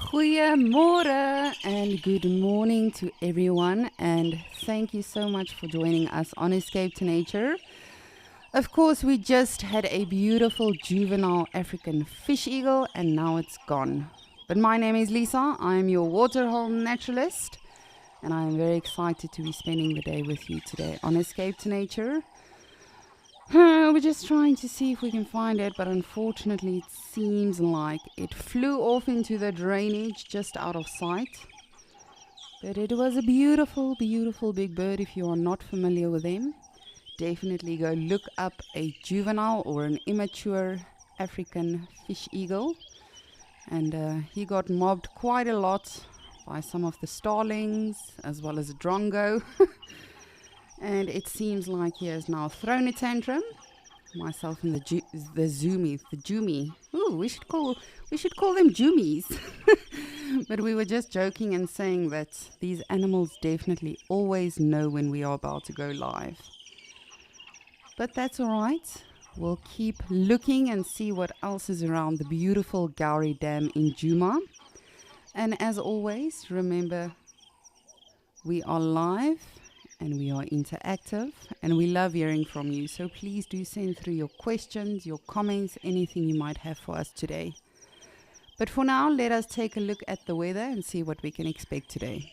Goeiemorgen and good morning to everyone, and thank you so much for joining us on Escape to Nature. Of course, we just had a beautiful juvenile African fish eagle and now it's gone. But my name is Lisa, I am your waterhole naturalist, and I am very excited to be spending the day with you today on Escape to Nature. We're just trying to see if we can find it, but unfortunately it seems like it flew off into the drainage just out of sight. But it was a beautiful, beautiful big bird. If you are not familiar with them, definitely go look up a juvenile or an immature African fish eagle. And he got mobbed quite a lot by some of the starlings as well as a drongo. And it seems like he has now thrown a tantrum. Myself and the Jumi. Ooh, we should call them Jumies. But we were just joking and saying that these animals definitely always know when we are about to go live. But that's all right. We'll keep looking and see what else is around the beautiful Gowrie Dam in Djuma. And as always, remember, we are live and we are interactive and we love hearing from you. So please do send through your questions, your comments, anything you might have for us today. But for now, let us take a look at the weather and see what we can expect today.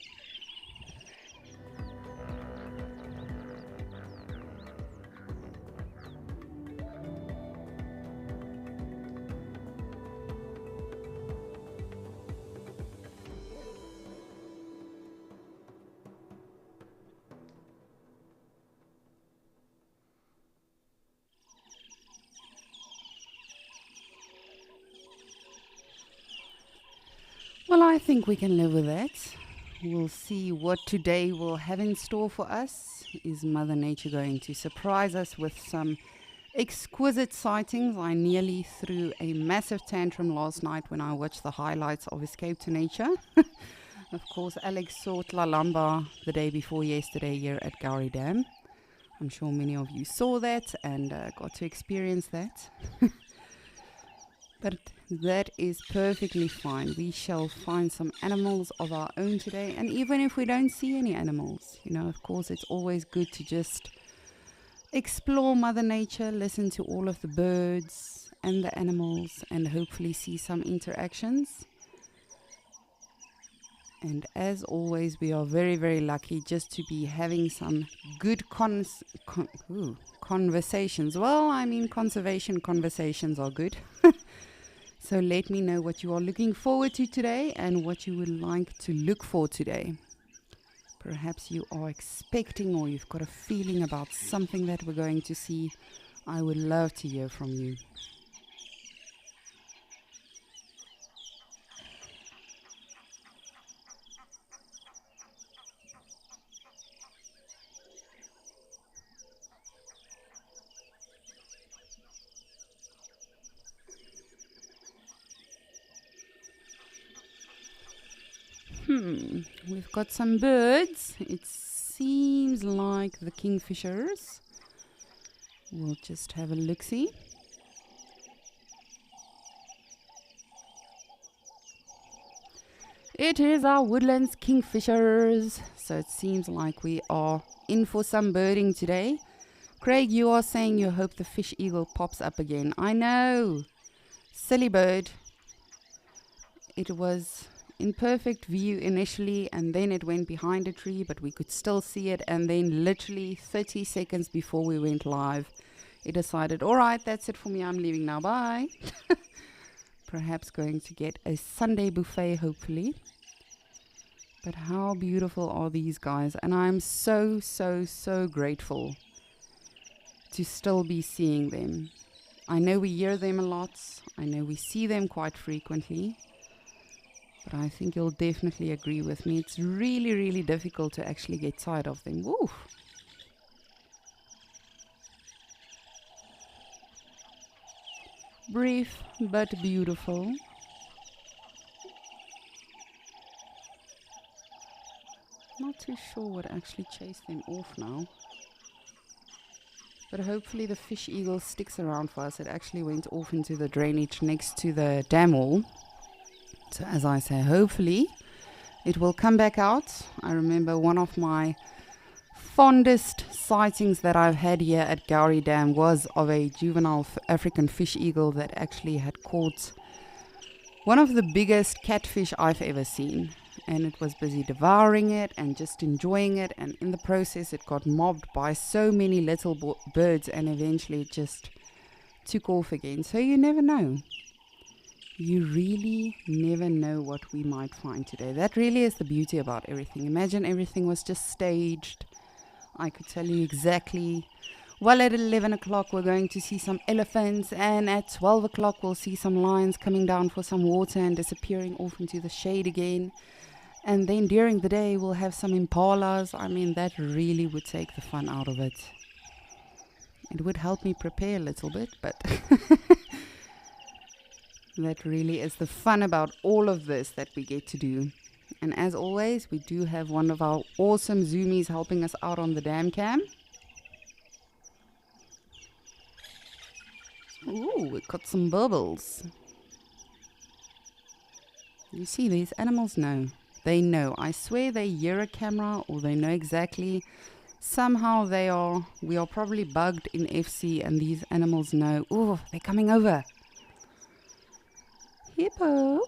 Well, I think we can live with that. We'll see what today will have in store for us. Is Mother Nature going to surprise us with some exquisite sightings? I nearly threw a massive tantrum last night when I watched the highlights of Escape to Nature. Of course, Alex saw Tlalamba the day before yesterday here at Gowrie Dam. I'm sure many of you saw that and got to experience that. But that is perfectly fine. We shall find some animals of our own today. And even if we don't see any animals, of course, it's always good to just explore Mother Nature, listen to all of the birds and the animals, and hopefully see some interactions. And as always, we are very, very lucky just to be having some good conversations. Well, I mean, conservation conversations are good. So let me know what you are looking forward to today and what you would like to look for today. Perhaps you are expecting or you've got a feeling about something that we're going to see. I would love to hear from you. We've got some birds. It seems like the kingfishers. We'll just have a look-see. It is our woodlands kingfishers. So it seems like we are in for some birding today. Craig, you are saying you hope the fish eagle pops up again. I know. Silly bird. It was in perfect view initially, and then it went behind a tree, but we could still see it. And then literally 30 seconds before we went live, it decided, all right, that's it for me. I'm leaving now. Bye. Perhaps going to get a Sunday buffet, hopefully. But how beautiful are these guys? And I'm so, so, so grateful to still be seeing them. I know we hear them a lot. I know we see them quite frequently. But I think you'll definitely agree with me. It's really, really difficult to actually get tired of them. Woo! Brief but beautiful. Not too sure what actually chased them off now. But hopefully the fish eagle sticks around for us. It actually went off into the drainage next to the dam wall. So as I say, hopefully it will come back out. I remember one of my fondest sightings that I've had here at Gowrie Dam was of a juvenile African fish eagle that actually had caught one of the biggest catfish I've ever seen. And it was busy devouring it and just enjoying it. And in the process, it got mobbed by so many little birds, and eventually it just took off again. So you never know. You really never know what we might find today. That really is the beauty about everything. Imagine everything was just staged. I could tell you exactly, well, at 11 o'clock we're going to see some elephants, and at 12 o'clock we'll see some lions coming down for some water and disappearing off into the shade again. And then during the day we'll have some impalas. I mean, that really would take the fun out of it. It would help me prepare a little bit, but that really is the fun about all of this that we get to do. And as always, we do have one of our awesome zoomies helping us out on the dam cam. Ooh, we got some bubbles. You see, these animals know. They know. I swear they hear a camera, or they know exactly. Somehow we are probably bugged in FC, and these animals know. Ooh, they're coming over. Hippo,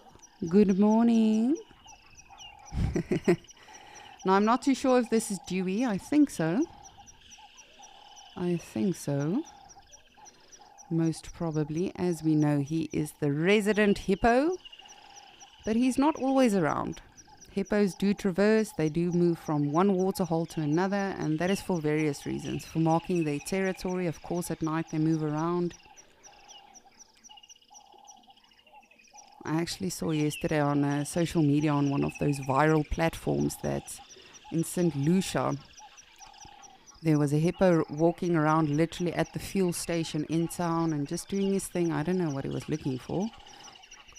good morning. Now, I'm not too sure if this is Dewey. I think so. Most probably. As we know, he is the resident hippo. But he's not always around. Hippos do traverse. They do move from one waterhole to another. And that is for various reasons. For marking their territory. Of course, at night they move around. I actually saw yesterday on social media on one of those viral platforms that in St. Lucia there was a hippo walking around literally at the fuel station in town and just doing his thing. I don't know what he was looking for.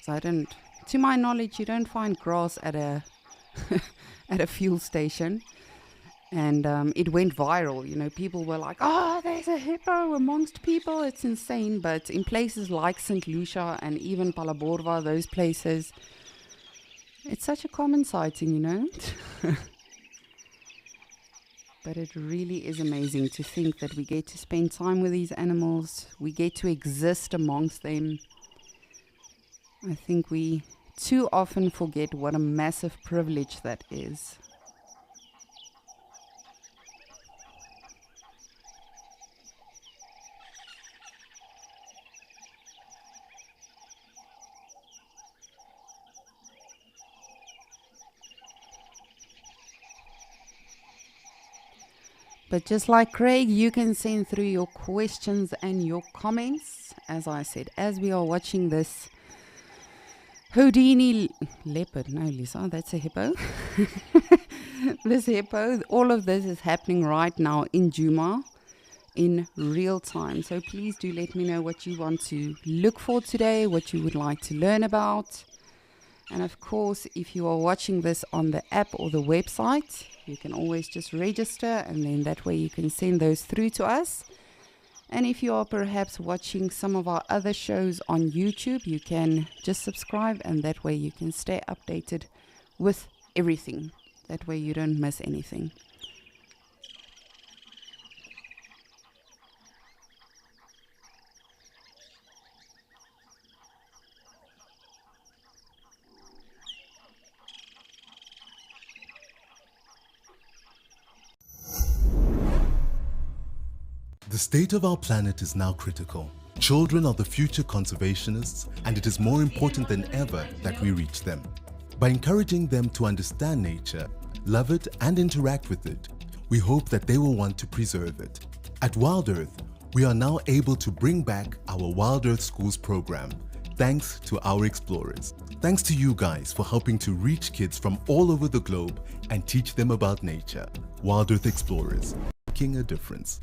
To my knowledge, you don't find grass at a at a fuel station. And it went viral. You know, people were like, oh, there's a hippo amongst people. It's insane. But in places like St. Lucia and even Palaborwa, those places, it's such a common sighting, you know. But it really is amazing to think that we get to spend time with these animals. We get to exist amongst them. I think we too often forget what a massive privilege that is. But just like Craig, you can send through your questions and your comments. As I said, as we are watching this Houdini leopard, no Lisa, that's a hippo. This hippo, all of this is happening right now in Djuma in real time. So please do let me know what you want to look for today, what you would like to learn about. And of course, if you are watching this on the app or the website, you can always just register, and then that way you can send those through to us. And if you are perhaps watching some of our other shows on YouTube, you can just subscribe, and that way you can stay updated with everything. That way you don't miss anything. The state of our planet is now critical. Children are the future conservationists, and it is more important than ever that we reach them. By encouraging them to understand nature, love it, and interact with it, we hope that they will want to preserve it. At Wild Earth, we are now able to bring back our Wild Earth Schools program, thanks to our explorers. Thanks to you guys for helping to reach kids from all over the globe and teach them about nature. Wild Earth Explorers, making a difference.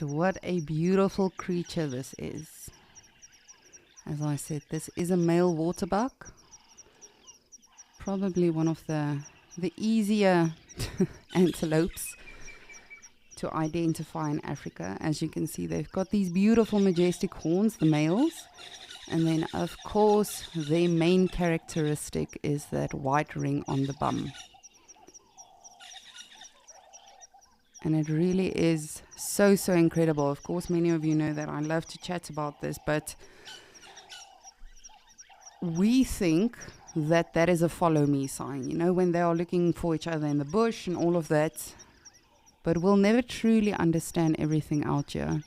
But what a beautiful creature this is. As I said, this is a male waterbuck. Probably one of the easier antelopes to identify in Africa. As you can see, they've got these beautiful majestic horns, the males. And then, of course, their main characteristic is that white ring on the bum. And it really is so incredible. Of course, many of you know that I love to chat about this, but we think that that is a follow me sign, you know, when they are looking for each other in the bush and all of that. But we'll never truly understand everything out here.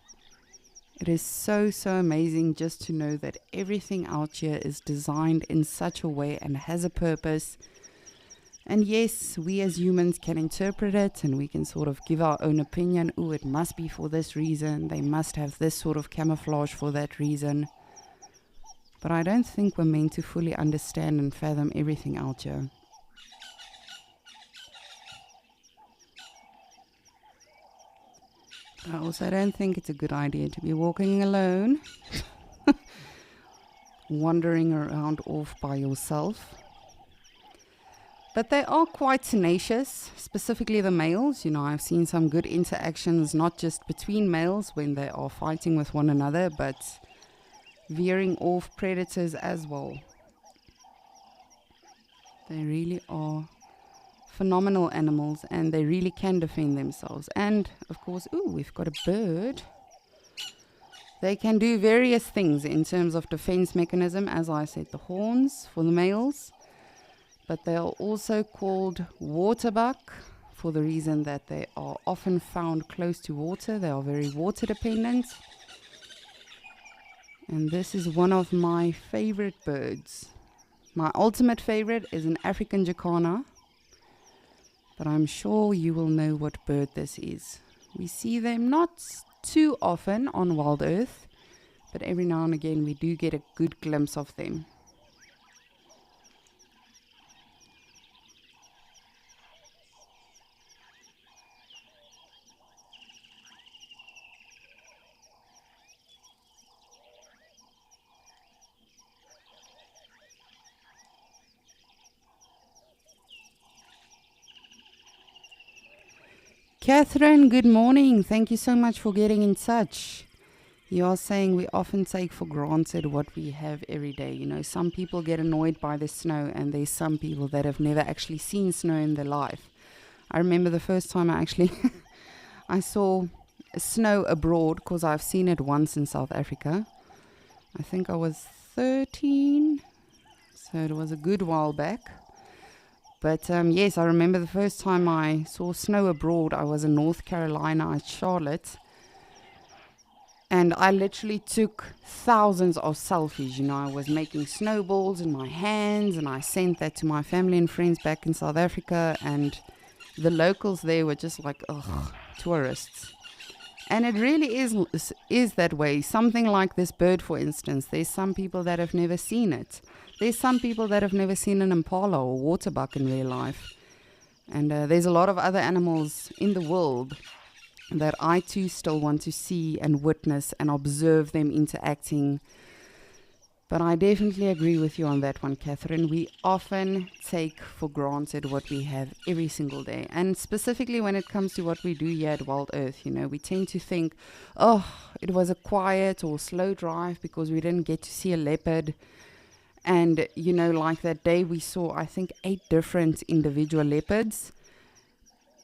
It is so amazing just to know that everything out here is designed in such a way and has a purpose. And yes, we as humans can interpret it and we can sort of give our own opinion. Oh, it must be for this reason. They must have this sort of camouflage for that reason. But I don't think we're meant to fully understand and fathom everything out here. I also don't think it's a good idea to be walking alone, wandering around off by yourself. But they are quite tenacious, specifically the males. You know, I've seen some good interactions, not just between males when they are fighting with one another, but veering off predators as well. They really are phenomenal animals and they really can defend themselves. And of course, we've got a bird. They can do various things in terms of defense mechanism. As I said, the horns for the males, but they are also called waterbuck for the reason that they are often found close to water. They are very water dependent. And this is one of my favorite birds. My ultimate favorite is an African jacana, but I'm sure you will know what bird this is. We see them not too often on Wild Earth, but every now and again we do get a good glimpse of them. Catherine, good morning. Thank you so much for getting in touch. You are saying we often take for granted what we have every day. You know, some people get annoyed by the snow, and there's some people that have never actually seen snow in their life. I remember the first time I saw snow abroad, because I've seen it once in South Africa. I think I was 13, so it was a good while back. But yes, I remember the first time I saw snow abroad, I was in North Carolina at Charlotte. And I literally took thousands of selfies. You know, I was making snowballs in my hands and I sent that to my family and friends back in South Africa. And the locals there were just like, ugh, tourists. And it really is that way. Something like this bird, for instance, there's some people that have never seen it. There's some people that have never seen an impala or waterbuck in their life. And there's a lot of other animals in the world that I too still want to see and witness and observe them interacting. But I definitely agree with you on that one, Catherine. We often take for granted what we have every single day. And specifically when it comes to what we do here at Wild Earth, you know, we tend to think, oh, it was a quiet or slow drive because we didn't get to see a leopard. And, you know, like that day we saw, I think, 8 different individual leopards.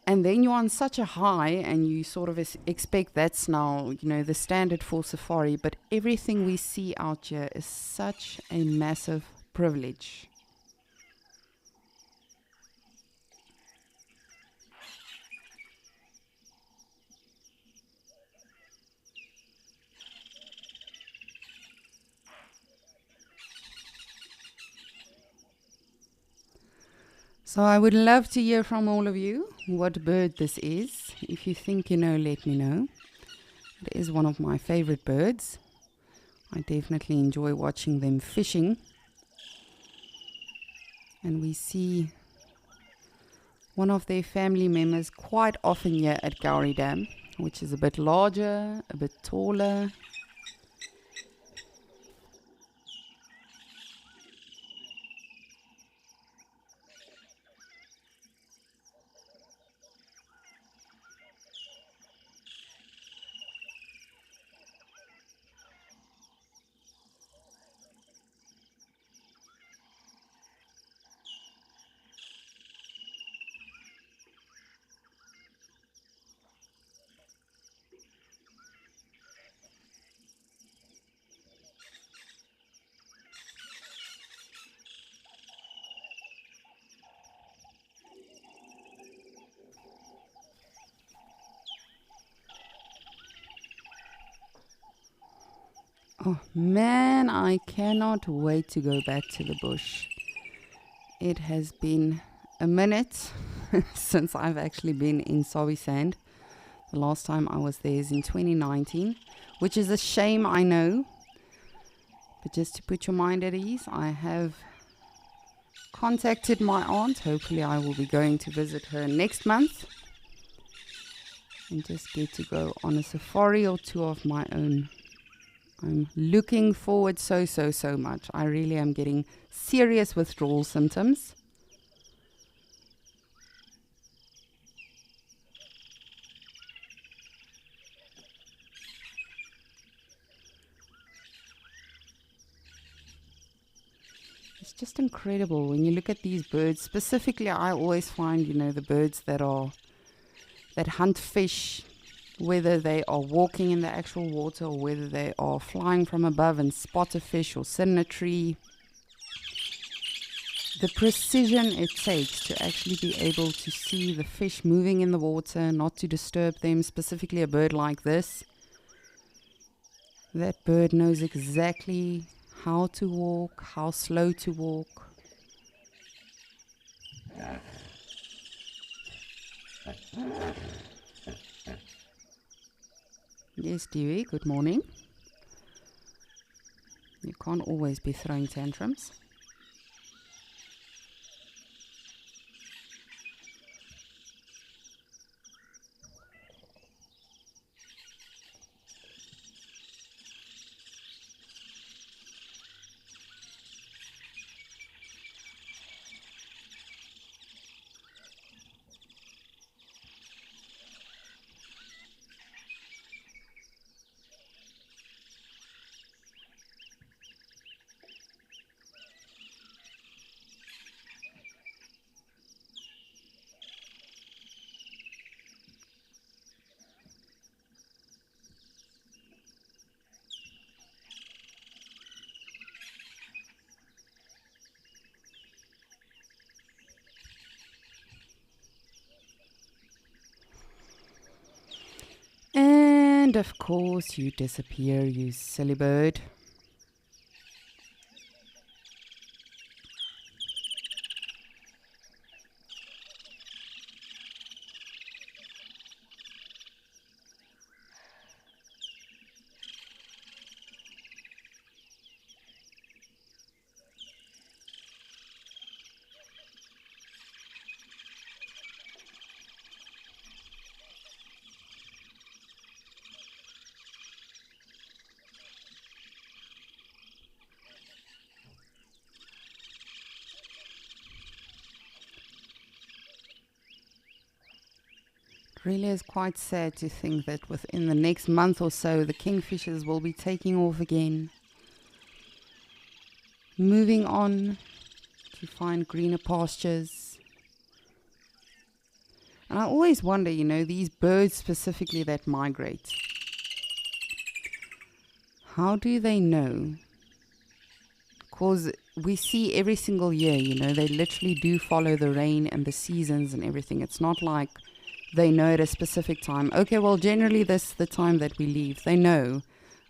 And then you're on such a high and you sort of expect that's now, you know, the standard for safari. But everything we see out here is such a massive privilege. So I would love to hear from all of you what bird this is. If you think you know, let me know. It is one of my favorite birds. I definitely enjoy watching them fishing. And we see one of their family members quite often here at Gowrie Dam. which is a bit larger, a bit taller. Oh man, I cannot wait to go back to the bush. It has been a minute since I've actually been in Sowisand. The last time I was there is in 2019, which is a shame, I know. But just to put your mind at ease, I have contacted my aunt. Hopefully I will be going to visit her next month and just get to go on a safari or two of my own. I'm looking forward so much. I really am getting serious withdrawal symptoms. It's just incredible when you look at these birds. Specifically, I always find, the birds that hunt fish, whether they are walking in the actual water or whether they are flying from above and spot a fish or sit in a tree. The precision it takes to actually be able to see the fish moving in the water, not to disturb them, specifically a bird like this. That bird knows exactly how to walk, how slow to walk. Yes, Dewey, good morning. You can't always be throwing tantrums. And of course you disappear, you silly bird. Really is quite sad to think that within the next month or so the kingfishers will be taking off again, moving on to find greener pastures. And I always wonder, these birds specifically that migrate, how do they know? Because we see every single year, they literally do follow the rain and the seasons and everything. It's not like they know at a specific time. Okay, well, generally this is the time that we leave. They know.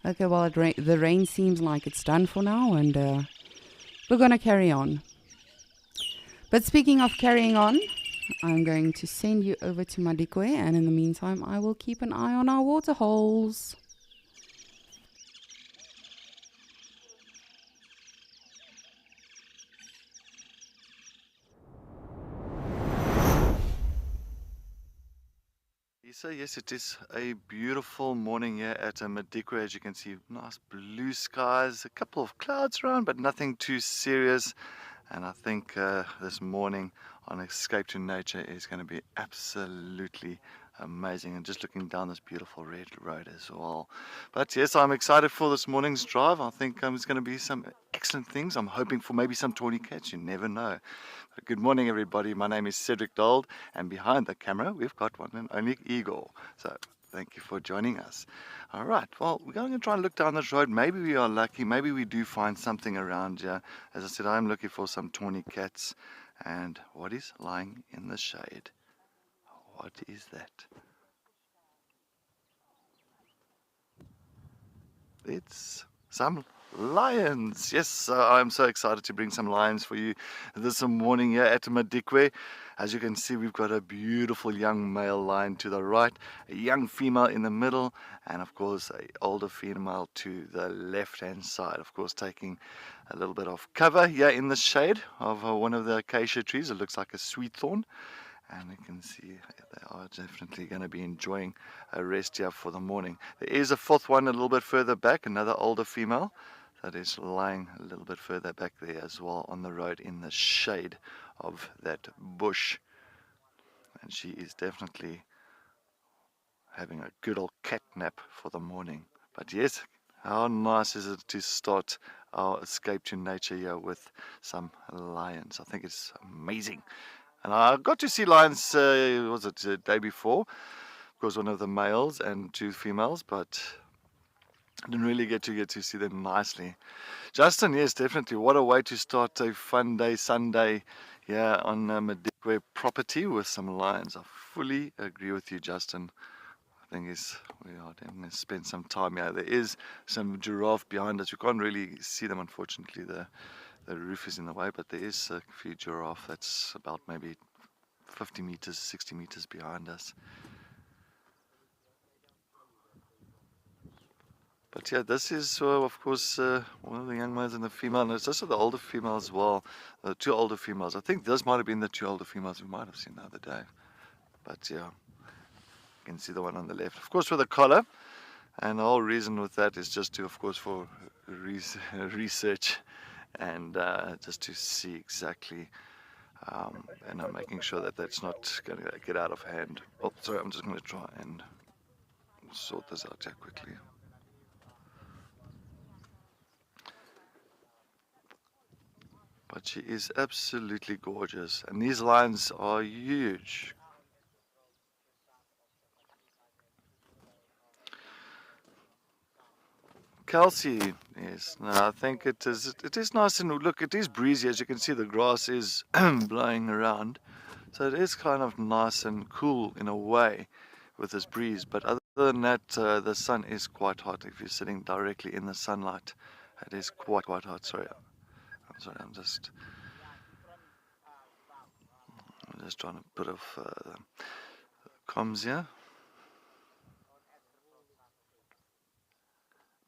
Okay, well, the rain seems like it's done for now, and we're going to carry on. But speaking of carrying on, I'm going to send you over to Madikwe, and in the meantime, I will keep an eye on our water holes. So yes, it is a beautiful morning here at Madikwe. As you can see, nice blue skies, a couple of clouds around, but nothing too serious. And I think this morning on Escape to Nature is going to be absolutely amazing. And just looking down this beautiful red road as well. But yes, I'm excited for this morning's drive. I think it's going to be some excellent things. I'm hoping for maybe some tawny cats. You never know. But good morning, everybody. My name is Cedric Dold, and behind the camera we've got one and only Igor. So thank you for joining us. All right, well, we're going to try and look down this road. Maybe we are lucky. Maybe we do find something around here. As I said, I'm looking for some tawny cats. And what is lying in the shade? What is that? It's some lions. Yes, I'm so excited to bring some lions for you this morning here at Madikwe. As you can see, we've got a beautiful young male lion to the right, a young female in the middle, and of course an older female to the left hand side, of course taking a little bit of cover here in the shade of one of the acacia trees. It looks like a sweet thorn. And you can see they are definitely going to be enjoying a rest here for the morning. There is a fourth one a little bit further back, another older female that is lying a little bit further back there as well on the road in the shade of that bush. And she is definitely having a good old cat nap for the morning. But yes, how nice is it to start our escape to nature here with some lions. I think it's amazing. And I got to see lions, was it the day before? Of course, one of the males and two females, but I didn't really get to see them nicely. Justin, yes, definitely. What a way to start a fun day, Sunday, here on Madikwe property with some lions. I fully agree with you, Justin. I think we are going to spend some time here. There is some giraffe behind us. You can't really see them, unfortunately. The roof is in the way, but there is a few giraffe that's about maybe 50 meters, 60 meters behind us. But yeah, this is of course one of the young males and the female, and it's also the older female as well, the two older females. I think this might have been the two older females we might have seen the other day. But yeah, you can see the one on the left, of course, with a collar. And the whole reason with that is just to, of course, for research and just to see exactly, and I'm making sure that that's not going to get out of hand. Oh, sorry, I'm just going to try and sort this out here quickly. But she is absolutely gorgeous, and these lions are huge. Kelsey, yes. No, I think it is. It is nice, and look, it is breezy. As you can see, the grass is blowing around, so it is kind of nice and cool in a way with this breeze. But other than that, the sun is quite hot. If you're sitting directly in the sunlight, it is quite hot. Sorry, I'm just trying to put off the comms here.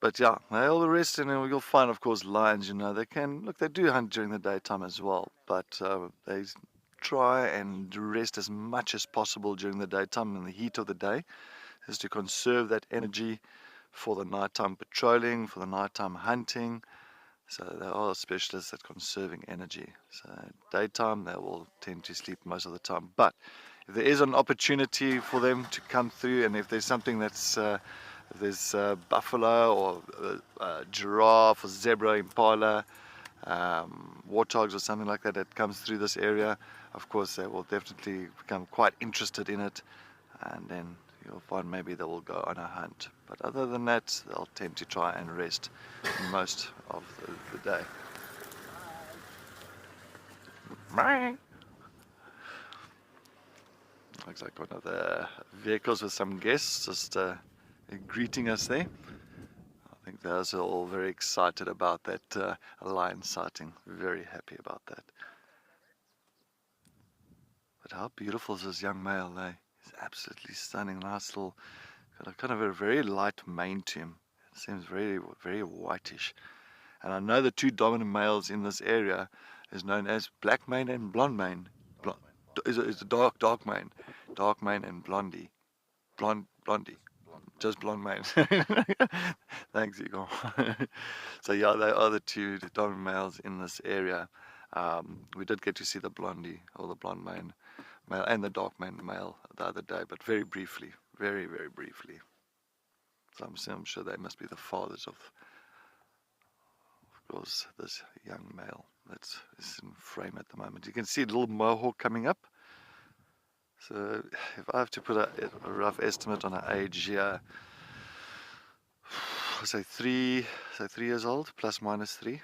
But yeah, all the rest, and you'll find, of course, lions, they do hunt during the daytime as well, but they try and rest as much as possible during the daytime in the heat of the day, is to conserve that energy for the nighttime patrolling, for the nighttime hunting. So they are specialists at conserving energy. So daytime, they will tend to sleep most of the time. But if there is an opportunity for them to come through, and if there's something that's if there's buffalo or giraffe or zebra, impala, warthogs or something like that that comes through this area, of course they will definitely become quite interested in it, and then you'll find maybe they will go on a hunt. But other than that, they'll tend to try and rest most of the day. Looks like one of the vehicles with some guests just greeting us there. I think those are all very excited about that lion sighting. Very happy about that. But how beautiful is this young male, eh? He's absolutely stunning. Nice little, got a kind of a very light mane to him. It seems very, very whitish. And I know the two dominant males in this area is known as black mane and blonde mane. Is a dark mane and blondie. Blondie. Just blonde mane. Thanks, Igor. So yeah, they are the two dominant males in this area. We did get to see the blondie or the blonde mane male and the dark mane male the other day, but very briefly, very briefly. So I'm sure they must be the fathers of course, this young male that is in frame at the moment. You can see a little mohawk coming up. So if I have to put a rough estimate on an age here, say 3 years old, plus minus 3,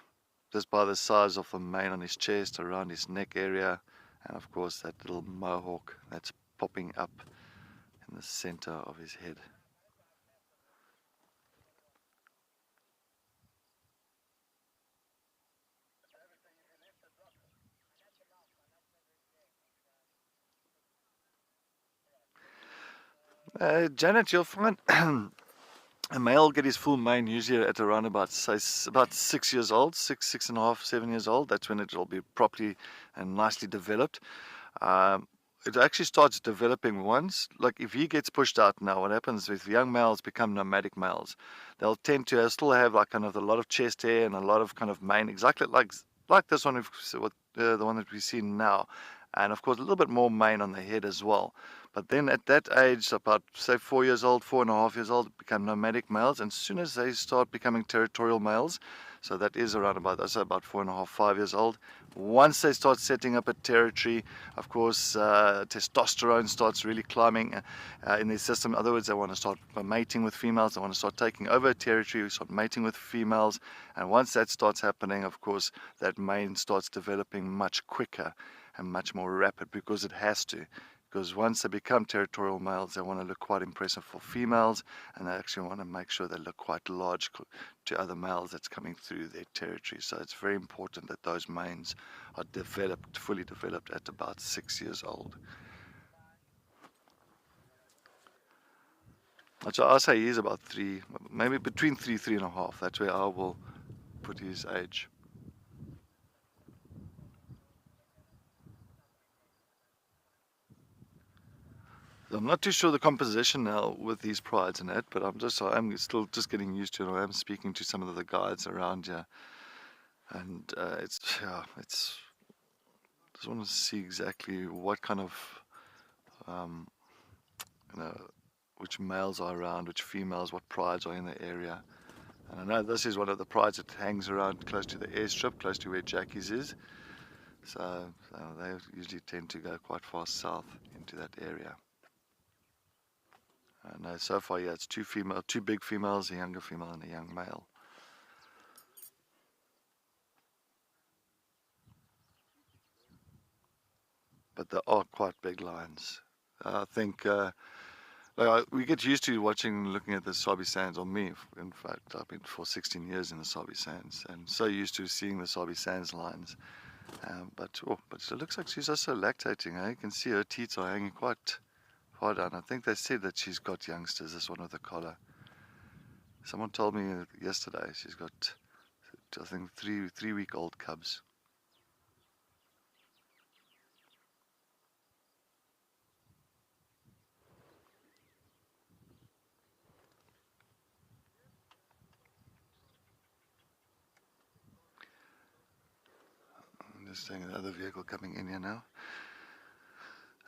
just by the size of the mane on his chest, around his neck area, and of course that little mohawk that's popping up in the center of his head. Janet, you'll find a male will get his full mane usually at around about 6 years old, 6.5, 7 years old. That's when it will be properly and nicely developed. It actually starts developing once, like if he gets pushed out now, what happens with young males become nomadic males. They'll tend to still have like kind of a lot of chest hair and a lot of kind of mane, exactly like this one, the one that we see now. And of course a little bit more mane on the head as well. But then at that age, about say 4 years old, 4.5 years old, become nomadic males. And as soon as they start becoming territorial males, so that is around about 4.5, 5 years old. Once they start setting up a territory, of course, testosterone starts really climbing in their system. In other words, they want to start mating with females. They want to start taking over a territory, start mating with females. And once that starts happening, of course, that mane starts developing much quicker and much more rapid because it has to. Because once they become territorial males, they want to look quite impressive for females, and they actually want to make sure they look quite large to other males that's coming through their territory. So it's very important that those manes are fully developed at about 6 years old. So I'll say he's about 3, maybe between 3.5. That's where I will put his age. I'm not too sure the composition now with these prides in it, but I'm still just getting used to it. I am speaking to some of the guides around here, and just want to see exactly what kind of which males are around, which females, what prides are in the area. And I know this is one of the prides that hangs around close to the airstrip, close to where Jackie's is. So they usually tend to go quite far south into that area. No, so far, yeah, it's two big females, a younger female and a young male. But they are quite big lions. I think we get used to looking at the Sabi Sands, or me, in fact, I've been for 16 years in the Sabi Sands, and so used to seeing the Sabi Sands lions. But it looks like she's also lactating. You can see her teats are hanging quite far down. I think they said that she's got youngsters, this one with the collar. Someone told me yesterday she's got, I think, 3-week-old cubs. I'm just seeing another vehicle coming in here now.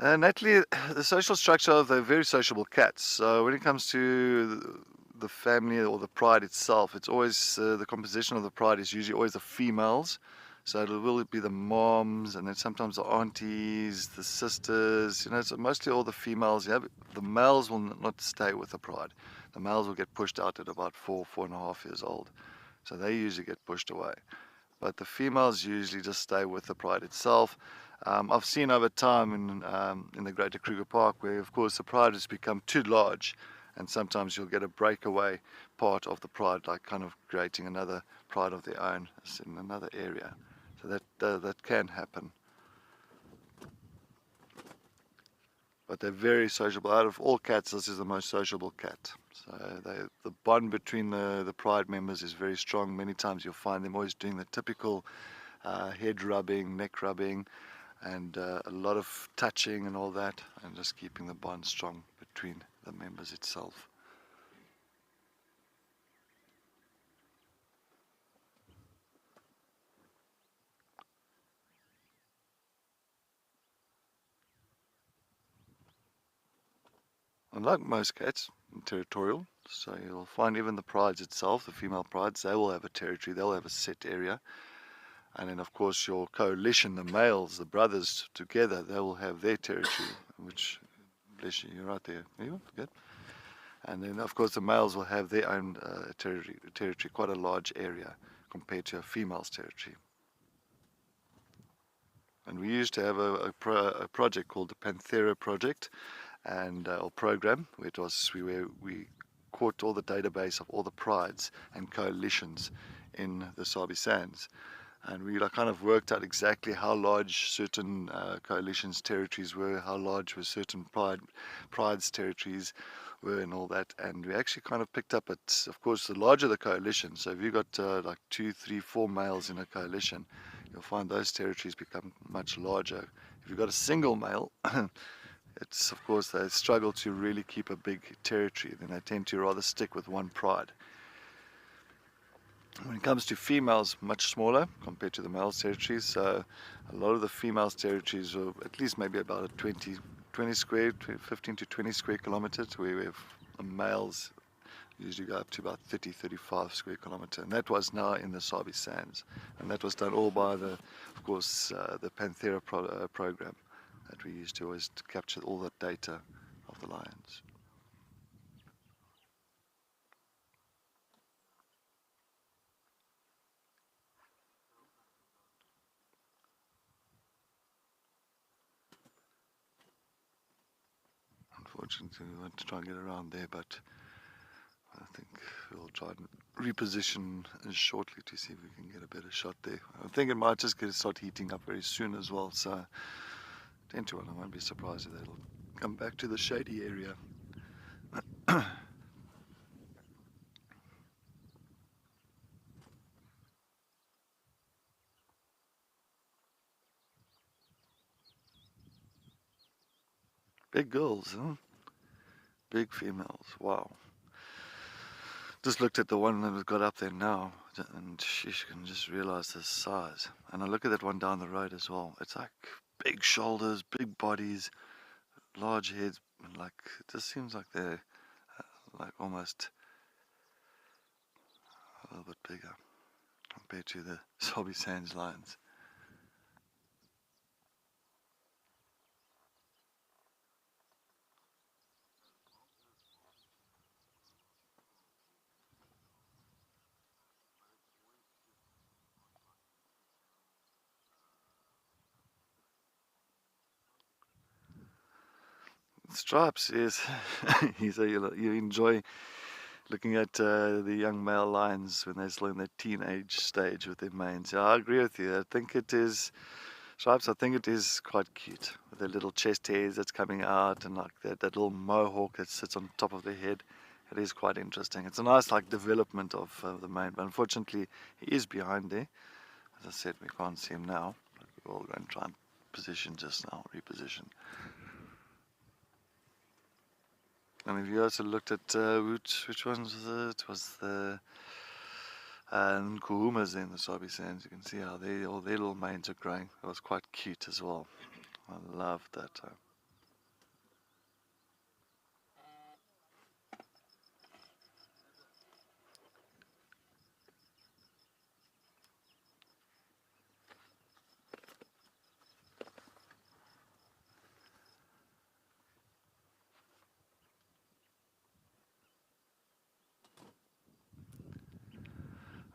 Natalie, the social structure of the very sociable cats. So when it comes to the family or the pride itself, it's always the composition of the pride is usually always the females. So it will be the moms, and then sometimes the aunties, the sisters. So mostly all the females. The males will not stay with the pride. The males will get pushed out at about 4.5 years old. So they usually get pushed away. But the females usually just stay with the pride itself. I've seen over time in the Greater Kruger Park where, of course, the pride has become too large, and sometimes you'll get a breakaway part of the pride, like kind of creating another pride of their own in another area. So that can happen. But they're very sociable. Out of all cats, this is the most sociable cat. So the bond between the pride members is very strong. Many times you'll find them always doing the typical head rubbing, neck rubbing, and a lot of touching and all that, and just keeping the bond strong between the members itself. Unlike most cats, territorial, so you'll find even the prides itself, the female prides, they will have a territory, they'll have a set area. And then of course your coalition, the males, the brothers together, they will have their territory, which, bless you, you're right there. You good? And then of course the males will have their own territory, quite a large area compared to a female's territory. And we used to have a project called the Panthera Project, and or program, where it was we caught all the database of all the prides and coalitions in the Sabi Sands, and we kind of worked out exactly how large certain coalitions' territories were, how large were certain prides' territories were, and all that. And we actually kind of picked up at, of course, the larger the coalition. So if you've got like 2, 3, 4 males in a coalition, you'll find those territories become much larger. If you've got a single male, it's, of course, they struggle to really keep a big territory. Then they tend to rather stick with one pride. When it comes to females, much smaller compared to the males' territories. So a lot of the females' territories are at least maybe about a 20 square, 15 to 20 square kilometers, where we have males usually go up to about 30, 35 square kilometers. And that was now in the Sabi Sands. And that was done all by the, of course, the Panthera program that we used to always capture all the data of the lions. Unfortunately, we want to try and get around there, but I think we'll try and reposition shortly to see if we can get a better shot there. I think it might just start heating up very soon as well, so 10 to 1, I won't be surprised if they'll come back to the shady area. Big girls, huh? Big females, wow. Just looked at the one that we've got up there now, and you can just realize the size. And I look at that one down the road as well. It's like big shoulders, big bodies, large heads, and like it just seems like they're like almost a little bit bigger compared to the Sabi Sands lions. Stripes, yes. You enjoy looking at the young male lions when they're still in their teenage stage with their manes. Yeah, I agree with you. I think it is, Stripes, I think it is quite cute with their little chest hairs that's coming out, and like that little mohawk that sits on top of their head. It is quite interesting. It's a nice like development of the mane, but unfortunately he is behind there. As I said, we can't see him now. We're all going to try and position just now, reposition. And if you also looked at which ones was it? It was the Nkuhumas in the Sabi Sands. You can see how all their little manes are growing. It was quite cute as well. I loved that time.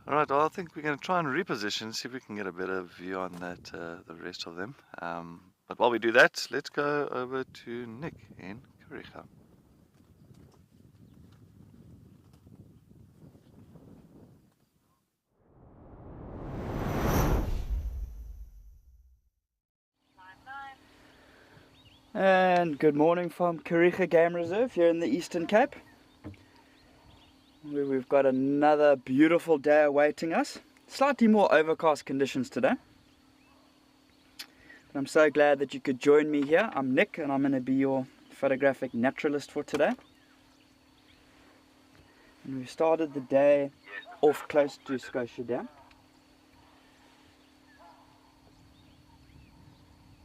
Alright, well, I think we're going to try and reposition, see if we can get a better view on that, the rest of them. But while we do that, let's go over to Nick in Kariega. And good morning from Kariega Game Reserve here in the Eastern Cape, where we've got another beautiful day awaiting us. Slightly more overcast conditions today. But I'm so glad that you could join me here. I'm Nick, and I'm going to be your photographic naturalist for today. And we started the day off close to Scotia Dam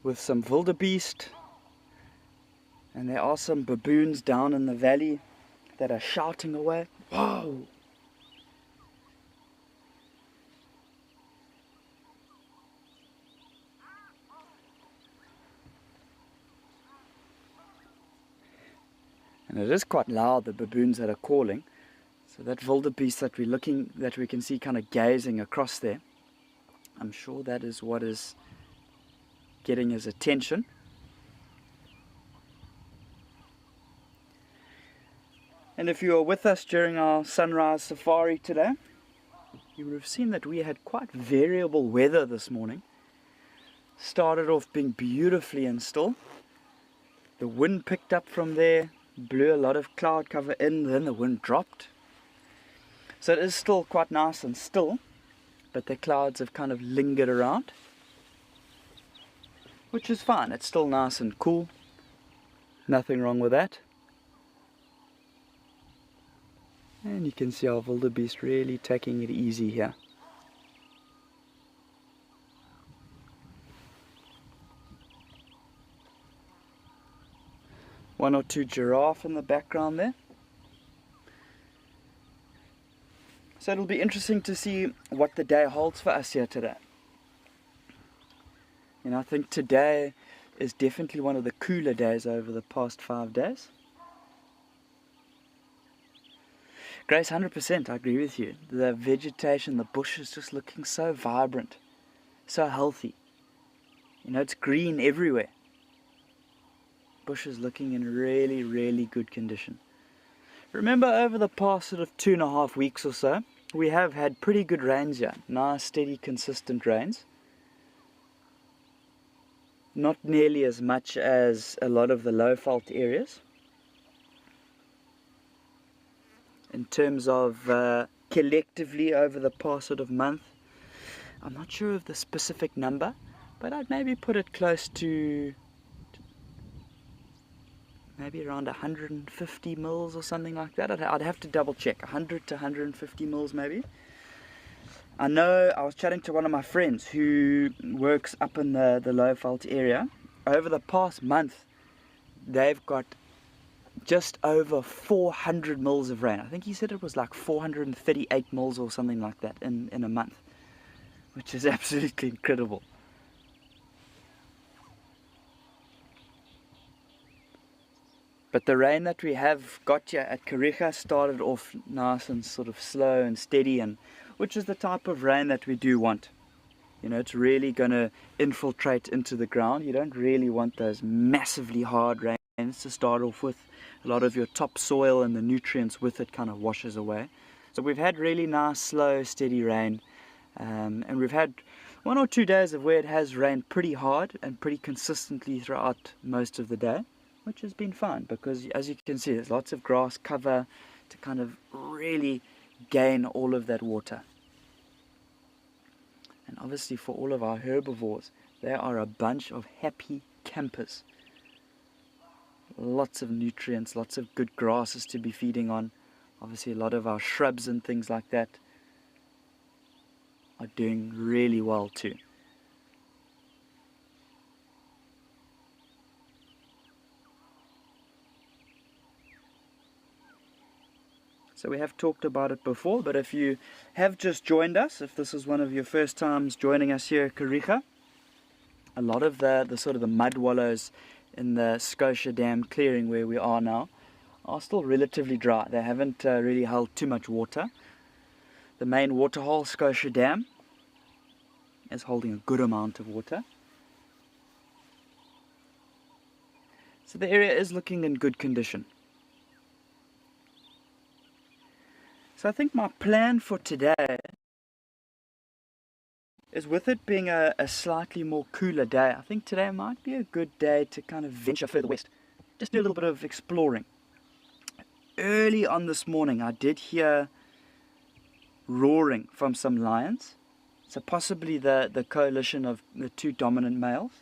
with some wildebeest, and there are some baboons down in the valley that are shouting away. Whoa! And it is quite loud, the baboons that are calling. So that wildebeest that we can see kind of gazing across there, I'm sure that is what is getting his attention. And if you were with us during our sunrise safari today, you would have seen that we had quite variable weather this morning. Started off being beautifully and still. The wind picked up from there, blew a lot of cloud cover in, then the wind dropped. So it is still quite nice and still, but the clouds have kind of lingered around, which is fine. It's still nice and cool. Nothing wrong with that. And you can see our wildebeest really taking it easy here. One or two giraffe in the background there. So it'll be interesting to see what the day holds for us here today. And I think today is definitely one of the cooler days over the past 5 days. Grace, 100%, I agree with you. The vegetation, the bush is just looking so vibrant, so healthy. You know, it's green everywhere. Bush is looking in really, really good condition. Remember, over the past sort of 2.5 weeks or so, we have had pretty good rains here. Nice, steady, consistent rains. Not nearly as much as a lot of the low-fault areas. In terms of collectively over the past sort of month, I'm not sure of the specific number, but I'd maybe put it close to maybe around 150 mils or something like that. I'd have to double check, 100 to 150 mils maybe. I know I was chatting to one of my friends who works up in the low-fault area. Over the past month, they've got just over 400 mils of rain. I think he said it was like 438 mils or something like that in a month, which is absolutely incredible. But the rain that we have got here at Kariega started off nice and sort of slow and steady, and which is the type of rain that we do want. You know, it's really going to infiltrate into the ground. You don't really want those massively hard rains to start off with. A lot of your topsoil and the nutrients with it kind of washes away. So we've had really nice, slow, steady rain. And we've had 1 or 2 days of where it has rained pretty hard and pretty consistently throughout most of the day, which has been fine because, as you can see, there's lots of grass cover to kind of really gain all of that water. And obviously for all of our herbivores, they are a bunch of happy campers. Lots of nutrients, lots of good grasses to be feeding on. Obviously a lot of our shrubs and things like that are doing really well too. So we have talked about it before, but if you have just joined us, if this is one of your first times joining us here at Kariega, a lot of the sort of the mud wallows in the Scotia Dam clearing where we are now are still relatively dry. They haven't really held too much water. The main waterhole, Scotia Dam, is holding a good amount of water. So the area is looking in good condition. So I think my plan for today is, with it being a slightly more cooler day, I think today might be a good day to kind of venture further west. Just do a little bit of exploring. Early on this morning I did hear roaring from some lions. So possibly the coalition of the 2 dominant males.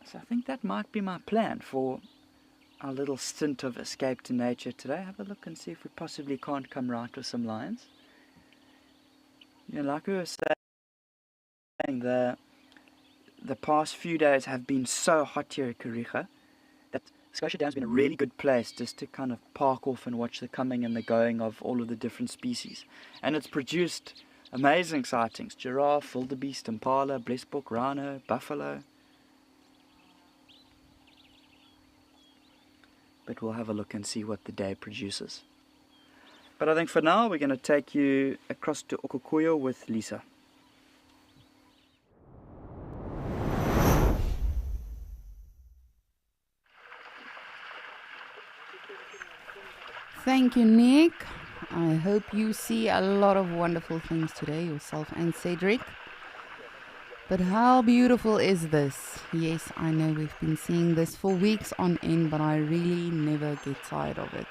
So I think that might be my plan for our little stint of escape to nature today, have a look and see if we possibly can't come right with some lions. You know, like we were saying, the past few days have been so hot here at Kariega that Scotia Dam's been a really good place just to kind of park off and watch the coming and the going of all of the different species. And it's produced amazing sightings: giraffe, wildebeest, impala, blesbok, rhino, buffalo. But we'll have a look and see what the day produces. But I think for now we're going to take you across to Okukuyo with Lisa. Thank you, Nick. I hope you see a lot of wonderful things today, yourself and Cedric. But how beautiful is this? Yes, I know we've been seeing this for weeks on end, but I really never get tired of it.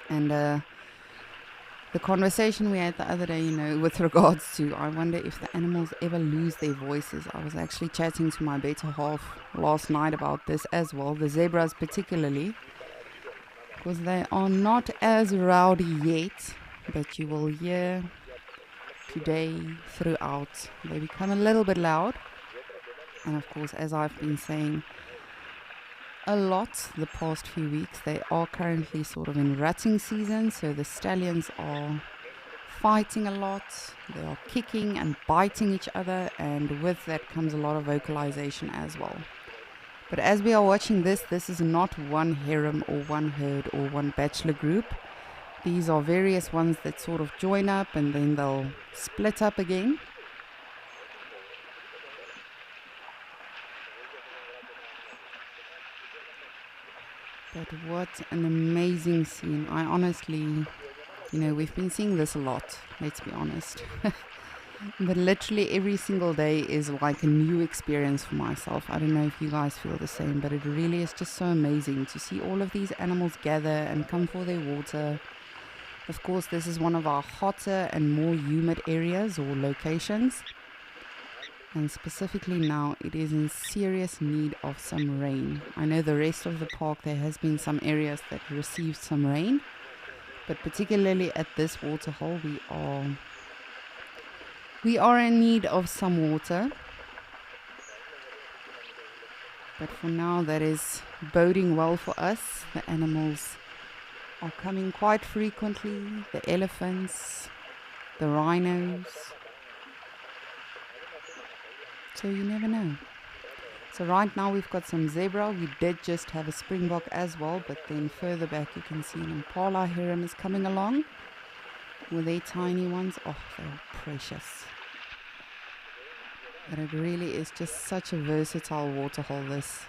And the conversation we had the other day, you know, with regards to, I wonder if the animals ever lose their voices. I was actually chatting to my better half last night about this as well, the zebras particularly, because they are not as rowdy yet, but you will hear today throughout they become a little bit loud. And of course, as I've been saying a lot the past few weeks, they are currently sort of in rutting season, so the stallions are fighting a lot, they are kicking and biting each other, and with that comes a lot of vocalization as well. But as we are watching this is not one harem or one herd or one bachelor group. These are various ones that sort of join up and then they'll split up again. But what an amazing scene. I honestly, you know, we've been seeing this a lot, let's be honest. But literally every single day is like a new experience for myself. I don't know if you guys feel the same, but it really is just so amazing to see all of these animals gather and come for their water. Of course, this is one of our hotter and more humid areas or locations. And specifically now, it is in serious need of some rain. I know the rest of the park, there has been some areas that received some rain. But particularly at this waterhole, we are in need of some water. But for now, that is boding well for us. The animals are coming quite frequently. The elephants, the rhinos. So you never know. So right now we've got some zebra. We did just have a springbok as well, but then further back you can see an impala heron is coming along with their tiny ones. Oh, they're precious. But it really is just such a versatile waterhole, this.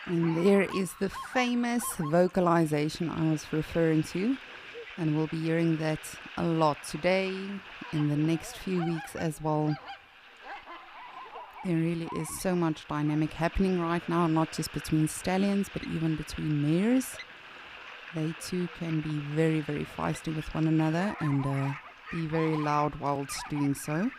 And there is the famous vocalization I was referring to. And we'll be hearing that a lot today, in the next few weeks as well. There really is so much dynamic happening right now, not just between stallions, but even between mares. They too can be very, very feisty with one another and be very loud whilst doing so.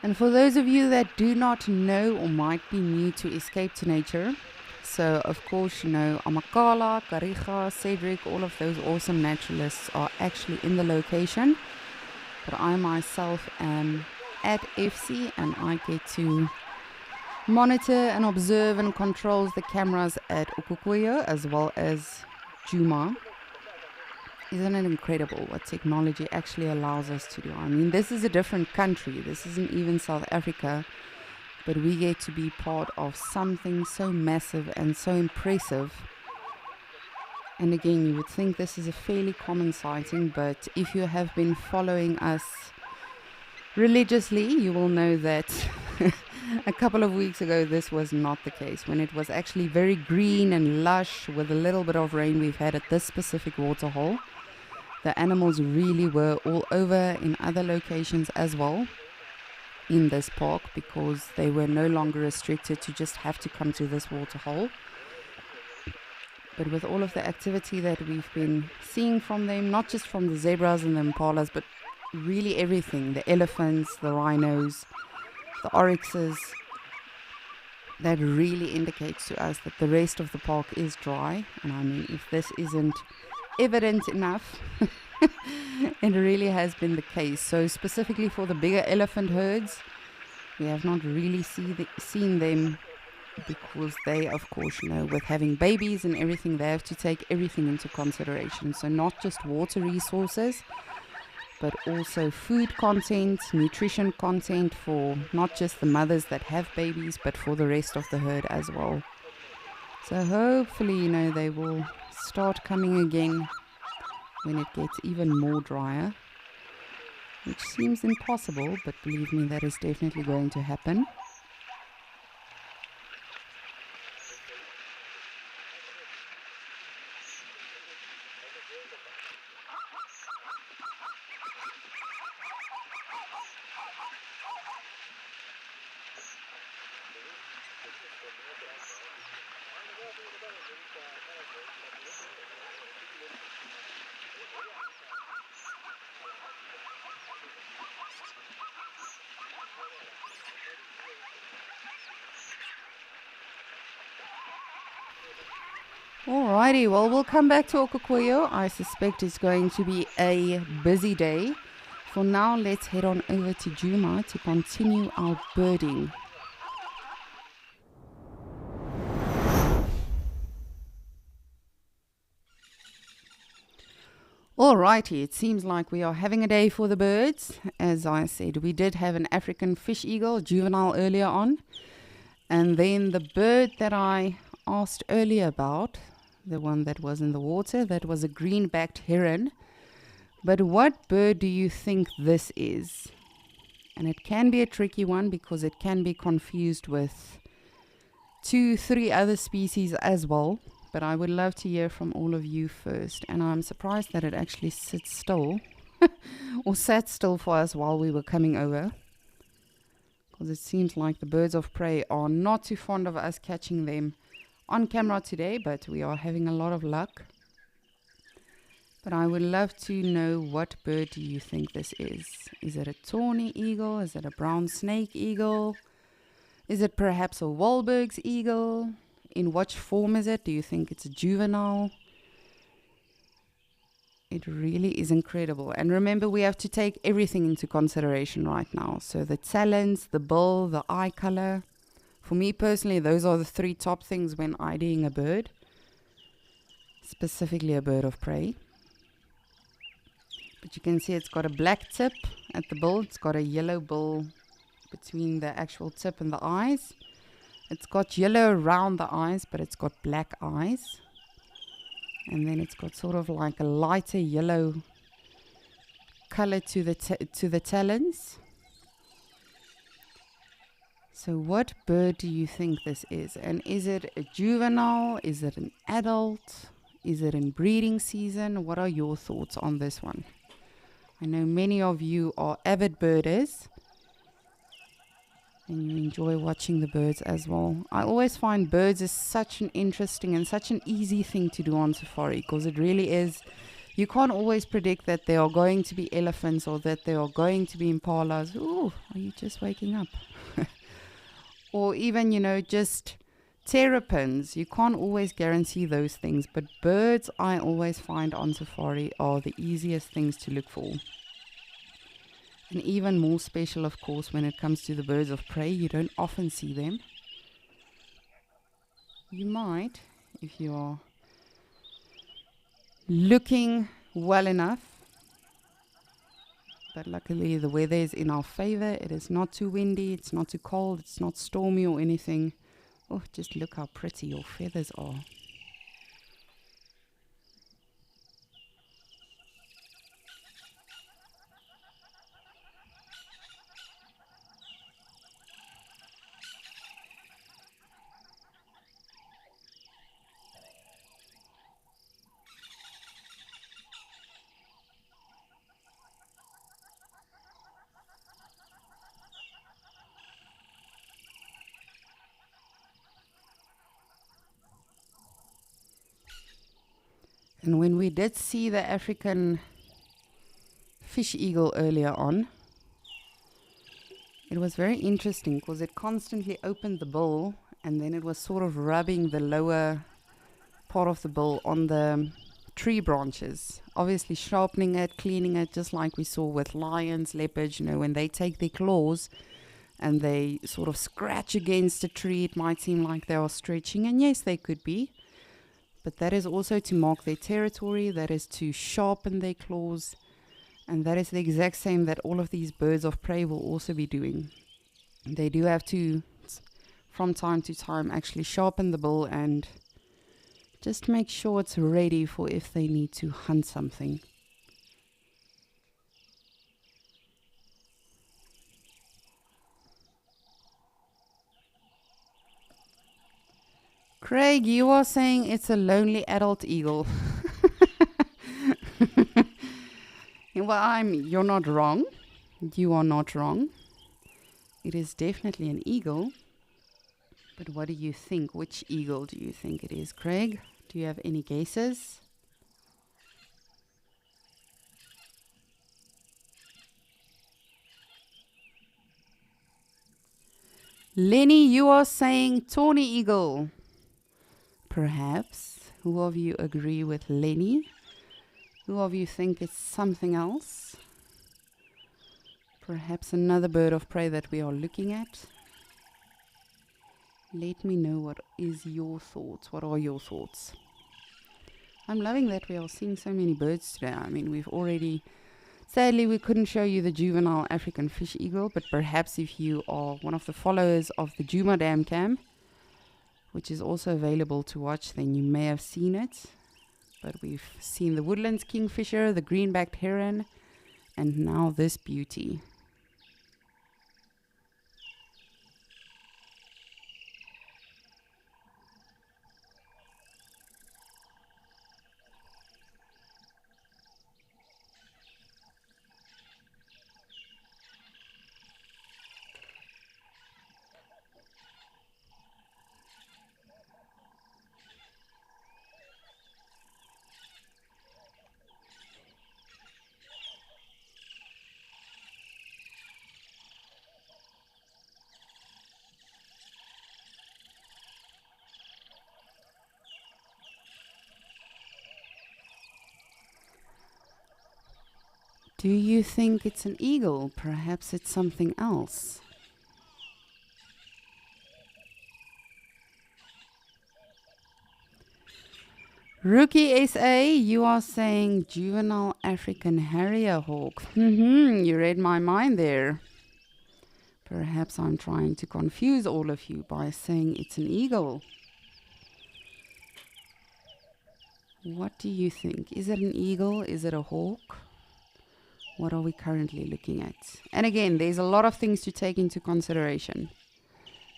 And for those of you that do not know or might be new to Escape to Nature, so of course you know Amakala, Kariga, Cedric, all of those awesome naturalists are actually in the location. But I myself am at FC and I get to monitor and observe and control the cameras at Okukuyo as well as Djuma. Isn't it incredible what technology actually allows us to do? I mean, this is a different country. This isn't even South Africa. But we get to be part of something so massive and so impressive. And again, you would think this is a fairly common sighting, but if you have been following us religiously, you will know that a couple of weeks ago this was not the case. When it was actually very green and lush with a little bit of rain we've had at this specific waterhole. The animals really were all over in other locations as well in this park because they were no longer restricted to just have to come to this waterhole. But with all of the activity that we've been seeing from them, not just from the zebras and the impalas, but really everything, the elephants, the rhinos, the oryxes, that really indicates to us that the rest of the park is dry. And I mean, if this isn't evident enough, it really has been the case. So specifically for the bigger elephant herds, we have not really seen them because they, of course, you know, with having babies and everything, they have to take everything into consideration. So not just water resources, but also food content, nutrition content for not just the mothers that have babies, but for the rest of the herd as well. So hopefully, you know, they will start coming again when it gets even more drier, which seems impossible, but believe me, that is definitely going to happen. Alrighty, well, we'll come back to Okukuyo. I suspect it's going to be a busy day. For now, let's head on over to Djuma to continue our birding. Alrighty, it seems like we are having a day for the birds. As I said, we did have an African fish eagle juvenile earlier on. And then the bird that I asked earlier about, the one that was in the water, that was a green-backed heron. But what bird do you think this is? And it can be a tricky one because it can be confused with 2-3 other species as well. But I would love to hear from all of you first. And I'm surprised that it actually sits still or sat still for us while we were coming over. Because it seems like the birds of prey are not too fond of us catching them on camera today, but we are having a lot of luck. But I would love to know, what bird do you think this is? Is it a tawny eagle? Is it a brown snake eagle? Is it perhaps a Wahlberg's eagle? In what form is it? Do you think it's a juvenile? It really is incredible. And remember, we have to take everything into consideration right now. So the talons, the bill, the eye color. For me personally, those are the three top things when IDing a bird, specifically a bird of prey. But you can see it's got a black tip at the bill. It's got a yellow bill between the actual tip and the eyes. It's got yellow around the eyes, but it's got black eyes. And then it's got sort of like a lighter yellow color to the talons. So what bird do you think this is? And is it a juvenile? Is it an adult? Is it in breeding season? What are your thoughts on this one? I know many of you are avid birders and you enjoy watching the birds as well. I always find birds is such an interesting and such an easy thing to do on safari, because it really is. You can't always predict that there are going to be elephants or that there are going to be impalas. Ooh, are you just waking up? Or even, just terrapins. You can't always guarantee those things, but birds I always find on safari are the easiest things to look for. And even more special, of course, when it comes to the birds of prey. You don't often see them. You might, if you're looking well enough. But luckily the weather is in our favor. It is not too windy, it's not too cold, it's not stormy or anything. Oh, just look how pretty your feathers are. And when we did see the African fish eagle earlier on, it was very interesting because it constantly opened the bill and then it was sort of rubbing the lower part of the bill on the tree branches, obviously sharpening it, cleaning it, just like we saw with lions, leopards. When they take their claws and they sort of scratch against a tree, it might seem like they are stretching, and yes, they could be. But that is also to mark their territory, that is to sharpen their claws, and that is the exact same that all of these birds of prey will also be doing. They do have to, from time to time, actually sharpen the bill and just make sure it's ready for if they need to hunt something. Craig, you are saying it's a lonely adult eagle. Well, you're not wrong. You are not wrong. It is definitely an eagle. But what do you think? Which eagle do you think it is, Craig? Do you have any guesses? Lenny, you are saying tawny eagle. Perhaps. Who of you agree with Lenny? Who of you think it's something else? Perhaps another bird of prey that we are looking at? Let me know what is your thoughts. What are your thoughts? I'm loving that we are seeing so many birds today. I mean, we've already... Sadly, we couldn't show you the juvenile African fish eagle, but perhaps if you are one of the followers of the Djuma Dam Camp, which is also available to watch, then you may have seen it. But we've seen the woodlands kingfisher, the green-backed heron, and now this beauty. Do you think it's an eagle? Perhaps it's something else. Rookie SA, you are saying juvenile African harrier hawk. You read my mind there. Perhaps I'm trying to confuse all of you by saying it's an eagle. What do you think? Is it an eagle? Is it a hawk? What are we currently looking at? And again, there's a lot of things to take into consideration.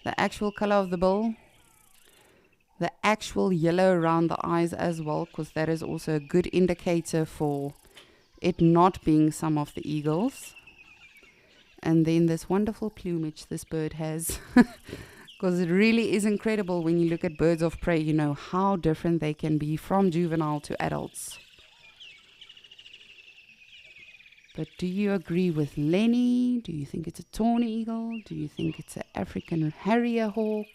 The actual color of the bill, the actual yellow around the eyes as well, because that is also a good indicator for it not being some of the eagles. And then this wonderful plumage this bird has, because it really is incredible when you look at birds of prey, you know how different they can be from juvenile to adults. But do you agree with Lenny? Do you think it's a tawny eagle? Do you think it's an African harrier hawk?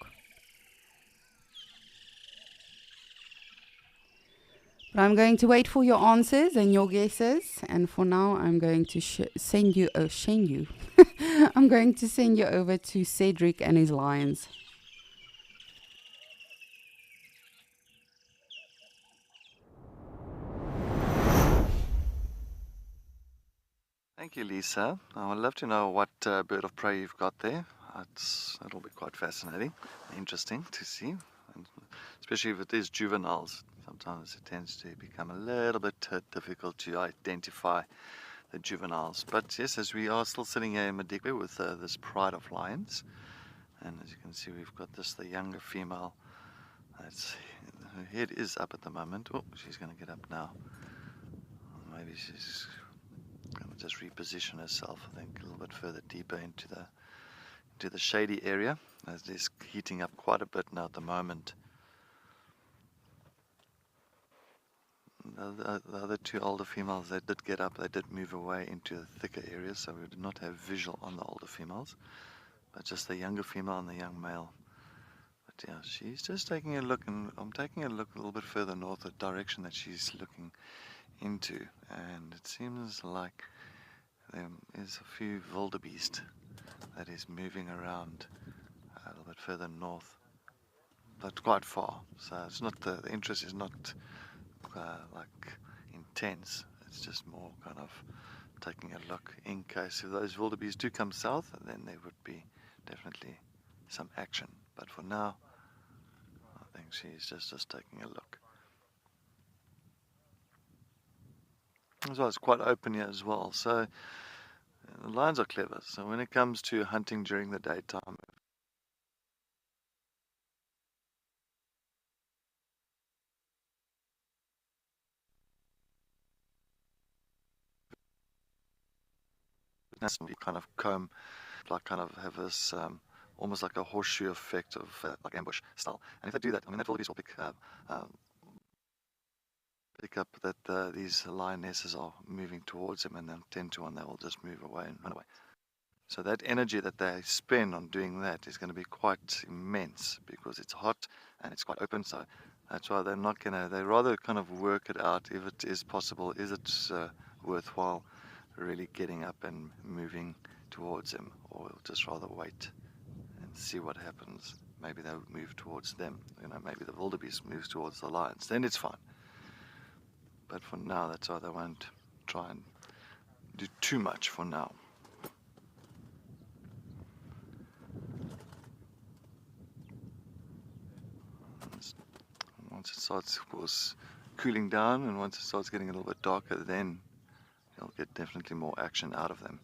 But I'm going to wait for your answers and your guesses. And for now, I'm going to send you. I'm going to send you over to Cedric and his lions. Thank you, Lisa. I would love to know what bird of prey you've got there. It'll be quite fascinating, interesting to see, and especially if it is juveniles. Sometimes it tends to become a little bit difficult to identify the juveniles. But yes, as we are still sitting here in Madikwe with this pride of lions, and as you can see, we've got the younger female. Her head is up at the moment. Oh, she's going to get up now. Maybe she's going to just reposition herself, I think, a little bit further deeper into the shady area, as it is heating up quite a bit now at the moment. The other two older females, they did get up, they did move away into the thicker areas, so we did not have visual on the older females, but just the younger female and the young male. But yeah, she's just taking a look, and I'm taking a look a little bit further north, the direction that she's looking into, and it seems like there is a few wildebeest that is moving around a little bit further north, but quite far. So it's not the interest is not like intense. It's just more kind of taking a look in case if those wildebeest do come south, then there would be definitely some action. But for now, I think she's just taking a look. As well, it's quite open here as well. So the lions are clever. So when it comes to hunting during the daytime, we kind of comb, like kind of have this almost like a horseshoe effect of like ambush style. And if they do that, I mean, that wildebeest will pick up that these lionesses are moving towards them, and then 10 to 1 they will just move away and run away. So that energy that they spend on doing that is going to be quite immense, because it's hot and it's quite open. So that's why they're not going to, they rather kind of work it out if it is possible, is it worthwhile really getting up and moving towards them, or just rather wait and see what happens. Maybe they'll move towards them, maybe the wildebeest moves towards the lions, then it's fine. But for now, that's why they won't try and do too much for now. Once it starts, of course, cooling down, and once it starts getting a little bit darker, then you'll get definitely more action out of them.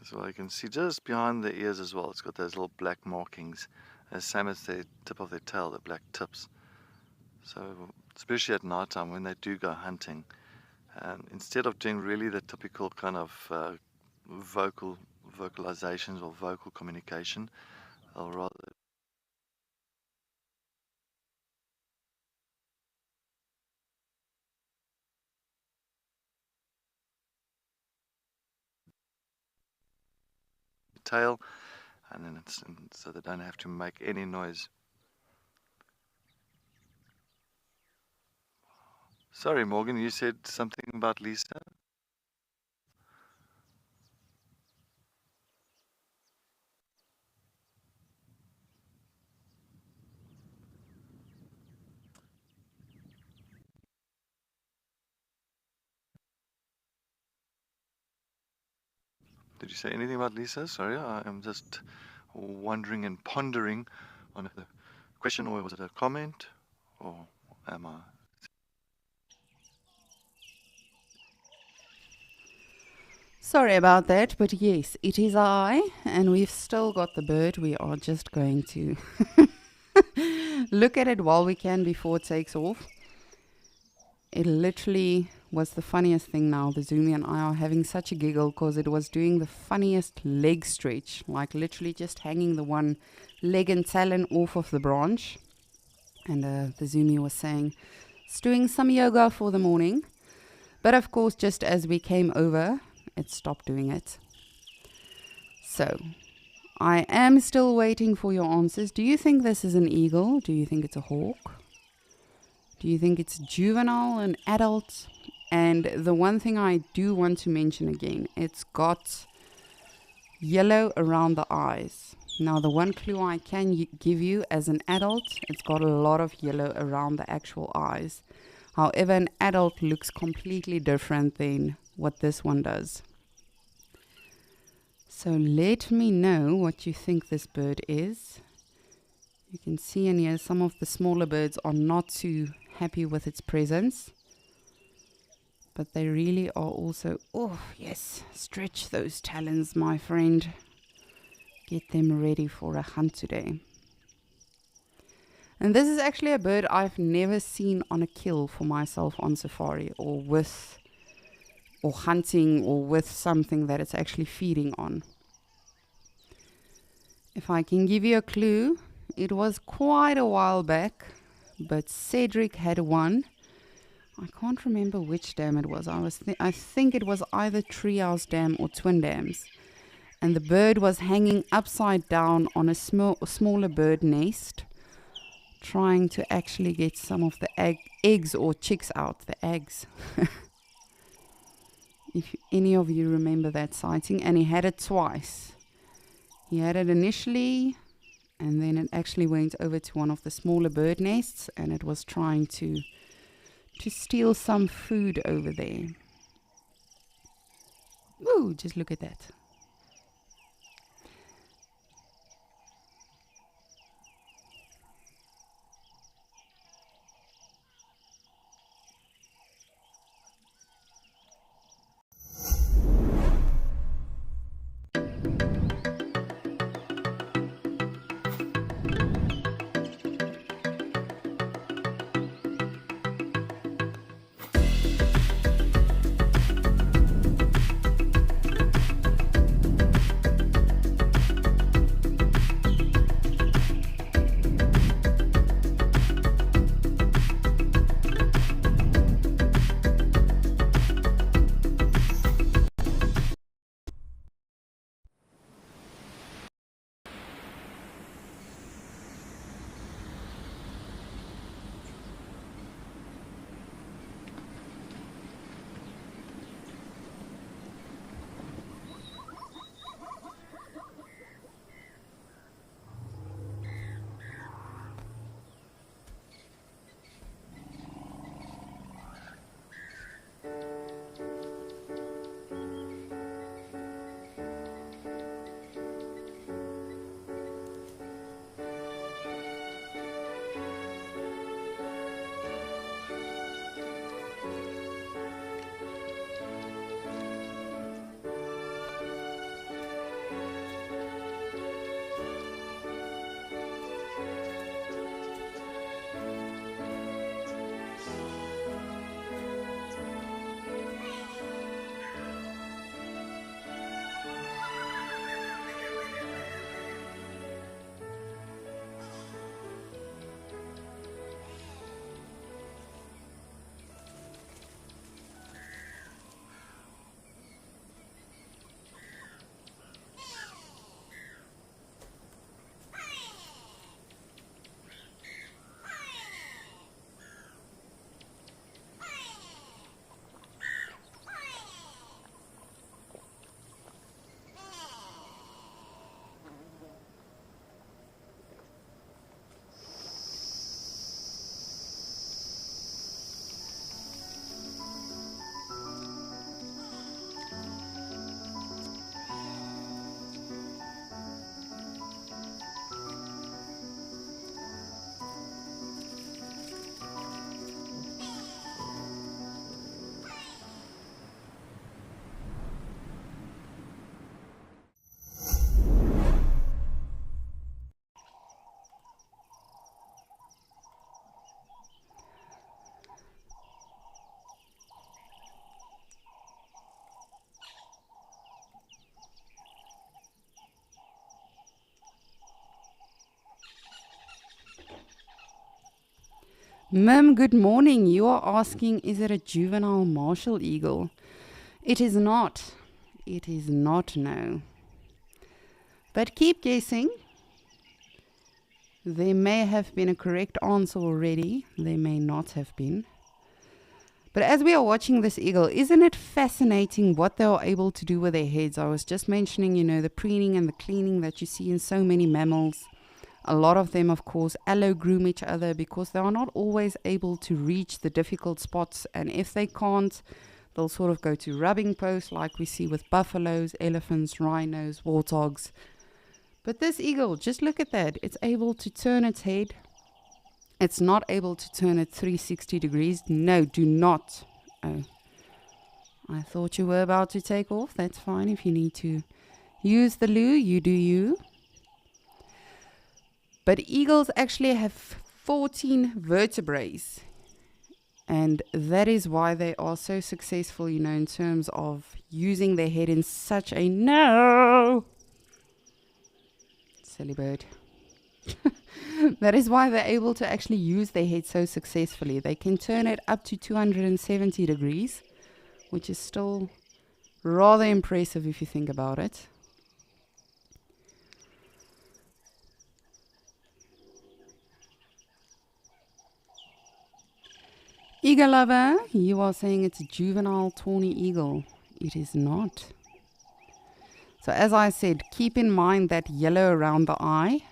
So you can see just behind the ears as well, it's got those little black markings, same as the tip of their tail, the black tips. So especially at night time when they do go hunting, instead of doing really the typical kind of vocalizations or vocal communication, they'll rather tail, and then so they don't have to make any noise. Sorry, Morgan, you said something about Lisa? Did you say anything about Lisa? Sorry, I am just wondering and pondering on a question, or was it a comment, or am I? Sorry about that, but yes, it is I, and we've still got the bird. We are just going to look at it while we can before it takes off. It literally was the funniest thing now. The Zumi and I are having such a giggle because it was doing the funniest leg stretch, like literally just hanging the one leg and talon off of the branch. And the Zumi was saying it's doing some yoga for the morning. But of course, just as we came over, it stopped doing it. So I am still waiting for your answers. Do you think this is an eagle? Do you think it's a hawk? Do you think it's juvenile and adult? And the one thing I do want to mention again, it's got yellow around the eyes. Now, the one clue I can give you as an adult, it's got a lot of yellow around the actual eyes. However, an adult looks completely different than what this one does. So let me know what you think this bird is. You can see in here some of the smaller birds are not too happy with its presence. But they really are also, oh yes, stretch those talons, my friend. Get them ready for a hunt today. And this is actually a bird I've never seen on a kill for myself on safari, or hunting, or with something that it's actually feeding on. If I can give you a clue, it was quite a while back, but Cedric had one. I can't remember which dam it was. I think it was either Treehouse Dam or Twin Dams. And the bird was hanging upside down on a smaller bird nest, trying to actually get some of the eggs or chicks out, the eggs. If any of you remember that sighting, and he had it twice. He had it initially, and then it actually went over to one of the smaller bird nests, and it was trying to steal some food over there. Ooh, just look at that. Mim, good morning. You are asking, is it a juvenile martial eagle? It is not. It is not, no. But keep guessing. There may have been a correct answer already. There may not have been. But as we are watching this eagle, isn't it fascinating what they are able to do with their heads? I was just mentioning, the preening and the cleaning that you see in so many mammals. A lot of them, of course, allo-groom each other because they are not always able to reach the difficult spots. And if they can't, they'll sort of go to rubbing posts like we see with buffaloes, elephants, rhinos, warthogs. But this eagle, just look at that. It's able to turn its head. It's not able to turn it 360 degrees. No, do not. Oh, I thought you were about to take off. That's fine. If you need to use the loo, you do you. But eagles actually have 14 vertebrae. And that is why they are so successful, in terms of using their head in such a... No! Silly bird. That is why they're able to actually use their head so successfully. They can turn it up to 270 degrees, which is still rather impressive if you think about it. Eagle lover, you are saying it's a juvenile tawny eagle. It is not. So as I said, keep in mind that yellow around the eye.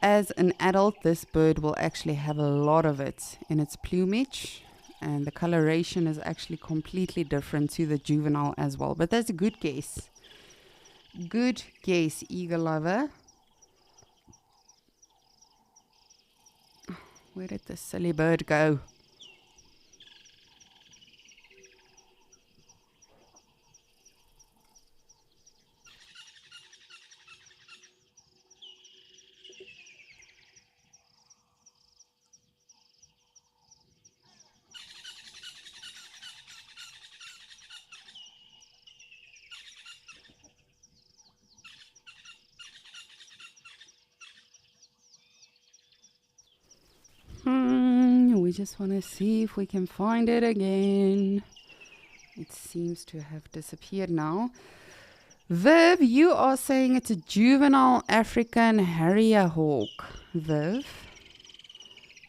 As an adult, this bird will actually have a lot of it in its plumage, and the coloration is actually completely different to the juvenile as well. But that's a good guess. Good guess, eagle lover. Where did the silly bird go? We just want to see if we can find it again. It seems to have disappeared now. Viv, you are saying it's a juvenile African harrier hawk. Viv,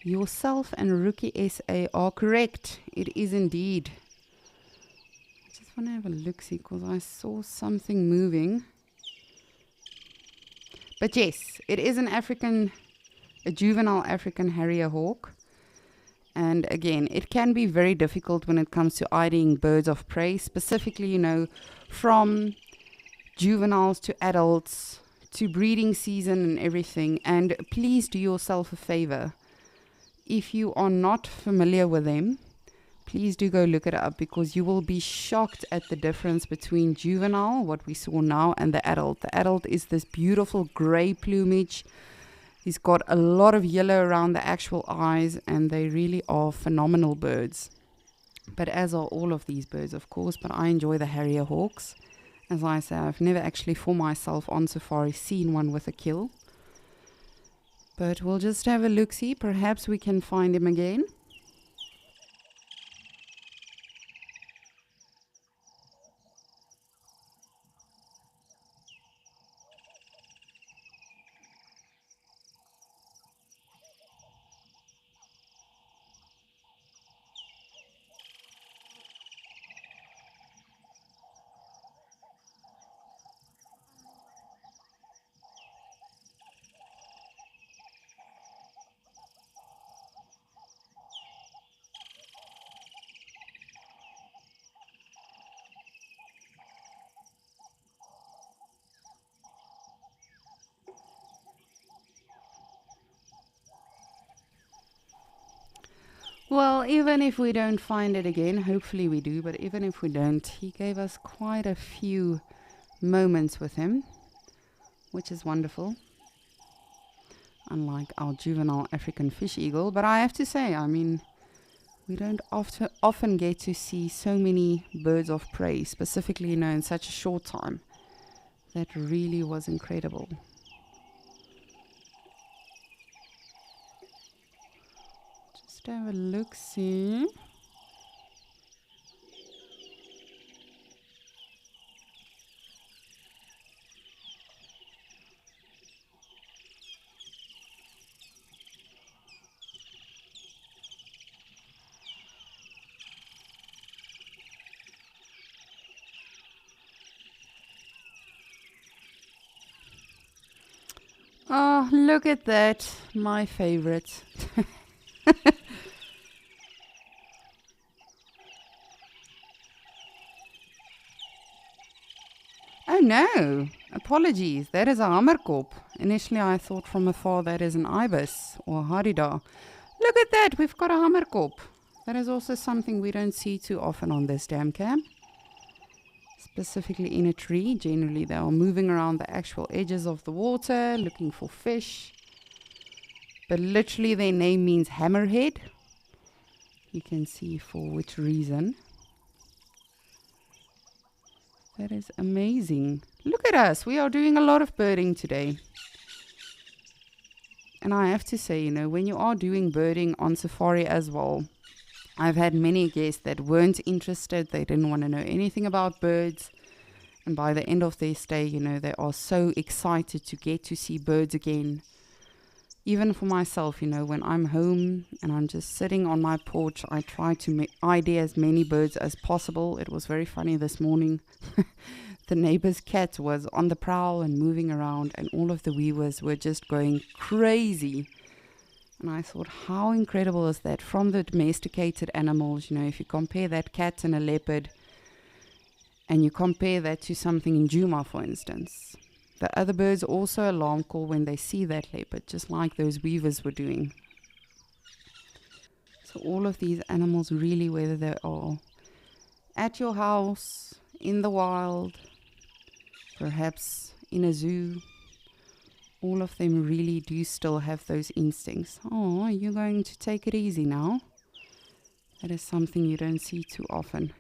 yourself and Rookie SA are correct. It is indeed. I just want to have a look-see because I saw something moving. But yes, it is a juvenile African harrier hawk. And again, it can be very difficult when it comes to IDing birds of prey, specifically, from juveniles to adults to breeding season and everything. And please do yourself a favor. If you are not familiar with them, please do go look it up because you will be shocked at the difference between juvenile, what we saw now, and the adult. The adult is this beautiful gray plumage. He's got a lot of yellow around the actual eyes, and they really are phenomenal birds. But as are all of these birds, of course, but I enjoy the harrier hawks. As I say, I've never actually for myself on safari seen one with a kill. But we'll just have a look-see. Perhaps we can find him again. Well, even if we don't find it again, hopefully we do, but even if we don't, he gave us quite a few moments with him, which is wonderful. Unlike our juvenile African fish eagle. But I have to say, we don't often get to see so many birds of prey, specifically, in such a short time. That really was incredible. just have a look, see. Oh, look at that. My favorite. Oh no, apologies. That is a hammerkop. Initially, I thought from afar that is an ibis or harida. Look at that, we've got a hammerkop. That is also something we don't see too often on this dam cam. Specifically in a tree. Generally, they are moving around the actual edges of the water, looking for fish. But literally, their name means hammerhead. You can see for which reason. That is amazing. Look at us. We are doing a lot of birding today. And I have to say, when you are doing birding on safari as well, I've had many guests that weren't interested. They didn't want to know anything about birds. And by the end of their stay, they are so excited to get to see birds again. Even for myself, when I'm home and I'm just sitting on my porch, I try to ID as many birds as possible. It was very funny this morning. The neighbor's cat was on the prowl and moving around, and all of the weavers were just going crazy. And I thought, how incredible is that? From the domesticated animals, if you compare that cat and a leopard, and you compare that to something in Djuma, for instance. The other birds also alarm call when they see that leopard, just like those weavers were doing. So all of these animals, really, whether they are at your house, in the wild, perhaps in a zoo, all of them really do still have those instincts. Oh, you're going to take it easy now. That is something you don't see too often.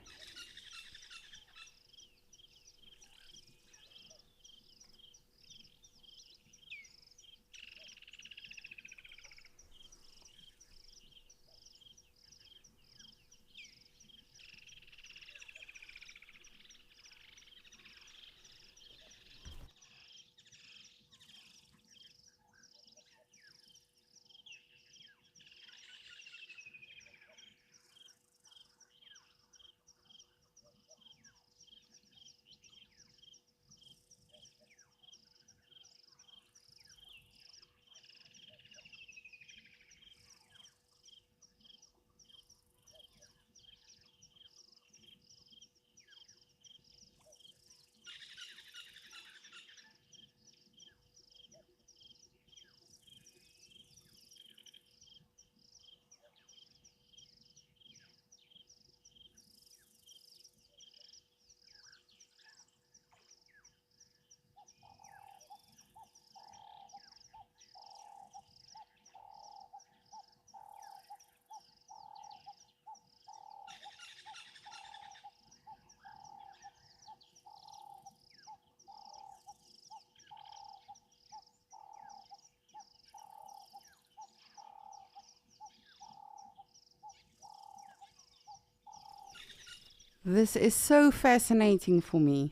This is so fascinating for me.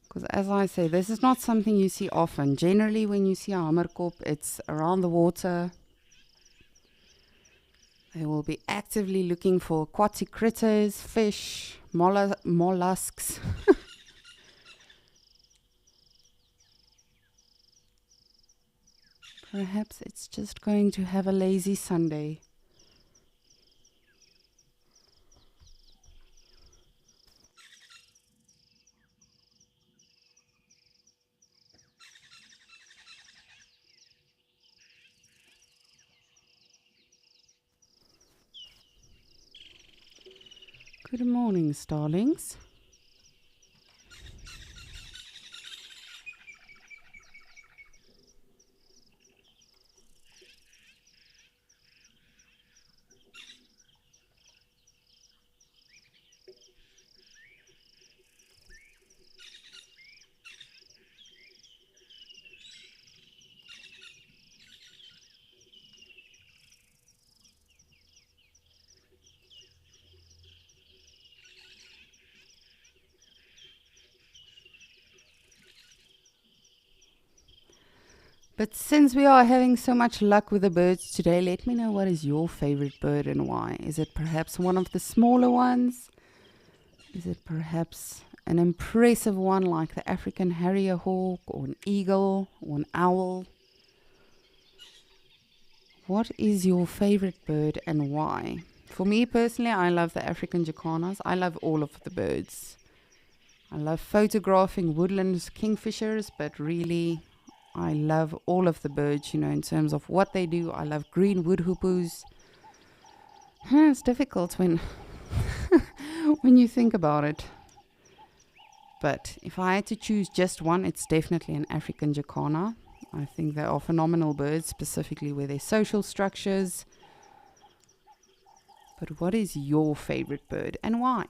Because as I say, this is not something you see often. Generally, when you see a hammerkop, it's around the water. They will be actively looking for aquatic critters, fish, mollusks. Perhaps it's just going to have a lazy Sunday. Good morning, starlings. But since we are having so much luck with the birds today, let me know what is your favorite bird and why. Is it perhaps one of the smaller ones? Is it perhaps an impressive one like the African harrier hawk or an eagle or an owl? What is your favorite bird and why? For me personally, I love the African jacanas. I love all of the birds. I love photographing woodland kingfishers, but really, I love all of the birds, in terms of what they do. I love green woodhoopers. It's difficult when when you think about it. But if I had to choose just one, it's definitely an African jacana. I think they are phenomenal birds, specifically with their social structures. But what is your favorite bird and why?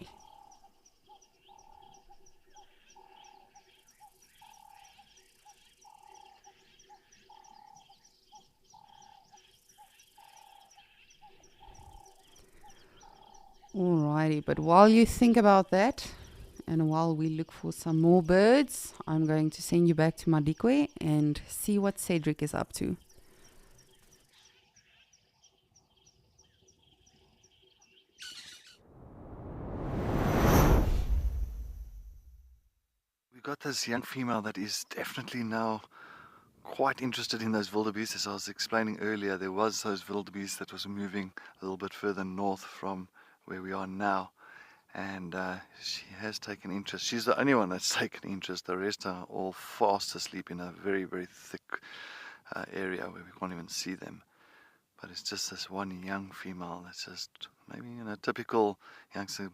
Alrighty, but while you think about that, and while we look for some more birds, I'm going to send you back to Madikwe and see what Cedric is up to. We got this young female that is definitely now quite interested in those wildebeest. As I was explaining earlier, there was those wildebeest that was moving a little bit further north from where we are now. And she has taken interest. She's the only one that's taken interest. The rest are all fast asleep in a very, very thick area where we can't even see them. But it's just this one young female that's just maybe typical youngster,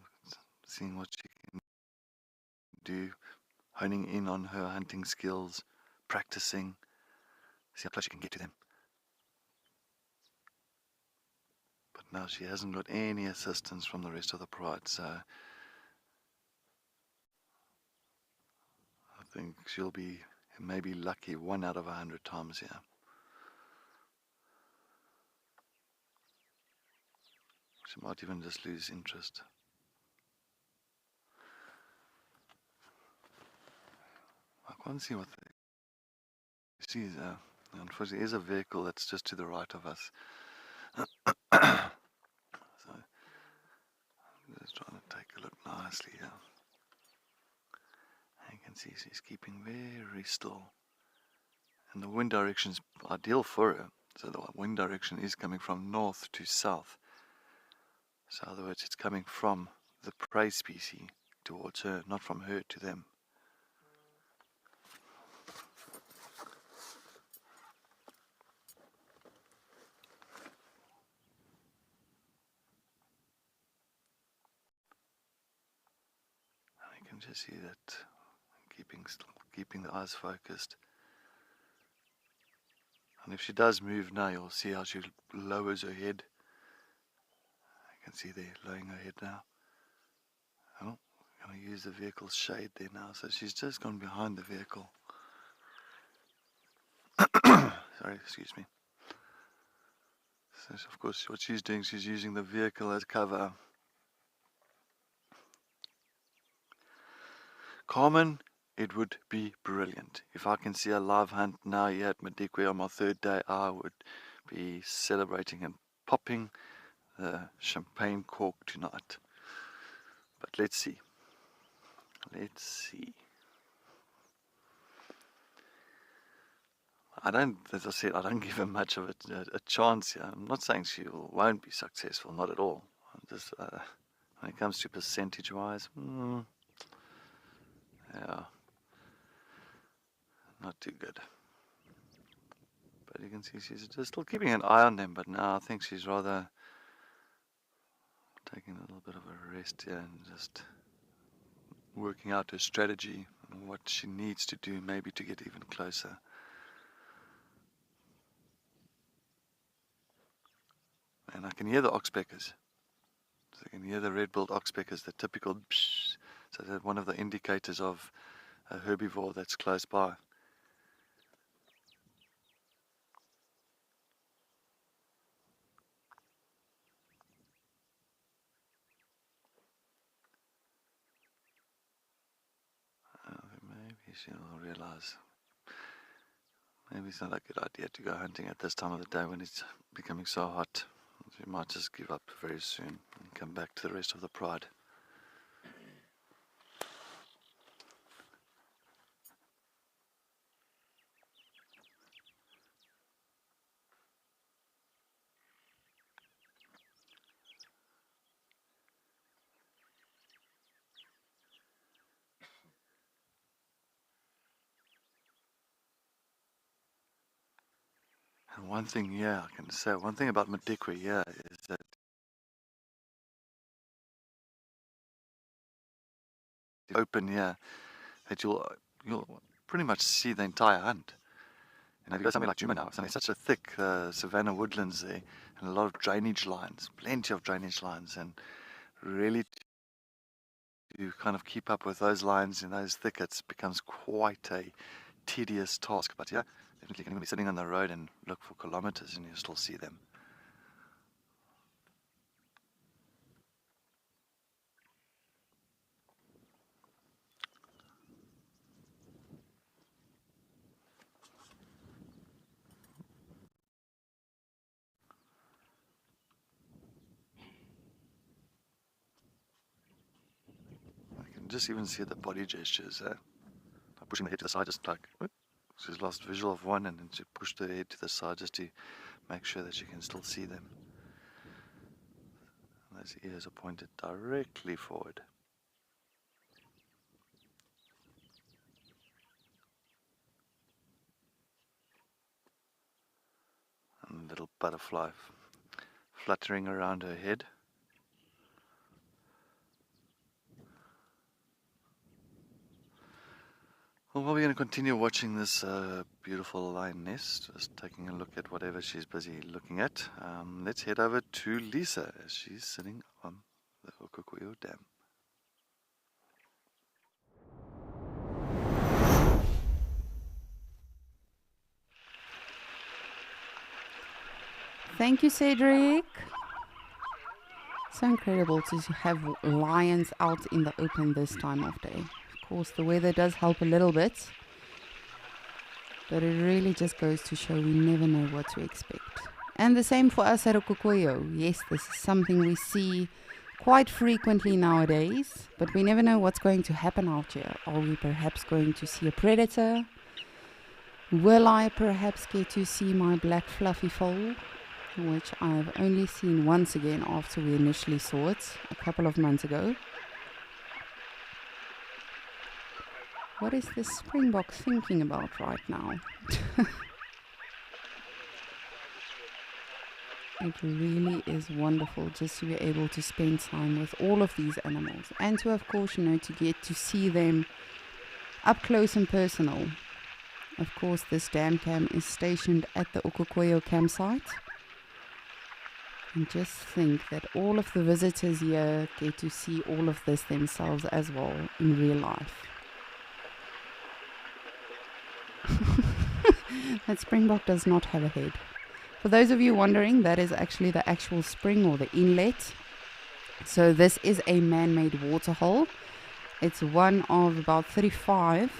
seeing what she can do, honing in on her hunting skills, practicing, see how close she can get to them. But now she hasn't got any assistance from the rest of the pride, so I think she'll be maybe lucky 1 out of 100 times here. She might even just lose interest. I can't see what she sees. Unfortunately, there's a vehicle that's just to the right of us. So I'm just trying to take a look nicely here. You can see she's keeping very still. And the wind direction is ideal for her. So the wind direction is coming from north to south. So in other words, it's coming from the prey species towards her, not from her to them. And you can just see that keeping the eyes focused. And if she does move now, you'll see how she lowers her head. You can see there, lowering her head now. Oh, I'm going to use the vehicle's shade there now. So she's just gone behind the vehicle. Sorry, excuse me. So of course what she's doing, she's using the vehicle as cover. Carmen, it would be brilliant. If I can see a live hunt now here at Madikwe on my third day, I would be celebrating and popping the champagne cork tonight. But let's see. Let's see. As I said, I don't give her much of a chance here. I'm not saying she won't be successful, not at all. I'm just, when it comes to percentage-wise, yeah, not too good. But you can see she's just still keeping an eye on them, but now I think she's rather taking a little bit of a rest here and just working out her strategy and what she needs to do maybe to get even closer. And I can hear the oxpeckers. So I can hear the red-billed oxpeckers, the typical psh. So that's one of the indicators of a herbivore that's close by. Maybe she'll realize. maybe it's not a good idea to go hunting at this time of the day when it's becoming so hot. You might just give up very soon and come back to the rest of the pride. And one thing, I can say, one thing about Madikwe, is that open here, that you'll pretty much see the entire hunt. You know, if you go somewhere like Djuma now, there's such a thick savanna woodlands there, and a lot of drainage lines, plenty of drainage lines, and really to kind of keep up with those lines in those thickets becomes quite a tedious task. But yeah, definitely can be sitting on the road and look for kilometers and you still see them. I can just even see the body gestures. Pushing the head to the side, just like she's lost visual of one, and then she pushed the head to the side just to make sure that she can still see them. And those ears are pointed directly forward. And a little butterfly fluttering around her head. Well, we're going to continue watching this beautiful lioness, just taking a look at whatever she's busy looking at. Let's head over to Lisa as she's sitting on the Okukuyo Dam. Thank you, Cedric. So incredible to have lions out in the open this time of day. Of course, the weather does help a little bit, but it really just goes to show we never know what to expect. And the same for us at Okukuyo. Yes, this is something we see quite frequently nowadays, but we never know what's going to happen out here. Are we perhaps going to see a predator? Will I perhaps get to see my black fluffy foal, which I've only seen once again after we initially saw it a couple of months ago? What is this springbok thinking about right now? It really is wonderful just to be able to spend time with all of these animals and to, of course, to get to see them up close and personal. Of course, this dam cam is stationed at the Okukuyo campsite. And just think that all of the visitors here get to see all of this themselves as well in real life. That springbok does not have a head. For those of you wondering, that is actually the actual spring or the inlet. So this is a man-made waterhole. It's one of about 35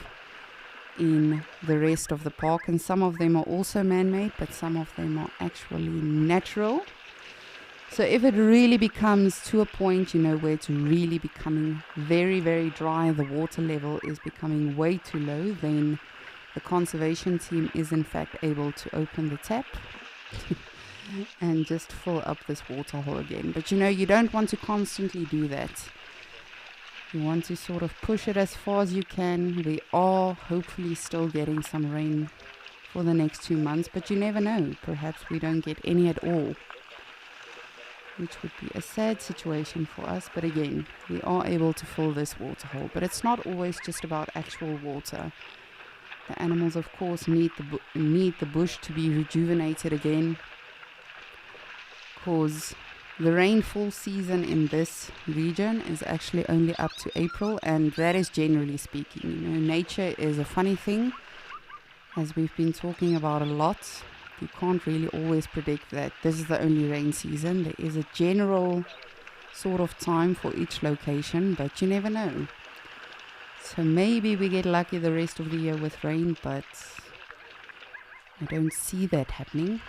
in the rest of the park, and some of them are also man-made, but some of them are actually natural. So if it really becomes to a point, where it's really becoming very, very dry, the water level is becoming way too low, then the conservation team is in fact able to open the tap and just fill up this water hole again. But you don't want to constantly do that. You want to sort of push it as far as you can. We are hopefully still getting some rain for the next 2 months, but you never know. Perhaps we don't get any at all, which would be a sad situation for us. But again, we are able to fill this water hole. But it's not always just about actual water. The animals, of course, need the bush to be rejuvenated again, because the rainfall season in this region is actually only up to April, and that is generally speaking. Nature is a funny thing, as we've been talking about a lot. You can't really always predict that this is the only rain season. There is a general sort of time for each location, but you never know. So maybe we get lucky the rest of the year with rain, but I don't see that happening.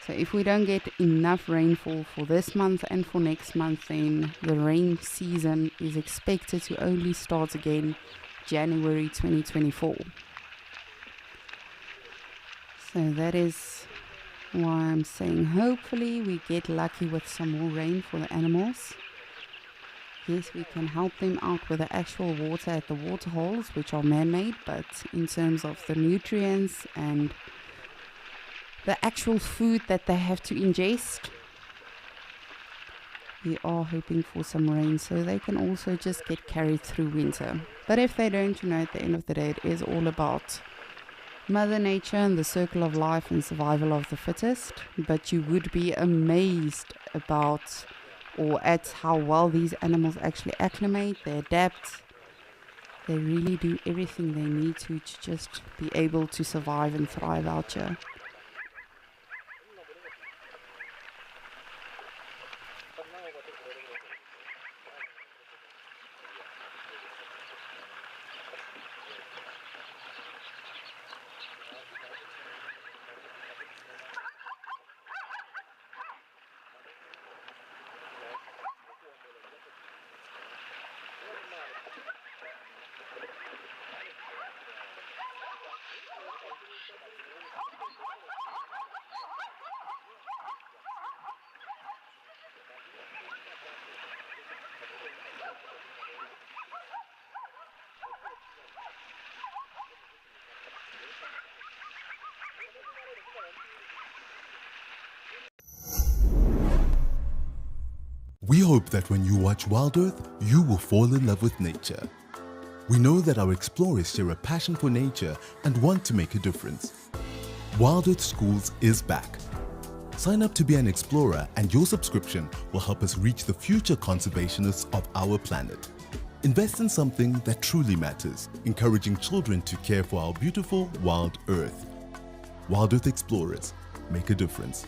So if we don't get enough rainfall for this month and for next month, then the rain season is expected to only start again January 2024. So that is why I'm saying hopefully we get lucky with some more rain for the animals. Yes, we can help them out with the actual water at the water holes, which are man-made, but in terms of the nutrients and the actual food that they have to ingest, we are hoping for some rain so they can also just get carried through winter. But if they don't, at the end of the day, it is all about Mother Nature and the circle of life and survival of the fittest. But you would be amazed about or at how well these animals actually acclimate, they adapt. They really do everything they need to just be able to survive and thrive out here. We hope that when you watch Wild Earth, you will fall in love with nature. We know that our explorers share a passion for nature and want to make a difference. Wild Earth Schools is back. Sign up to be an explorer and your subscription will help us reach the future conservationists of our planet. Invest in something that truly matters, encouraging children to care for our beautiful wild earth. Wild Earth Explorers, make a difference.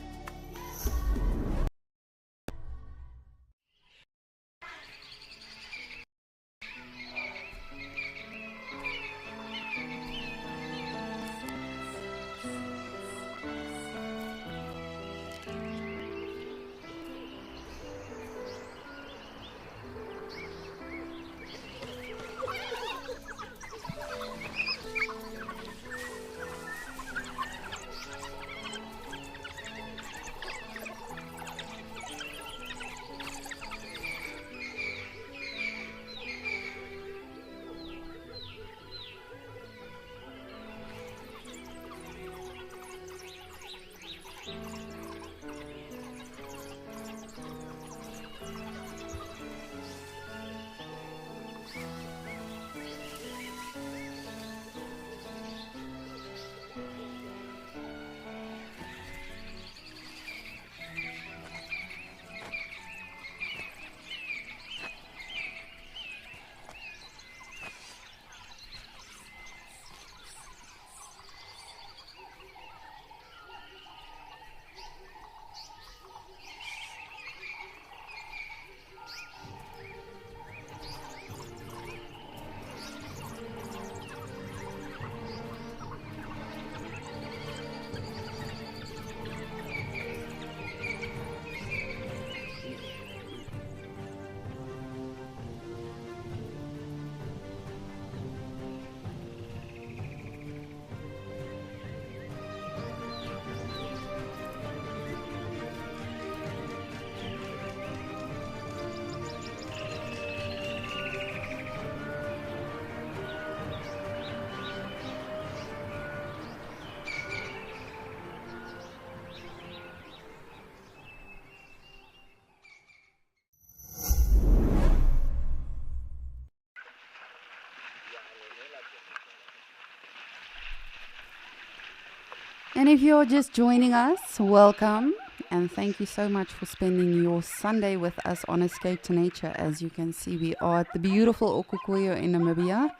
And if you're just joining us, welcome. And thank you so much for spending your Sunday with us on Escape to Nature. As you can see, we are at the beautiful Okukuyo in Namibia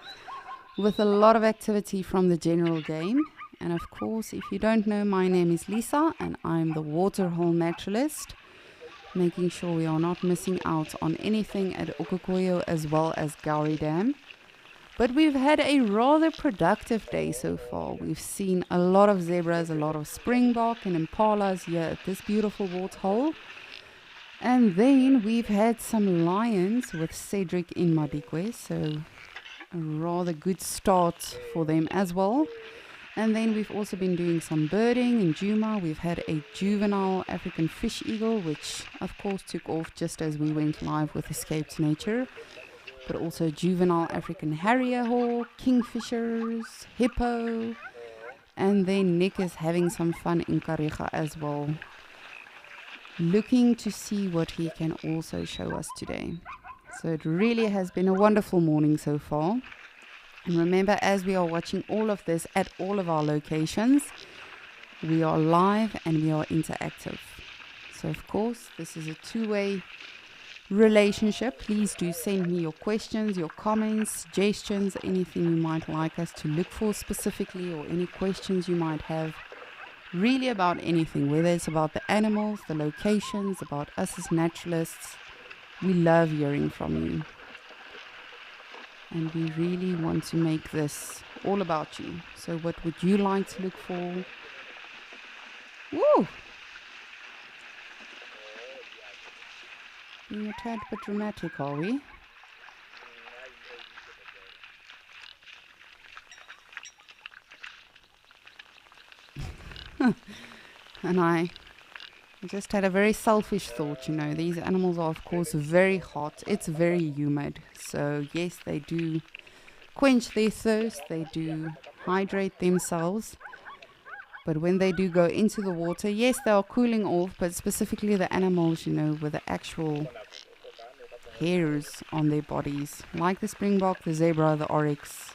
with a lot of activity from the general game. And of course, if you don't know, my name is Lisa and I'm the waterhole naturalist, making sure we are not missing out on anything at Okukuyo as well as Gowrie Dam. But we've had a rather productive day so far. We've seen a lot of zebras, a lot of springbok and impalas here at this beautiful waterhole. And then we've had some lions with Cedric in Madikwe, so a rather good start for them as well. And then we've also been doing some birding in Djuma. We've had a juvenile African fish eagle, which of course took off just as we went live with Escape to Nature. But also juvenile African harrier hawk, kingfishers, hippo. And then Nick is having some fun in Kariga as well, looking to see what he can also show us today. So it really has been a wonderful morning so far. And remember, as we are watching all of this at all of our locations, we are live and we are interactive. So of course, this is a two-way relationship. Please do send me your questions, your comments, suggestions, anything you might like us to look for specifically, or any questions you might have really about anything, whether it's about the animals, the locations, about us as naturalists. We love hearing from you. And we really want to make this all about you. So what would you like to look for? Woo! Being a tad bit dramatic, are we? And I just had a very selfish thought, you know. These animals are of course very hot. It's very humid. So yes, they do quench their thirst. They do hydrate themselves. But when they do go into the water, yes, they are cooling off. But specifically the animals, you know, with the actual hairs on their bodies, like the springbok, the zebra, the oryx.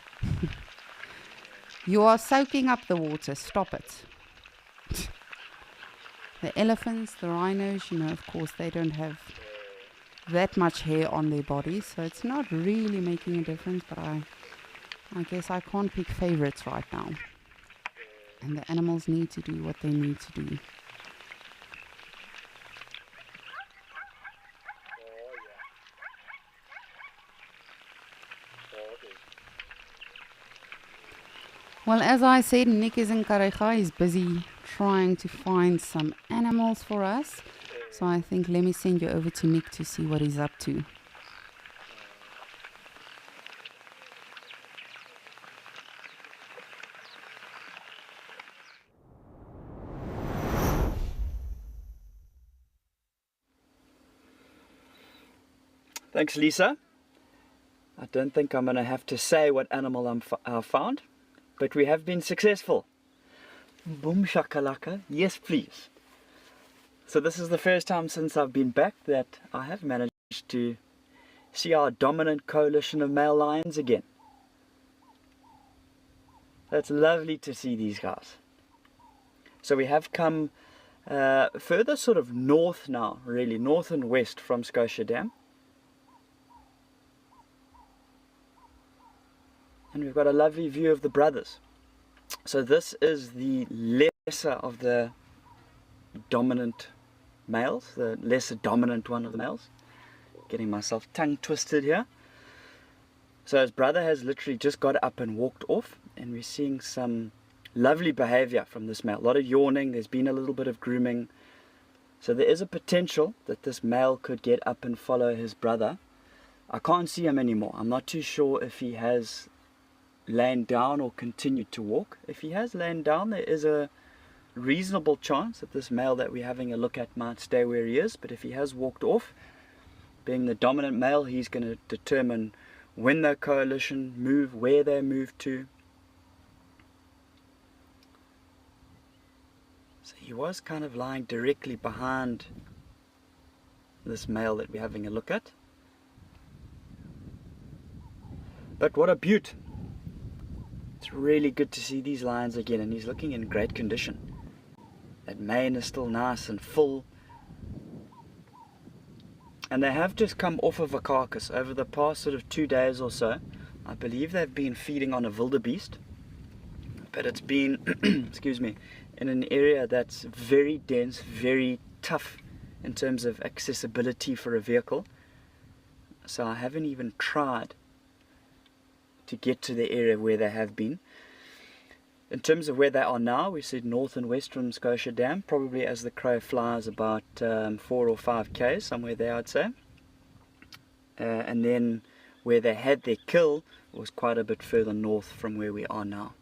You are soaking up the water. Stop it. The elephants, the rhinos, you know, of course, they don't have that much hair on their bodies, so it's not really making a difference, but I guess I can't pick favorites right now. And the animals need to do what they need to do. Well, as I said, Nick is in Kariga. He's busy trying to find some animals for us. So I think let me send you over to Nick to see what he's up to. Thanks, Lisa. I don't think I'm going to have to say what animal I found, but we have been successful. Boom shakalaka, yes please. So this is the first time since I've been back that I have managed to see our dominant coalition of male lions again. That's lovely to see these guys. So we have come further sort of north now, really, north and west from Scotia Dam. And we've got a lovely view of the brothers. So this is the lesser of the dominant males, the lesser dominant one of the males. Getting myself tongue twisted here. So his brother has literally just got up and walked off, and we're seeing some lovely behavior from this male. A lot of yawning, there's been a little bit of grooming. So there is a potential that this male could get up and follow his brother. I can't see him anymore. I'm not too sure if he has lain down or continued to walk. If he has lain down, there is a reasonable chance that this male that we're having a look at might stay where he is. But if he has walked off, being the dominant male, he's going to determine when the coalition move, where they move to. So he was kind of lying directly behind this male that we're having a look at. But what a beaut! It's really good to see these lions again, and he's looking in great condition. That mane is still nice and full. And they have just come off of a carcass over the past sort of 2 days or so. I believe they've been feeding on a wildebeest, but it's been, excuse me, in an area that's very dense, very tough in terms of accessibility for a vehicle. So I haven't even tried to get to the area where they have been. In terms of where they are now, we said north and west from Scotia Dam, probably as the crow flies about 4 or 5 k's, somewhere there I'd say. And then where they had their kill was quite a bit further north from where we are now.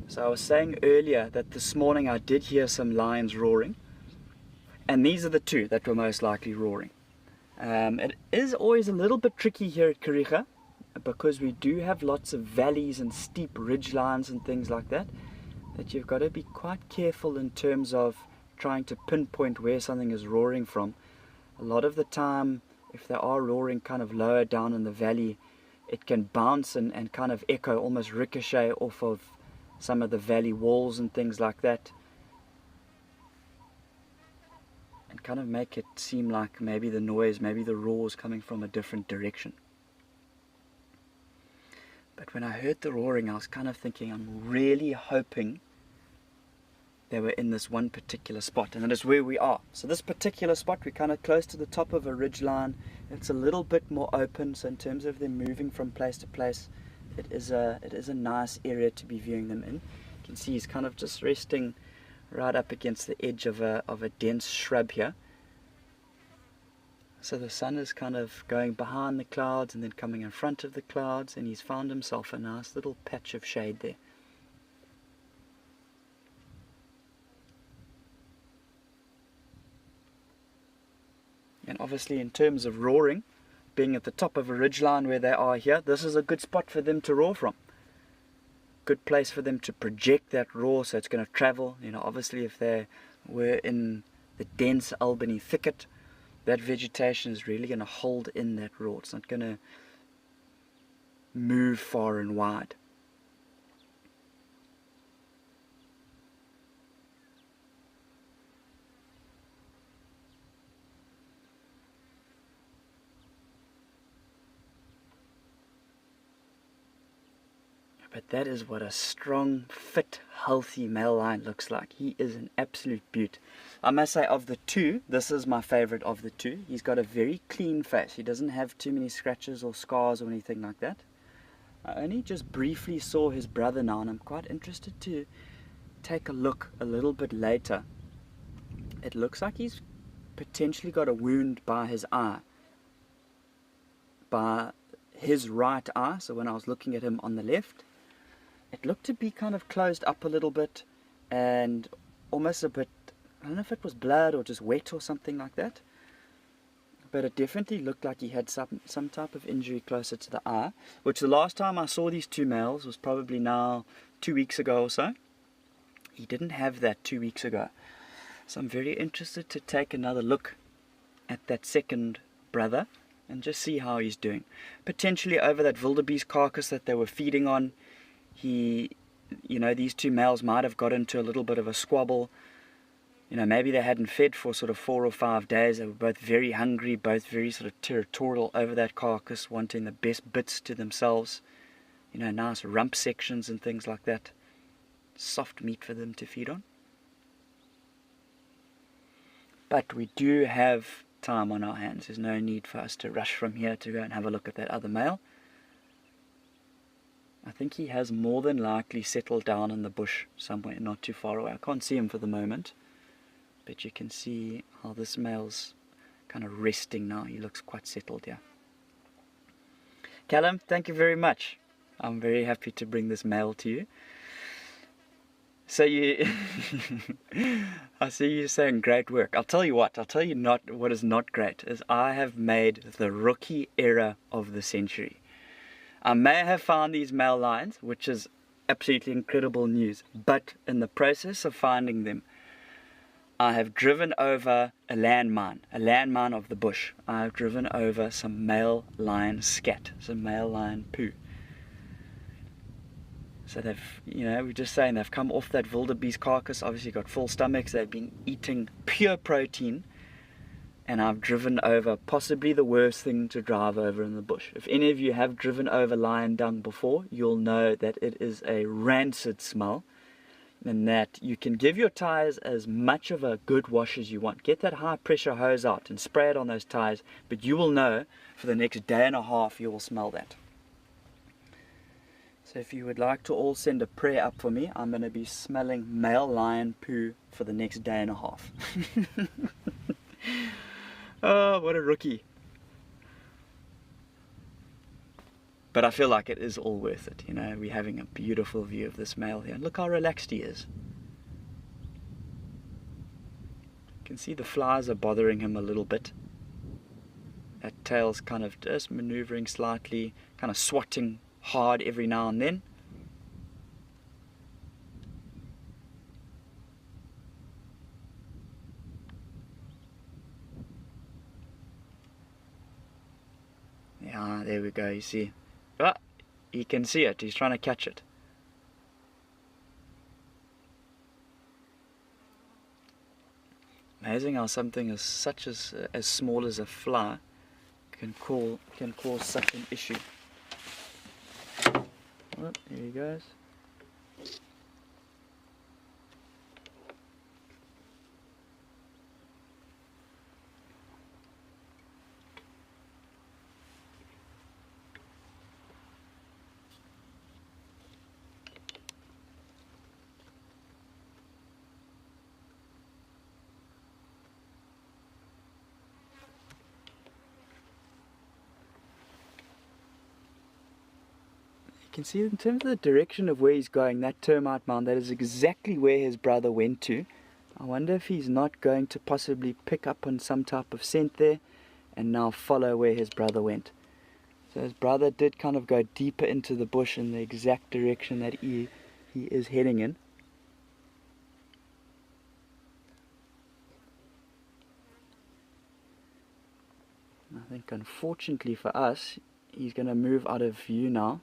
So I was saying earlier that this morning I did hear some lions roaring. And these are the two that were most likely roaring. It is always a little bit tricky here at Kariega because we do have lots of valleys and steep ridge lines and things like that you've got to be quite careful in terms of trying to pinpoint where something is roaring from. A lot of the time, if they are roaring kind of lower down in the valley, it can bounce and kind of echo, almost ricochet off of some of the valley walls and things like that. And kind of make it seem like maybe the noise, maybe the roar is coming from a different direction. But when I heard the roaring, I was kind of thinking, I'm really hoping they were in this one particular spot, and that is where we are. So this particular spot, we're kind of close to the top of a ridge line. It's a little bit more open, so in terms of them moving from place to place, it is a nice area to be viewing them in. You can see he's kind of just resting right up against the edge of a dense shrub here. So the sun is kind of going behind the clouds and then coming in front of the clouds, and he's found himself a nice little patch of shade there. And obviously in terms of roaring, being at the top of a ridgeline where they are here, this is a good spot for them to roar from. Good place for them to project that roar, so it's going to travel. You know, obviously if they were in the dense Albany thicket, that vegetation is really going to hold in that roar. It's not going to move far and wide. But that is what a strong, fit, healthy male lion looks like. He is an absolute beaut. I must say, of the two, this is my favorite of the two. He's got a very clean face. He doesn't have too many scratches or scars or anything like that. I only just briefly saw his brother now, and I'm quite interested to take a look a little bit later. It looks like he's potentially got a wound by his eye. By his right eye, so when I was looking at him on the left, it looked to be kind of closed up a little bit and almost a bit, I don't know if it was blood or just wet or something like that, but it definitely looked like he had some type of injury closer to the eye, which the last time I saw these two males was probably now 2 weeks ago or so. He didn't have that 2 weeks ago. So I'm very interested to take another look at that second brother and just see how he's doing. Potentially over that wildebeest carcass that they were feeding on, these two males might have got into a little bit of a squabble. You know, maybe they hadn't fed for sort of 4 or 5 days. They were both very hungry, both very sort of territorial over that carcass, wanting the best bits to themselves. You know, nice rump sections and things like that. Soft meat for them to feed on. But we do have time on our hands. There's no need for us to rush from here to go and have a look at that other male. I think he has more than likely settled down in the bush somewhere not too far away. I can't see him for the moment, but you can see how this male's kind of resting now. He looks quite settled here. Callum, thank you very much. I'm very happy to bring this male to you. So I see you saying great work. I'll tell you what is not great is I have made the rookie error of the century. I may have found these male lions, which is absolutely incredible news, but in the process of finding them, I have driven over a landmine of the bush. I have driven over some male lion scat, some male lion poo. So they've, we're just saying they've come off that wildebeest carcass, obviously got full stomachs, they've been eating pure protein, and I've driven over possibly the worst thing to drive over in the bush. If any of you have driven over lion dung before, you'll know that it is a rancid smell. and that you can give your tires as much of a good wash as you want. Get that high pressure hose out and spray it on those tires, but you will know for the next day and a half you will smell that. So if you would like to all send a prayer up for me, I'm going to be smelling male lion poo for the next day and a half. Oh, what a rookie. But I feel like it is all worth it, you know. We're having a beautiful view of this male here. And look how relaxed he is. You can see the flies are bothering him a little bit. That tail's kind of just maneuvering slightly, kind of swatting hard every now and then. Yeah, there we go, you see. Ah, he can see it, he's trying to catch it. Amazing how something as small as a fly can cause such an issue. Oh, there he goes. You can see in terms of the direction of where he's going, that termite mound, that is exactly where his brother went to. I wonder if he's not going to possibly pick up on some type of scent there and now follow where his brother went. So his brother did kind of go deeper into the bush in the exact direction that he is heading in. I think unfortunately for us, he's going to move out of view now.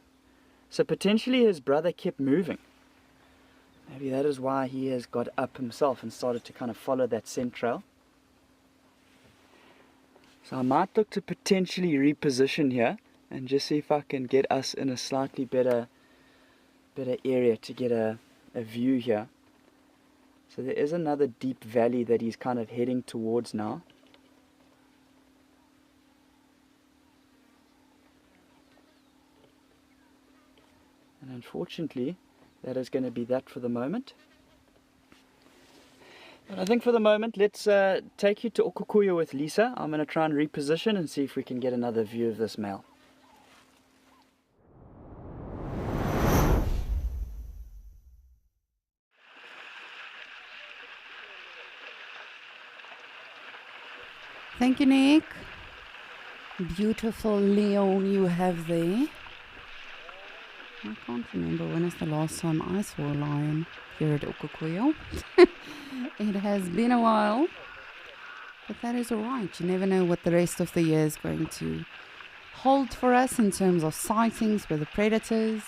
So potentially his brother kept moving. Maybe that is why he has got up himself and started to kind of follow that scent trail. So I might look to potentially reposition here and just see if I can get us in a slightly better area to get a view here. So there is another deep valley that he's kind of heading towards now. And unfortunately, that is going to be that for the moment. But I think for the moment, let's take you to Okukuya with Lisa. I'm going to try and reposition and see if we can get another view of this male. Thank you, Nick. Beautiful Leon you have there. I can't remember when is the last time I saw a lion here at Okukuya. It has been a while, but that is alright. You never know what the rest of the year is going to hold for us in terms of sightings with the predators.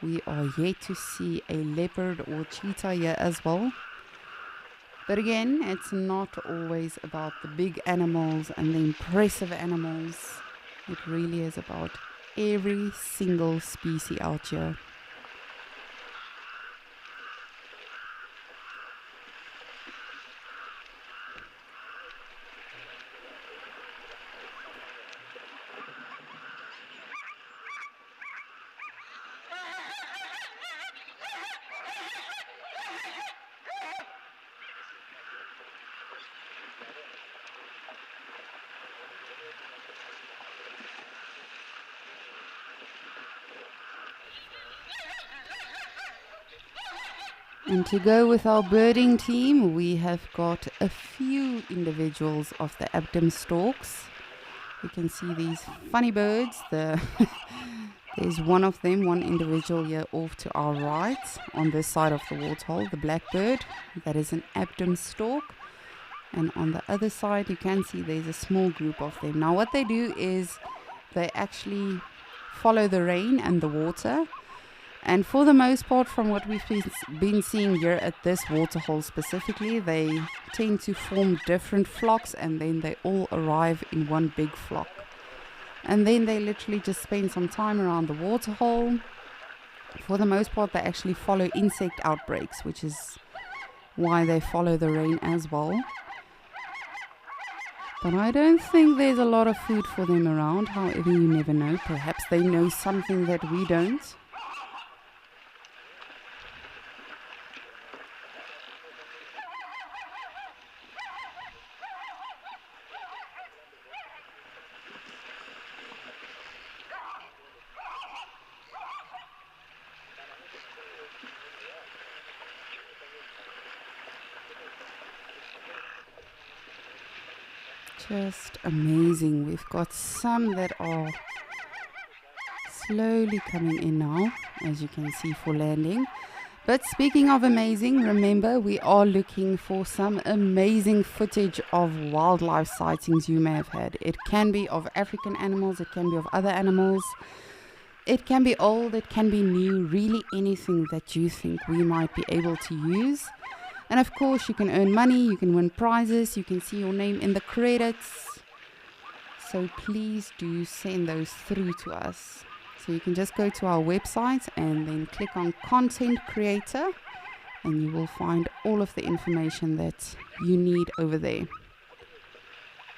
We are yet to see a leopard or cheetah here as well. But again, it's not always about the big animals and the impressive animals. It really is about every single species out here. And to go with our birding team, we have got a few individuals of the Abdom storks. You can see these funny birds. There's one of them, one individual here off to our right on this side of the waterhole, the blackbird. That is an Abdom stork. And on the other side, you can see there's a small group of them. Now what they do is they actually follow the rain and the water. And for the most part, from what we've been seeing here at this waterhole specifically, they tend to form different flocks and then they all arrive in one big flock. And then they literally just spend some time around the waterhole, For the most part, they actually follow insect outbreaks, which is why they follow the rain as well. But I don't think there's a lot of food for them around. However, you never know. Perhaps they know something that we don't. Just amazing. We've got some that are slowly coming in now, as you can see, for landing. But speaking of amazing, remember we are looking for some amazing footage of wildlife sightings you may have had. It can be of African animals, it can be of other animals, it can be old, it can be new, really anything that you think we might be able to use. And of course, you can earn money, you can win prizes, you can see your name in the credits. So please do send those through to us. So you can just go to our website and then click on Content Creator, and you will find all of the information that you need over there.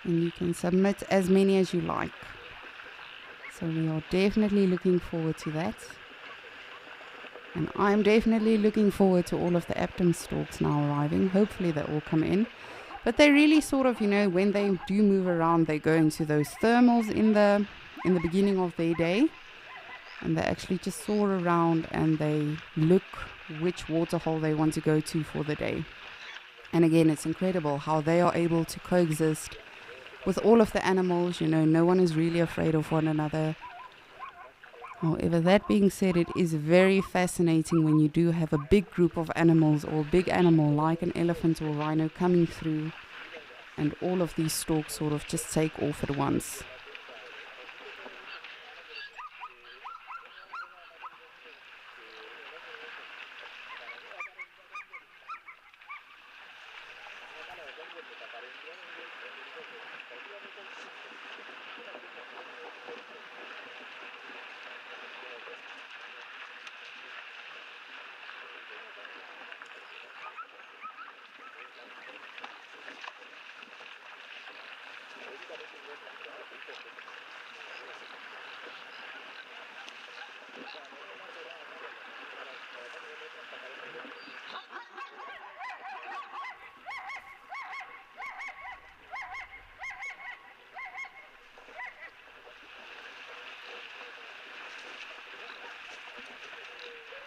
And you can submit as many as you like. So we are definitely looking forward to that. And I'm definitely looking forward to all of the Aptum storks now arriving. Hopefully they all come in. But they really sort of, when they do move around, they go into those thermals in the beginning of their day. And they actually just soar around and they look which waterhole they want to go to for the day. And again, it's incredible how they are able to coexist with all of the animals. No one is really afraid of one another. However, that being said, it is very fascinating when you do have a big group of animals or a big animal like an elephant or rhino coming through, and all of these storks sort of just take off at once.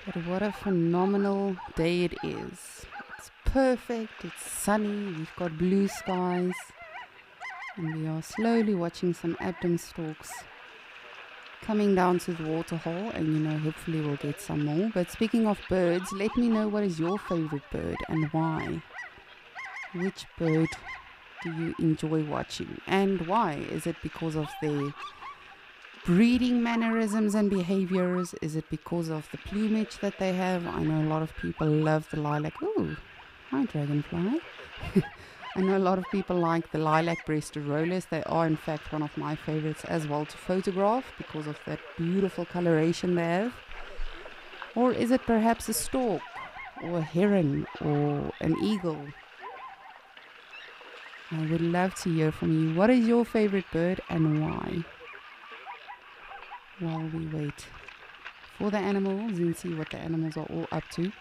But what a phenomenal day it is. It's perfect, it's sunny, we've got blue skies, and we are slowly watching some Aptum storks coming down to the waterhole, and hopefully we'll get some more. But speaking of birds, let me know what is your favorite bird and why. Which bird do you enjoy watching and why? Is it because of their breeding mannerisms and behaviors? Is it because of the plumage that they have? I know a lot of people love the lilac. Ooh, hi dragonfly. I know a lot of people like the lilac-breasted rollers. They are in fact one of my favorites as well to photograph because of that beautiful coloration they have. Or is it perhaps a stork or a heron or an eagle? I would love to hear from you. What is your favorite bird and why? While we wait for the animals and see what the animals are all up to.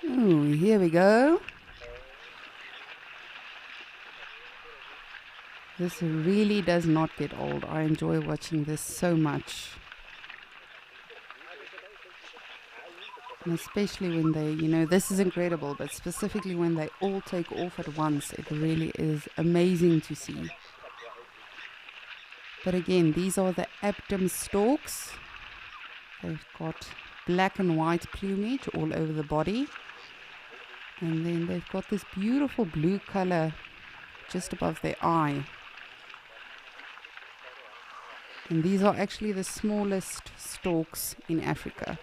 Oh, here we go. This really does not get old. I enjoy watching this so much. And especially when they, this is incredible, but specifically when they all take off at once, it really is amazing to see. But again, these are the Abdom storks. They've got black and white plumage all over the body. And then they've got this beautiful blue color just above their eye. And these are actually the smallest storks in Africa.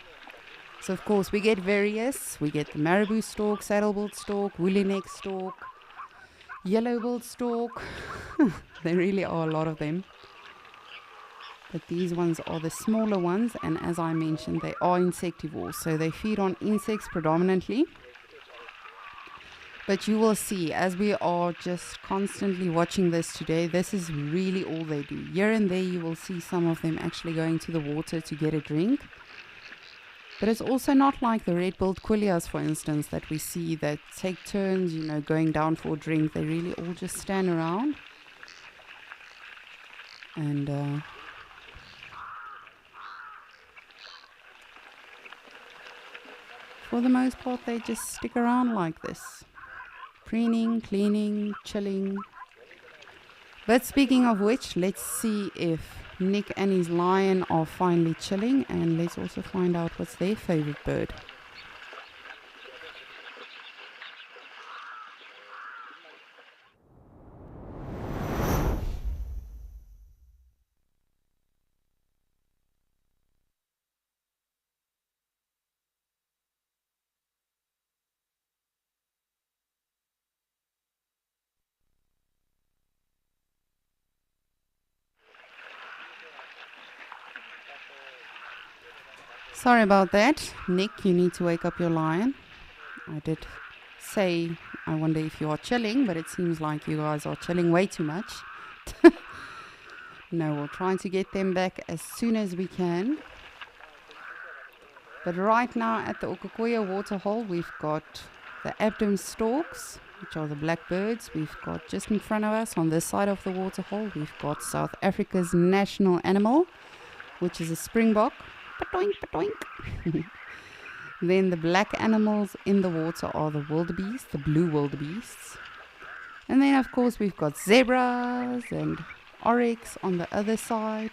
So of course we get various. We get the marabou stork, saddle-billed stork, woolly neck stork, yellow-billed stork. There really are a lot of them. But these ones are the smaller ones, and as I mentioned, they are insectivores. So they feed on insects predominantly. But you will see, as we are just constantly watching this today, this is really all they do. Here and there you will see some of them actually going to the water to get a drink. But it's also not like the red-billed quillias, for instance, that we see that take turns, going down for a drink. They really all just stand around. And for the most part, they just stick around like this. Preening, cleaning, chilling. But speaking of which, let's see if Nick and his lion are finally chilling, and let's also find out what's their favorite bird. Sorry about that. Nick, you need to wake up your lion. I did say, I wonder if you are chilling, but it seems like you guys are chilling way too much. No, we'll try to get them back as soon as we can. But right now at the Okokoya waterhole, we've got the Abdom storks, which are the blackbirds. We've got just in front of us on this side of the waterhole, we've got South Africa's national animal, which is a springbok. Patoink, patoink. Then the black animals in the water are the wildebeest, the blue wildebeests. And then of course we've got zebras and oryx on the other side.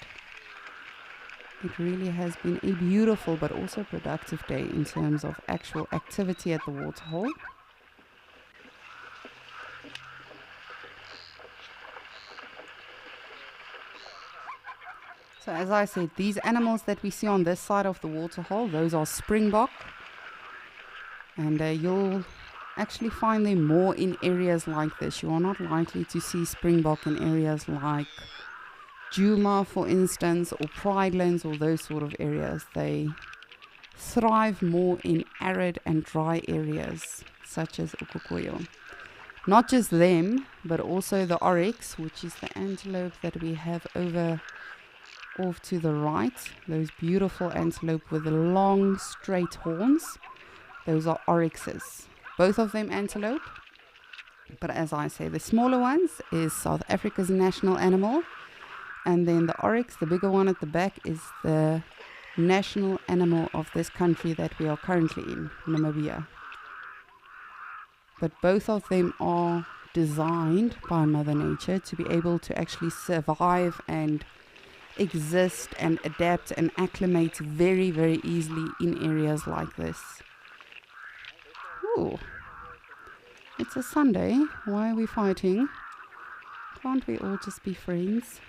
It really has been a beautiful but also productive day in terms of actual activity at the waterhole. So as I said, these animals that we see on this side of the waterhole, those are springbok. And you'll actually find them more in areas like this. You are not likely to see springbok in areas like Djuma, for instance, or Pridelands, or those sort of areas. They thrive more in arid and dry areas, such as Okokoyo. Not just them, but also the oryx, which is the antelope that we have over off to the right. Those beautiful antelope with the long straight horns, those are oryxes, both of them antelope. But as I say, the smaller ones is South Africa's national animal, and then the oryx, the bigger one at the back, is the national animal of this country that we are currently in, Namibia. But both of them are designed by Mother Nature to be able to actually survive and exist and adapt and acclimate very, very easily in areas like this. Ooh, It's a Sunday. Why are we fighting? Can't we all just be friends?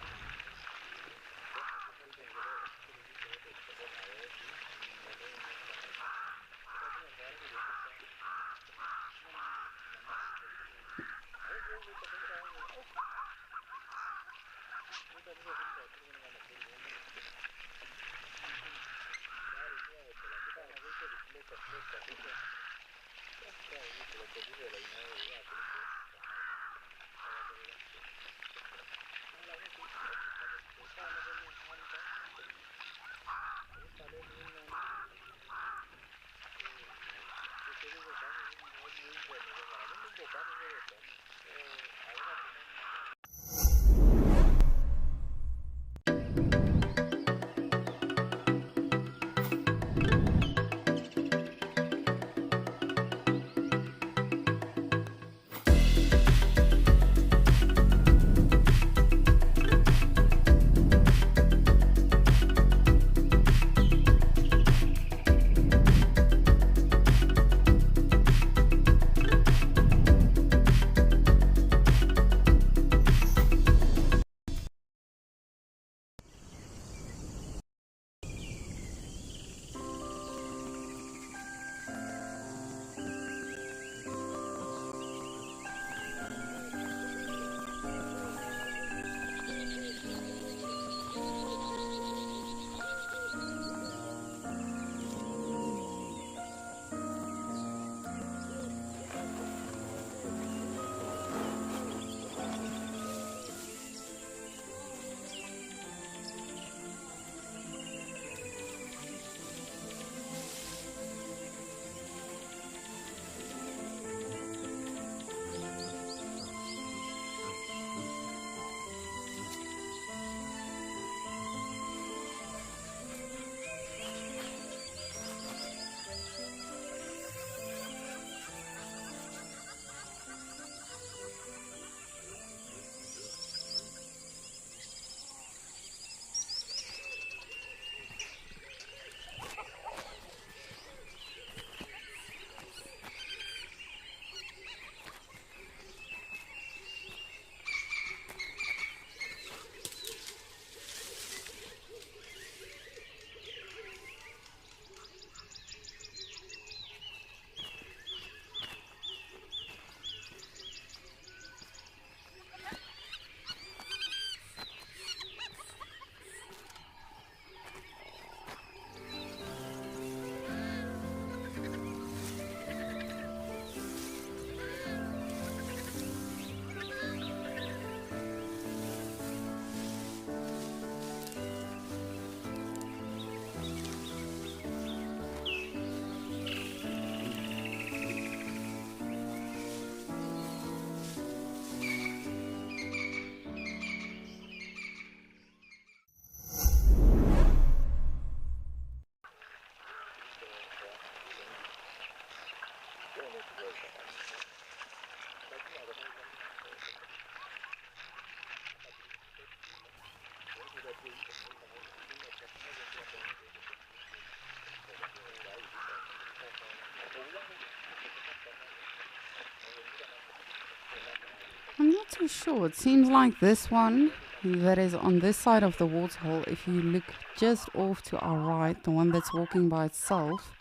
I'm not too sure. It seems like this one that is on this side of the waterhole, if you look just off to our right, the one that's walking by itself,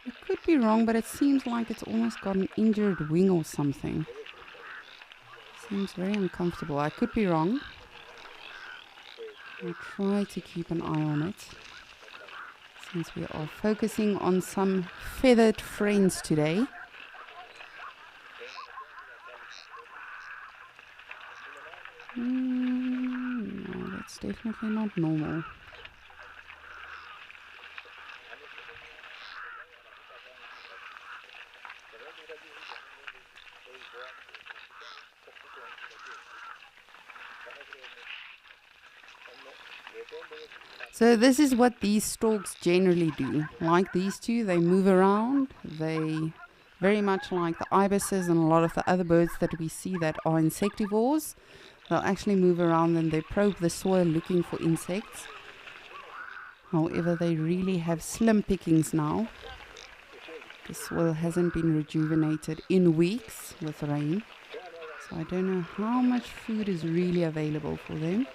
I could be wrong, but it seems like it's almost got an injured wing or something. Seems very uncomfortable. I could be wrong. I'll try to keep an eye on it, since we are focusing on some feathered friends today. No, that's definitely not normal. So this is what these storks generally do. Like these two, they move around. They very much like the ibises and a lot of the other birds that we see that are insectivores. They'll actually move around and they probe the soil looking for insects. However, they really have slim pickings now. You The soil hasn't been rejuvenated in weeks with rain. So I don't know how much food is really available for them.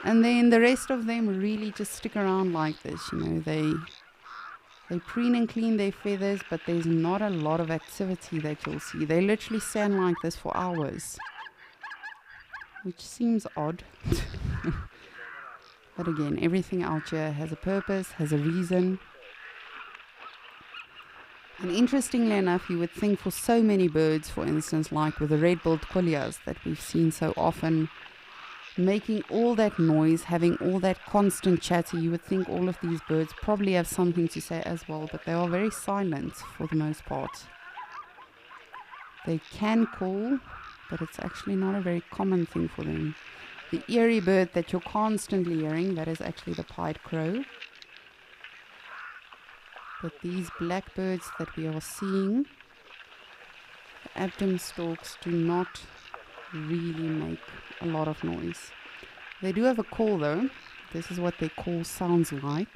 And then the rest of them really just stick around like this. You know, they preen and clean their feathers, but there's not a lot of activity that you'll see. They literally stand like this for hours, which seems odd. But again, everything out here has a purpose, has a reason. And interestingly enough, you would think for so many birds, for instance, like with the red-billed quillias that we've seen so often, making all that noise, having all that constant chatter, you would think all of these birds probably have something to say as well, but they are very silent for the most part. They can call, but it's actually not a very common thing for them. The eerie bird that you're constantly hearing, that is actually the pied crow. But these blackbirds that we are seeing, the abdomen stalks do not really make a lot of noise. They do have a call though. This is what their call sounds like.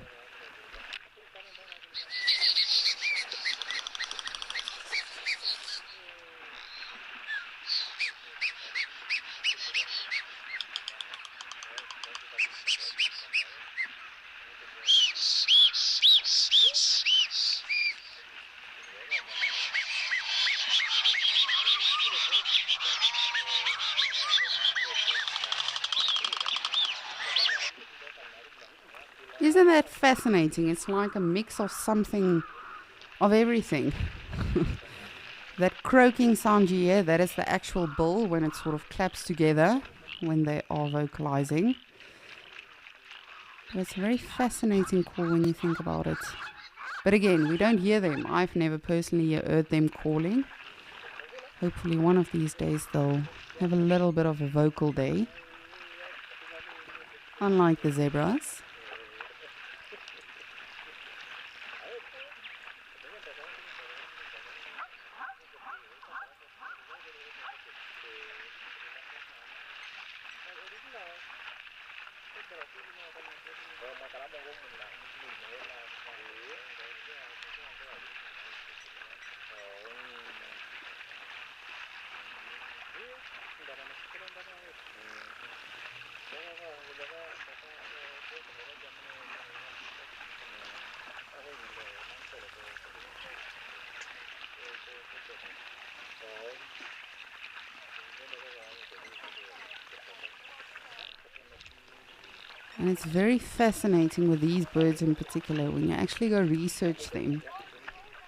Isn't that fascinating? It's like a mix of something, of everything. That croaking sound you hear, that is the actual bill when it sort of claps together when they are vocalizing. But it's a very fascinating call when you think about it. But again, we don't hear them. I've never personally heard them calling. Hopefully one of these days they'll have a little bit of a vocal day. Unlike the zebras. And it's very fascinating with these birds in particular, when you actually go research them.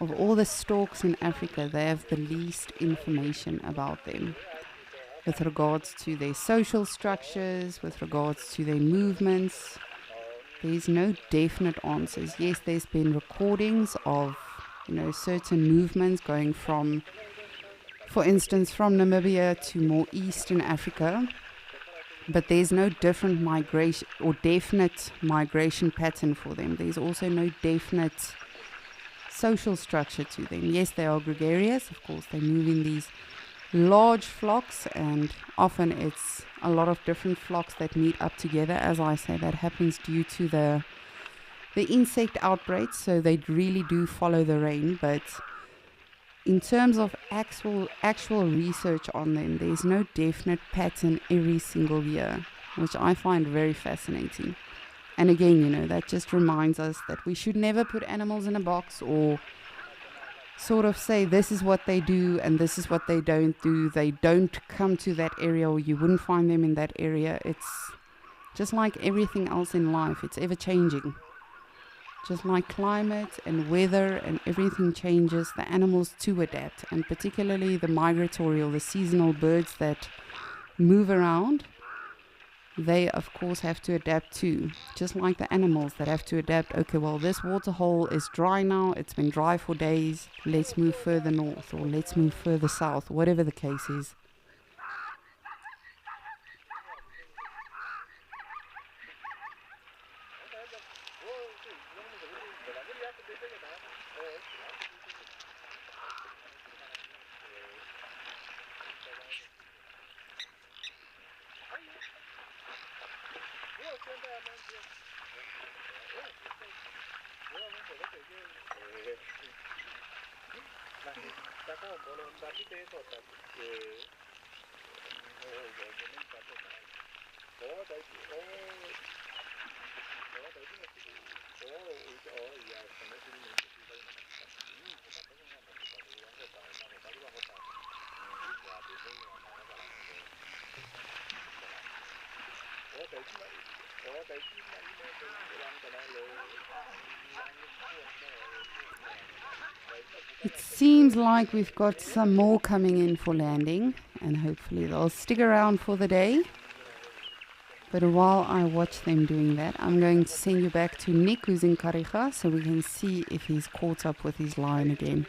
Of all the storks in Africa, they have the least information about them. With regards to their social structures, with regards to their movements, there's no definite answers. Yes, there's been recordings of, certain movements going from, for instance, from Namibia to more eastern Africa. But there's no different migration or definite migration pattern for them. There's also no definite social structure to them. Yes, they are gregarious. Of course, they move in these large flocks, and often it's a lot of different flocks that meet up together. As I say, that happens due to the insect outbreaks, so they really do follow the rain. But in terms of actual research on them, there's no definite pattern every single year, which I find very fascinating. And again, that just reminds us that we should never put animals in a box or sort of say this is what they do and this is what they don't do. They don't come to that area, or you wouldn't find them in that area. It's just like everything else in life. It's ever changing. Just like climate and weather and everything changes, the animals too adapt, and particularly the migratory or the seasonal birds that move around, they of course have to adapt too. Just like the animals that have to adapt. Okay, well, this water hole is dry now, it's been dry for days, let's move further north or let's move further south, whatever the case is. It seems like we've got some more coming in for landing, and hopefully they'll stick around for the day. But while I watch them doing that, I'm going to send you back to Nick, who's in Kariga, so we can see if he's caught up with his lion again.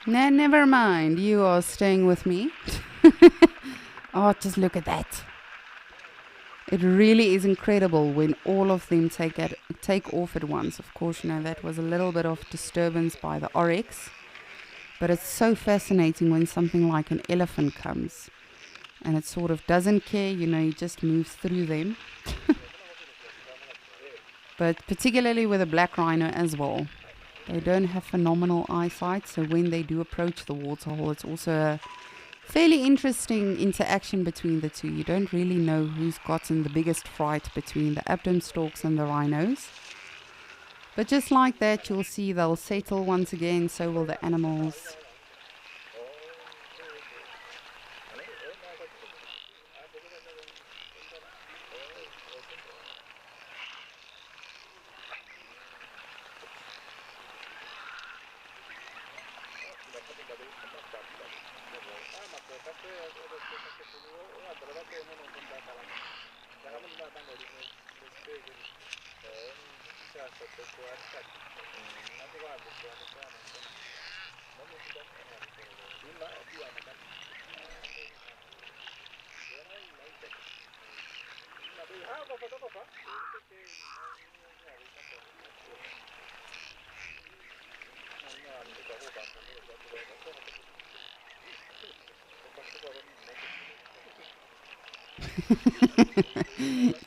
Nah, never mind. You are staying with me. Oh, just look at that. It really is incredible when all of them take off at once. Of course, that was a little bit of disturbance by the oryx. But it's so fascinating when something like an elephant comes. And it sort of doesn't care, it just moves through them. But particularly with a black rhino as well. They don't have phenomenal eyesight, so when they do approach the waterhole, it's also a fairly interesting interaction between the two. You don't really know who's gotten the biggest fright between the Abdom storks and the rhinos. But just like that, you'll see they'll settle once again, so will the animals.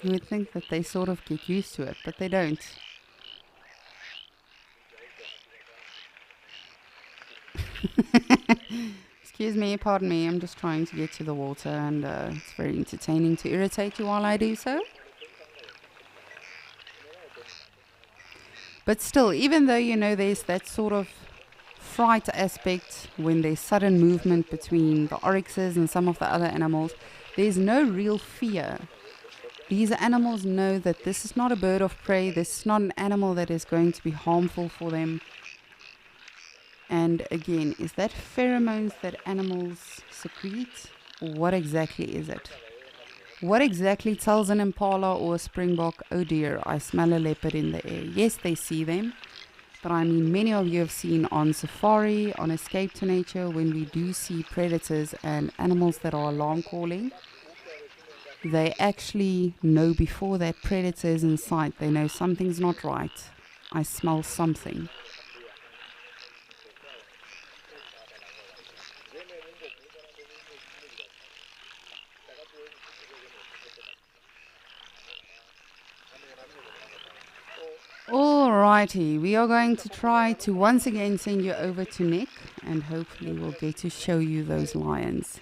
You would think that they sort of get used to it, but they don't. Excuse me, pardon me, I'm just trying to get to the water, and it's very entertaining to irritate you while I do so. But still, even though, there's that sort of fright aspect when there's sudden movement between the oryxes and some of the other animals, there's no real fear. These animals know that this is not a bird of prey, this is not an animal that is going to be harmful for them. And again, is that pheromones that animals secrete? Or what exactly is it? What exactly tells an impala or a springbok, oh dear, I smell a leopard in the air? Yes, they see them. But I mean, many of you have seen on safari, on Escape to Nature, when we do see predators and animals that are alarm calling, they actually know before that predator is in sight. They know something's not right. I smell something. Alrighty, we are going to try to once again send you over to Nick, and hopefully we'll get to show you those lions.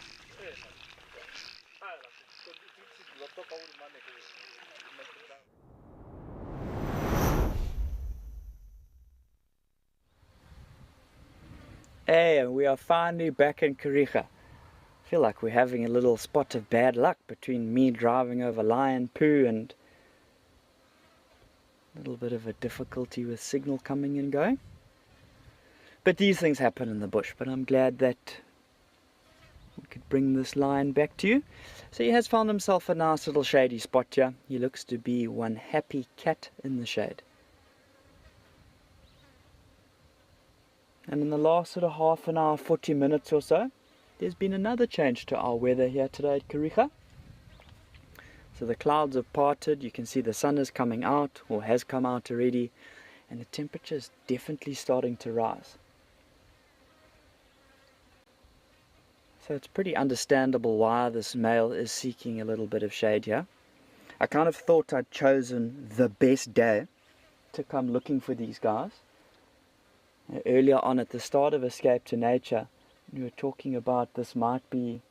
Hey, we are finally back in Kariga. I feel like we're having a little spot of bad luck between me driving over lion poo and a little bit of a difficulty with signal coming and going. But these things happen in the bush, but I'm glad that we could bring this lion back to you. So he has found himself a nice little shady spot here. He looks to be one happy cat in the shade. And in the last sort of half an hour, 40 minutes or so, there's been another change to our weather here today at Kariga. So the clouds have parted, you can see the sun is coming out, or has come out already, and the temperature is definitely starting to rise. So it's pretty understandable why this male is seeking a little bit of shade here. I kind of thought I'd chosen the best day to come looking for these guys. Earlier on at the start of Escape to Nature, we were talking about this might be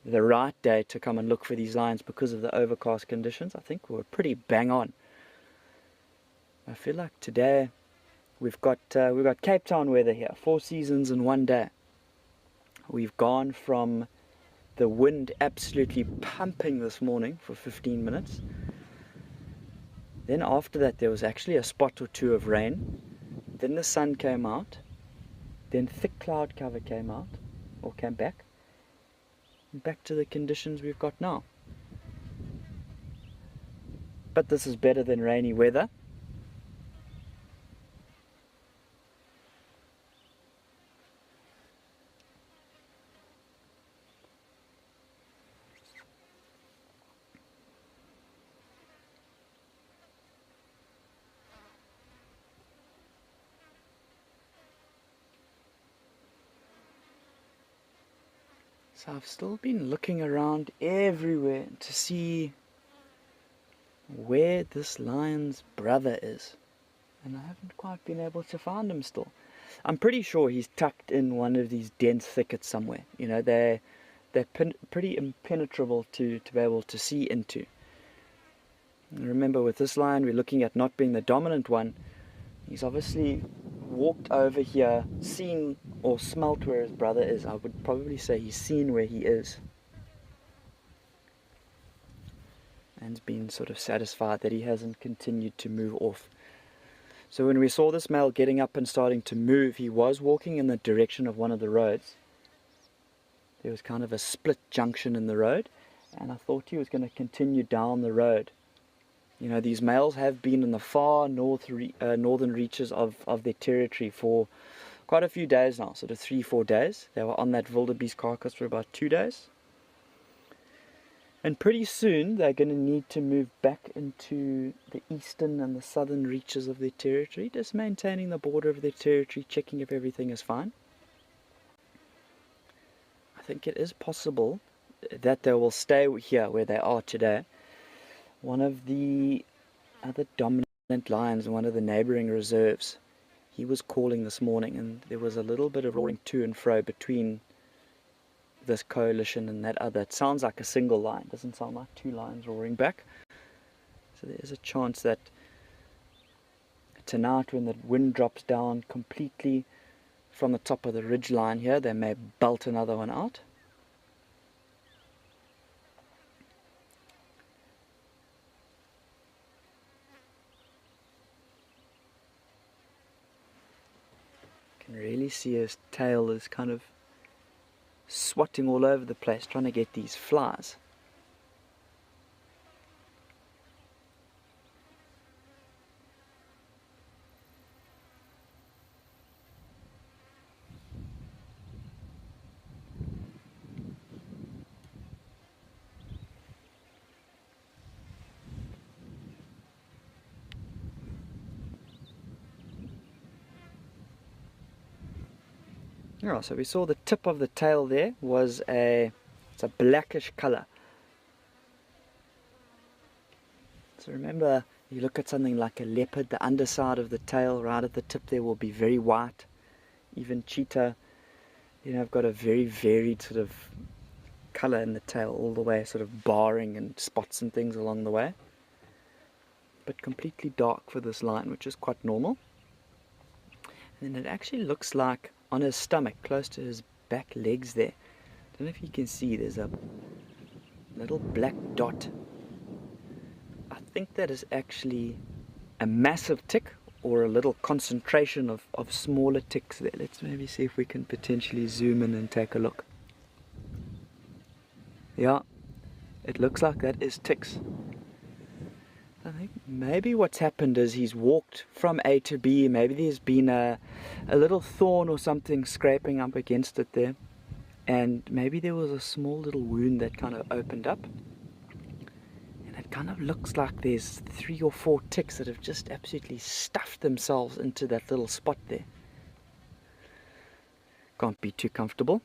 the right day to come and look for these lions because of the overcast conditions. I think we were pretty bang on. I feel like today we've got Cape Town weather here, 4 seasons in one day. We've gone from the wind absolutely pumping this morning for 15 minutes. Then after that there was actually a spot or two of rain. Then the sun came out. Then thick cloud cover came out, or came back. And back to the conditions we've got now. But this is better than rainy weather. So I've still been looking around everywhere to see where this lion's brother is, and I haven't quite been able to find him still. I'm pretty sure he's tucked in one of these dense thickets somewhere. You know, they're pretty impenetrable to be able to see into. And remember, with this lion, we're looking at not being the dominant one. He's obviously walked over here, seen or smelt where his brother is. I would probably say he's seen where he is, and's been sort of satisfied that he hasn't continued to move off. So when we saw this male getting up and starting to move, he was walking in the direction of one of the roads. There was kind of a split junction in the road, and I thought he was going to continue down the road. You know, these males have been in the far northern reaches of their territory for quite a few days now, sort of 3-4 days. They were on that wildebeest carcass for about 2 days. And pretty soon they're going to need to move back into the eastern and the southern reaches of their territory, just maintaining the border of their territory, checking if everything is fine. I think it is possible that they will stay here where they are today. One of the other dominant lions in one of the neighboring reserves, he was calling this morning, and there was a little bit of roaring to and fro between this coalition and that other. It sounds like a single lion, doesn't sound like 2 lions roaring back. So there is a chance that tonight, when the wind drops down completely from the top of the ridge line here, they may belt another one out. You can really see his tail is kind of swatting all over the place, trying to get these flies. Yeah, so we saw the tip of the tail there was it's a blackish color. So remember, you look at something like a leopard, the underside of the tail right at the tip there will be very white. Even cheetah, you know, have got a very varied sort of color in the tail, all the way sort of barring and spots and things along the way. But completely dark for this lion, which is quite normal. And then it actually looks like on his stomach, close to his back legs there, I don't know if you can see, there's a little black dot. I think that is actually a massive tick or a little concentration of smaller ticks there. Let's maybe see if we can potentially zoom in and take a look. Yeah, it looks like that is ticks. I think maybe what's happened is he's walked from A to B. Maybe there's been a little thorn or something scraping up against it there, and maybe there was a small little wound that kind of opened up, And it kind of looks like there's 3 or 4 ticks that have just absolutely stuffed themselves into that little spot there. Can't be too comfortable.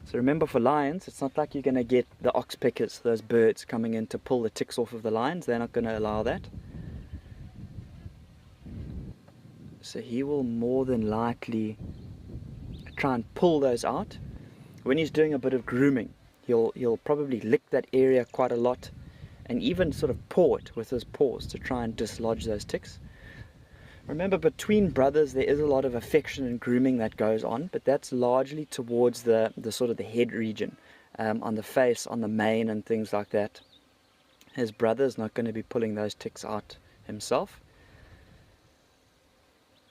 So remember, for lions, it's not like you're going to get the oxpeckers, those birds coming in to pull the ticks off of the lions. They're not going to allow that. So he will more than likely try and pull those out. When he's doing a bit of grooming, he'll probably lick that area quite a lot and even sort of paw it with his paws to try and dislodge those ticks. Remember, between brothers there is a lot of affection and grooming that goes on, but that's largely towards the sort of the head region, on the face, on the mane and things like that. His brother's not going to be pulling those ticks out himself.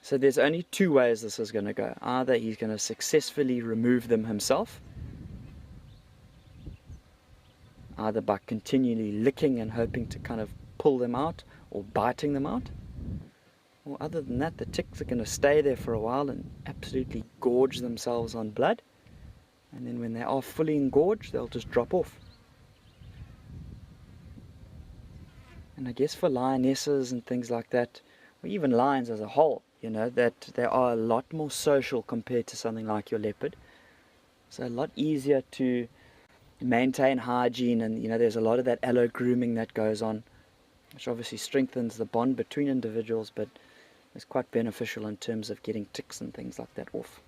So there's only 2 ways this is going to go. Either he's going to successfully remove them himself, either by continually licking and hoping to kind of pull them out, or biting them out. Or other than that, the ticks are going to stay there for a while and absolutely gorge themselves on blood. And then when they are fully engorged, they'll just drop off. And I guess for lionesses and things like that, or even lions as a whole, you know, that they are a lot more social compared to something like your leopard. So a lot easier to maintain hygiene, and you know, there's a lot of that allo grooming that goes on, which obviously strengthens the bond between individuals, but it's quite beneficial in terms of getting ticks and things like that off.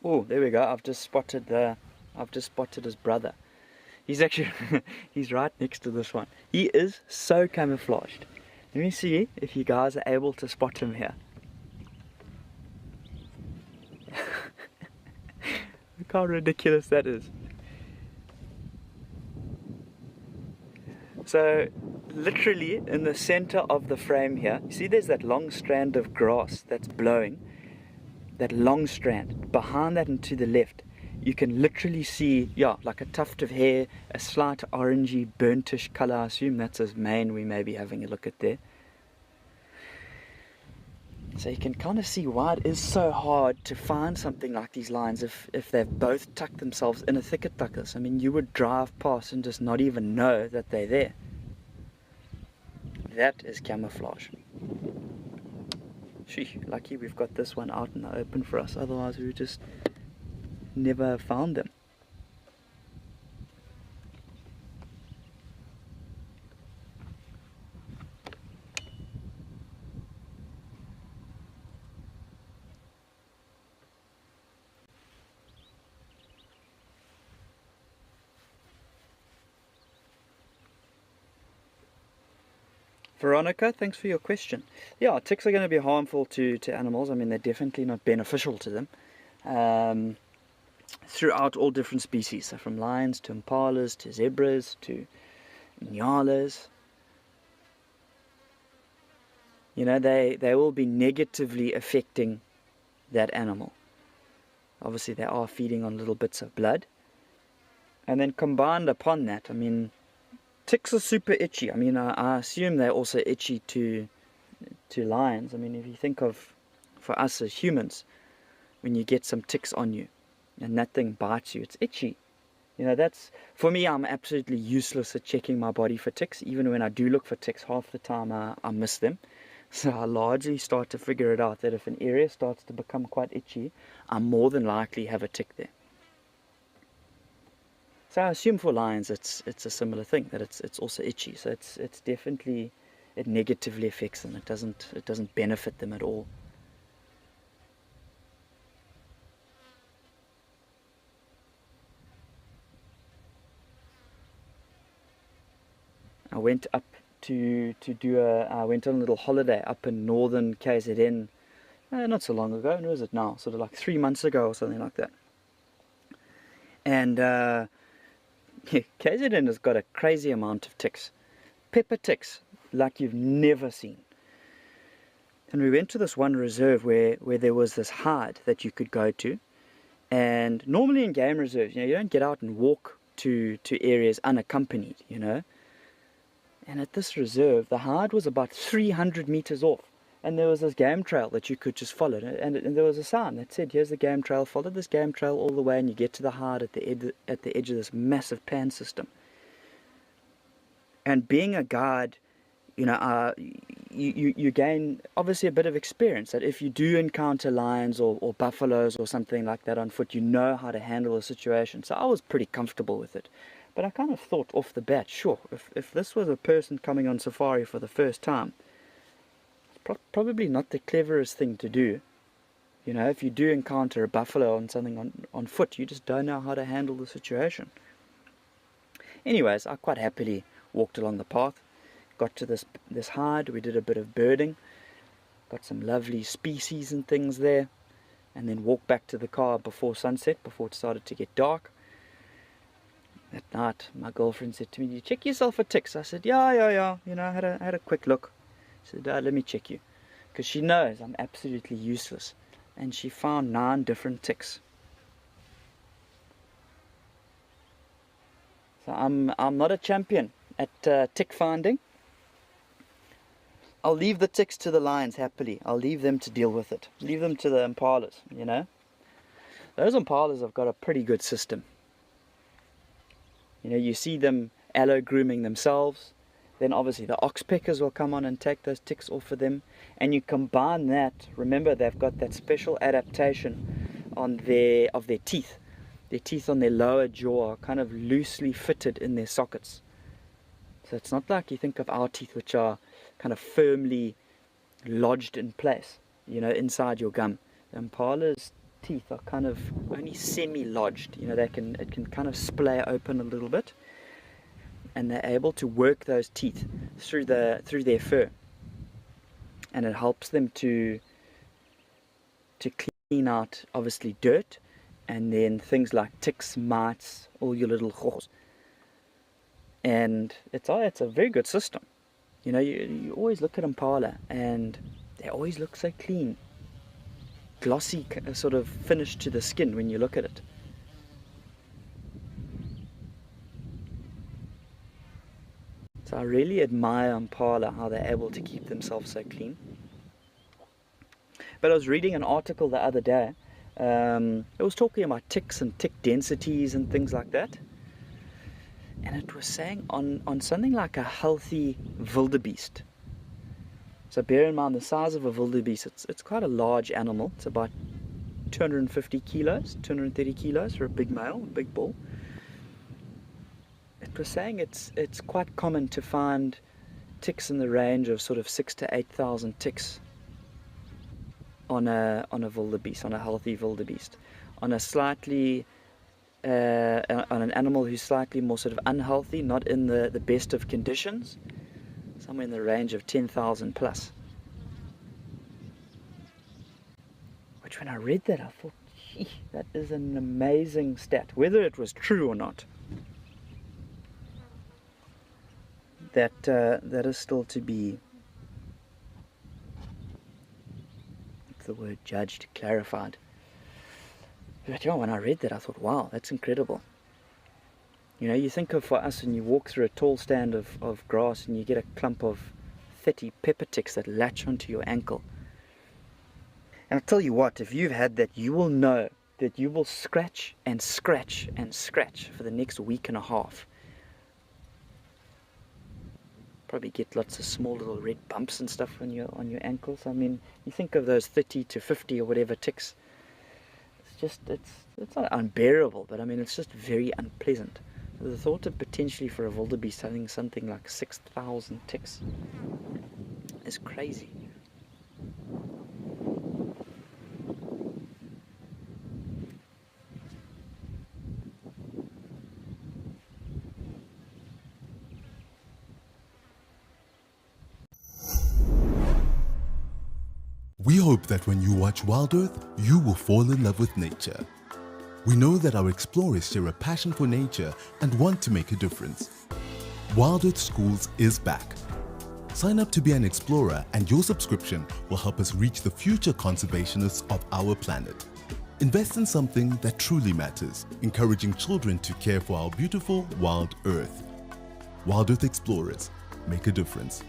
Oh, there we go. I've just spotted his brother. He's actually he's right next to this one. He is so camouflaged. Let me see if you guys are able to spot him here. Look how ridiculous that is. So literally in the center of the frame here, you see there's that long strand of grass that's blowing. That long strand. Behind that and to the left, you can literally see, like a tuft of hair, a slight orangey, burntish color. I assume that's his mane we may be having a look at there. So you can kind of see why it is so hard to find something like these lions if they've both tucked themselves in a thicket like this. I mean, you would drive past and just not even know that they're there. That is camouflage. Sheesh, lucky we've got this one out in the open for us, otherwise we would just never have found them. Veronica, thanks for your question. Yeah, ticks are going to be harmful to animals. I mean, they're definitely not beneficial to them. Throughout all different species, so from lions to impalas to zebras to nyalas. You know, they will be negatively affecting that animal. Obviously, they are feeding on little bits of blood. And then combined upon that, I mean, ticks are super itchy. I mean, I assume they're also itchy to lions. I mean, if you think of, for us as humans, when you get some ticks on you and that thing bites you, it's itchy. You know, that's, for me, I'm absolutely useless at checking my body for ticks. Even when I do look for ticks, half the time I miss them. So I largely start to figure it out that if an area starts to become quite itchy, I more than likely have a tick there. So I assume for lions it's a similar thing, that it's also itchy. So it's definitely, it negatively affects them. It doesn't benefit them at all. I went up I went on a little holiday up in northern KZN not so long ago. When was it now? Sort of like 3 months ago or something like that. And KZN has got a crazy amount of ticks. Pepper ticks, like you've never seen. And we went to this one reserve where there was this hide that you could go to. And normally in game reserves, you don't get out and walk to areas unaccompanied, And at this reserve, the hide was about 300 meters off. And there was this game trail that you could just follow. And there was a sign that said, here's the game trail, follow this game trail all the way and you get to the hide at the edge of this massive pan system. And being a guide, you gain obviously a bit of experience that if you do encounter lions or buffaloes or something like that on foot, you know how to handle the situation. So I was pretty comfortable with it. But I kind of thought off the bat, sure, if this was a person coming on safari for the first time, it's probably not the cleverest thing to do. If you do encounter a buffalo or something on foot, you just don't know how to handle the situation. Anyways, I quite happily walked along the path, got to this hide, we did a bit of birding, got some lovely species and things there, and then walked back to the car before sunset, before it started to get dark. At night, my girlfriend said to me, "Did you check yourself for ticks?" I said, yeah. I had a quick look. She said, "Let me check you." Because she knows I'm absolutely useless. And she found 9 different ticks. So I'm not a champion at tick finding. I'll leave the ticks to the lions happily. I'll leave them to deal with it. Leave them to the impalas, Those impalas have got a pretty good system. You see them allo grooming themselves. Then obviously the oxpeckers will come on and take those ticks off of them. And you combine that, remember they've got that special adaptation of their teeth. Their teeth on their lower jaw are kind of loosely fitted in their sockets. So it's not like you think of our teeth, which are kind of firmly lodged in place, inside your gum. The impala's teeth are kind of only semi-lodged. It can kind of splay open a little bit, and they're able to work those teeth through their fur, and it helps them to clean out obviously dirt, and then things like ticks, mites, all your little gogos. And it's a very good system. You always look at impala and they always look so clean, glossy sort of finish to the skin when you look at it. So I really admire impala, how they're able to keep themselves so clean. But I was reading an article the other day. It was talking about ticks and tick densities and things like that. And it was saying on something like a healthy wildebeest. So bear in mind the size of a wildebeest, it's quite a large animal. It's about 250 kilos, 230 kilos for a big male, big bull. It was saying it's quite common to find ticks in the range of sort of 6,000 to 8,000 ticks on a wildebeest, on a healthy wildebeest. On an animal who's slightly more sort of unhealthy, not in the best of conditions, somewhere in the range of 10,000 plus. Which when I read that, I thought, gee, that is an amazing stat. Whether it was true or not, that is still to be, what's the word, judged, clarified. But yeah, when I read that, I thought, wow, that's incredible. You think of, for us, when you walk through a tall stand of grass and you get a clump of 30 pepper ticks that latch onto your ankle. And I'll tell you what, if you've had that, you will know that you will scratch and scratch and scratch for the next week and a half. Probably get lots of small little red bumps and stuff on your ankles. I mean, you think of those 30 to 50 or whatever ticks. It's not unbearable, but I mean, it's just very unpleasant. The thought of potentially for a wildebeest having something like 6,000 ticks is crazy. We hope that when you watch Wild Earth, you will fall in love with nature. We know that our explorers share a passion for nature and want to make a difference. Wild Earth Schools is back. Sign up to be an explorer and your subscription will help us reach the future conservationists of our planet. Invest in something that truly matters, encouraging children to care for our beautiful Wild Earth. Wild Earth Explorers, make a difference.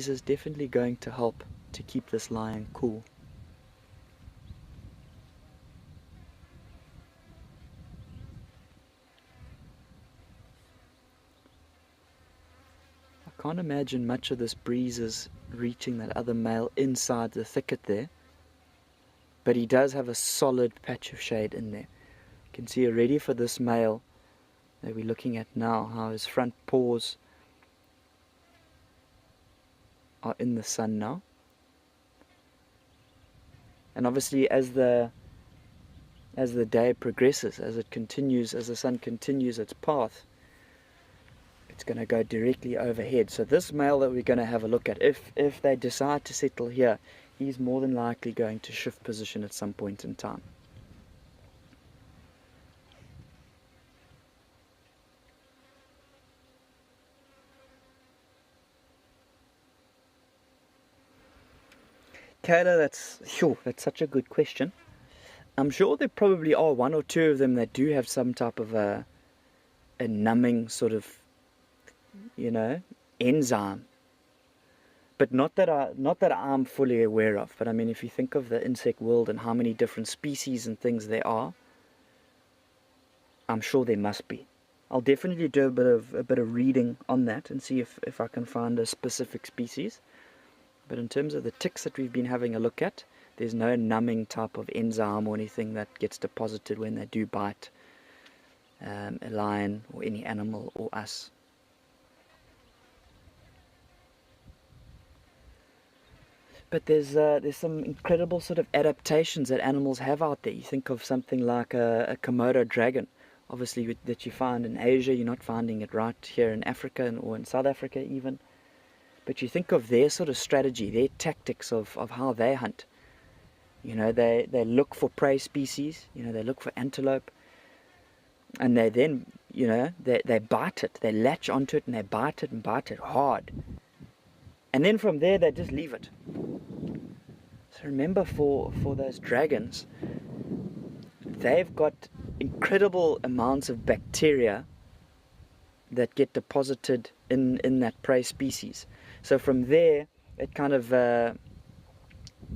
breeze is definitely going to help to keep this lion cool. I can't imagine much of this breeze is reaching that other male inside the thicket there, but he does have a solid patch of shade in there. You can see already for this male that we're looking at now how his front paws are in the sun now. And obviously as the day progresses, as the sun continues its path, it's going to go directly overhead. So this male that we're going to have a look at, if they decide to settle here, he's more than likely going to shift position at some point in time. Kayla, that's such a good question. I'm sure there probably are one or two of them that do have some type of a numbing sort of, enzyme. But not that I'm fully aware of. But I mean, if you think of the insect world and how many different species and things there are, I'm sure there must be. I'll definitely do a bit of reading on that and see if I can find a specific species. But in terms of the ticks that we've been having a look at, there's no numbing type of enzyme or anything that gets deposited when they do bite a lion or any animal or us. But there's some incredible sort of adaptations that animals have out there. You think of something like a Komodo dragon, obviously that you find in Asia. You're not finding it right here in Africa or in South Africa even. But you think of their sort of strategy, their tactics of how they hunt. They look for prey species, they look for antelope. And they then, they bite it, they latch onto it and they bite it hard. And then from there they just leave it. So remember for those dragons, they've got incredible amounts of bacteria that get deposited in that prey species. So from there, it kind of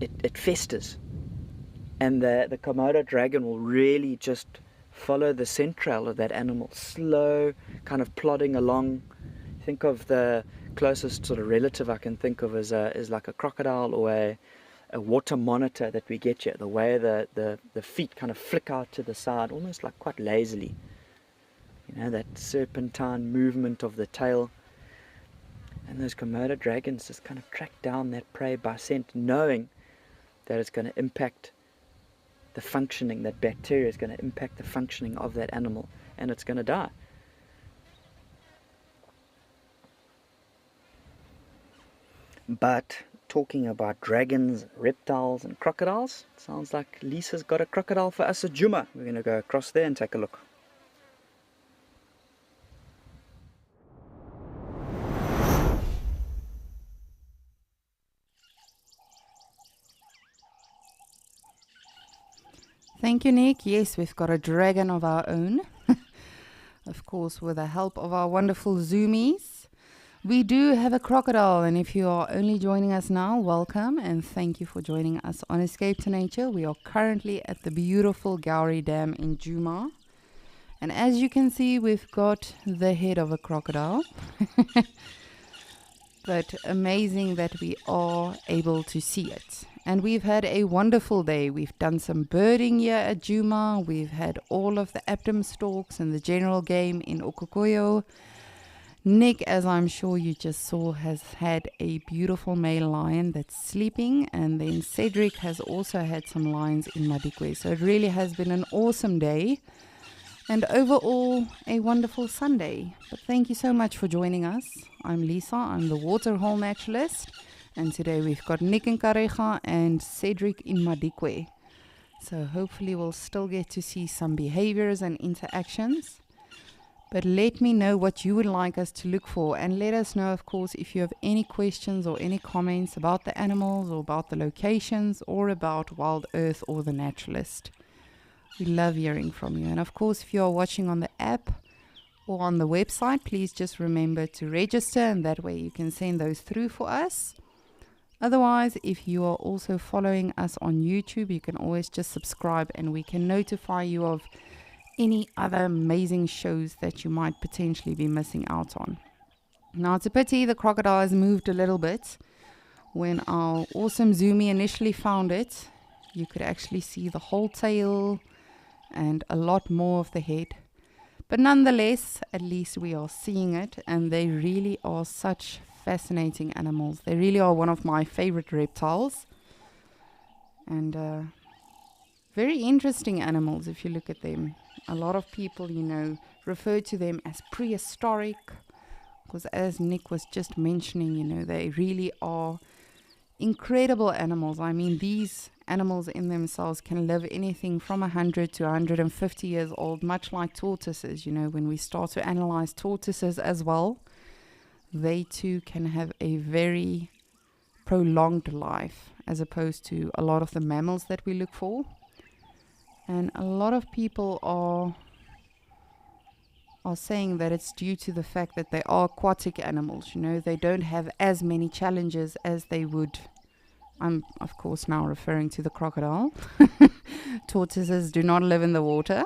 it festers, and the Komodo dragon will really just follow the central of that animal, slow, kind of plodding along. Think of the closest sort of relative I can think of as like a crocodile or a water monitor that we get here. The way the feet kind of flick out to the side, almost like quite lazily. That serpentine movement of the tail. And those Komodo dragons just kind of track down that prey by scent, knowing that it's going to impact the functioning, that bacteria is going to impact the functioning of that animal, and it's going to die. But talking about dragons, reptiles and crocodiles, sounds like Lisa's got a crocodile for us at Djuma. We're going to go across there and take a look. Thank you, Nick. Yes, we've got a dragon of our own. Of course, with the help of our wonderful Zoomies. We do have a crocodile, and if you are only joining us now, welcome and thank you for joining us on Escape to Nature. We are currently at the beautiful Gowrie Dam in Djuma. And as you can see, we've got the head of a crocodile. But amazing that we are able to see it. And we've had a wonderful day. We've done some birding here at Djuma. We've had all of the Abdom storks and the general game in Okokoyo. Nick, as I'm sure you just saw, has had a beautiful male lion that's sleeping. And then Cedric has also had some lions in Madikwe. So it really has been an awesome day. And overall, a wonderful Sunday. But thank you so much for joining us. I'm Lisa, I'm the waterhole naturalist. And today we've got Nick in Kareja and Cedric in Madikwe. So hopefully we'll still get to see some behaviors and interactions. But let me know what you would like us to look for. And let us know, of course, if you have any questions or any comments about the animals or about the locations or about Wild Earth or the Naturalist. We love hearing from you. And of course, if you are watching on the app, or on the website, please just remember to register, and that way you can send those through for us. Otherwise, if you are also following us on YouTube, you can always just subscribe and we can notify you of any other amazing shows that you might potentially be missing out on. Now, it's a pity the crocodile has moved a little bit. When our awesome Zoomy initially found it, you could actually see the whole tail and a lot more of the head. But nonetheless, at least we are seeing it, and they really are such fascinating animals. They really are one of my favorite reptiles, and very interesting animals if you look at them. A lot of people, refer to them as prehistoric, because as Nick was just mentioning, they really are incredible animals. I mean, these animals in themselves can live anything from 100 to 150 years old, much like tortoises. When we start to analyze tortoises as well, they too can have a very prolonged life as opposed to a lot of the mammals that we look for. And a lot of people are saying that it's due to the fact that they are aquatic animals. They don't have as many challenges as they would. I'm, of course, now referring to the crocodile. Tortoises do not live in the water.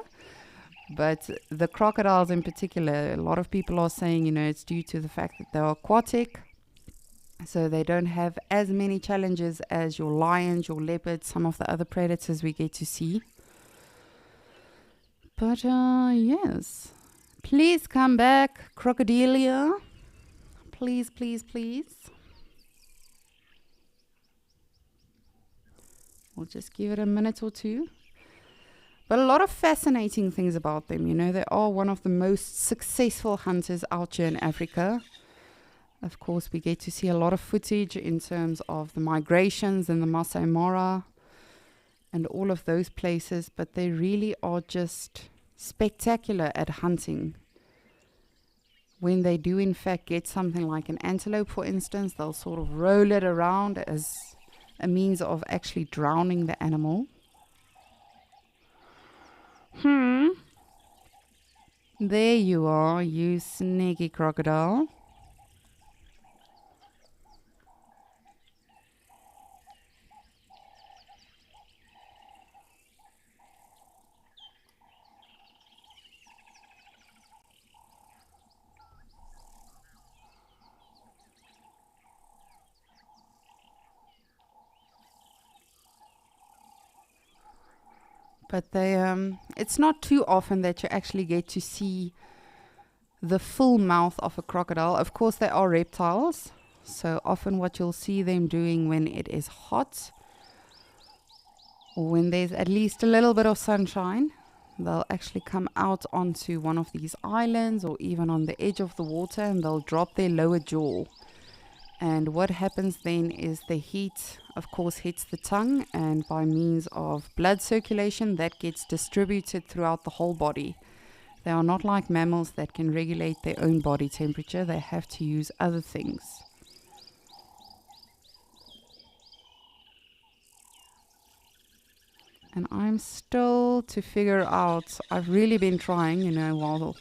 But the crocodiles in particular, a lot of people are saying, it's due to the fact that they're aquatic. So they don't have as many challenges as your lions, your leopards, some of the other predators we get to see. But, yes. Please come back, Crocodilia. Please, please, please. We'll just give it a minute or two. But a lot of fascinating things about them. They are one of the most successful hunters out here in Africa. Of course, we get to see a lot of footage in terms of the migrations in the Masai Mara and all of those places, but they really are just spectacular at hunting. When they do in fact get something like an antelope, for instance, they'll sort of roll it around as a means of actually drowning the animal. There you are, you sneaky crocodile. But it's not too often that you actually get to see the full mouth of a crocodile. Of course, they are reptiles. So often what you'll see them doing when it is hot, or when there's at least a little bit of sunshine, they'll actually come out onto one of these islands or even on the edge of the water, and they'll drop their lower jaw. And what happens then is the heat, of course, hits the tongue, and by means of blood circulation, that gets distributed throughout the whole body. They are not like mammals that can regulate their own body temperature. They have to use other things. And I'm still to figure out, I've really been trying, while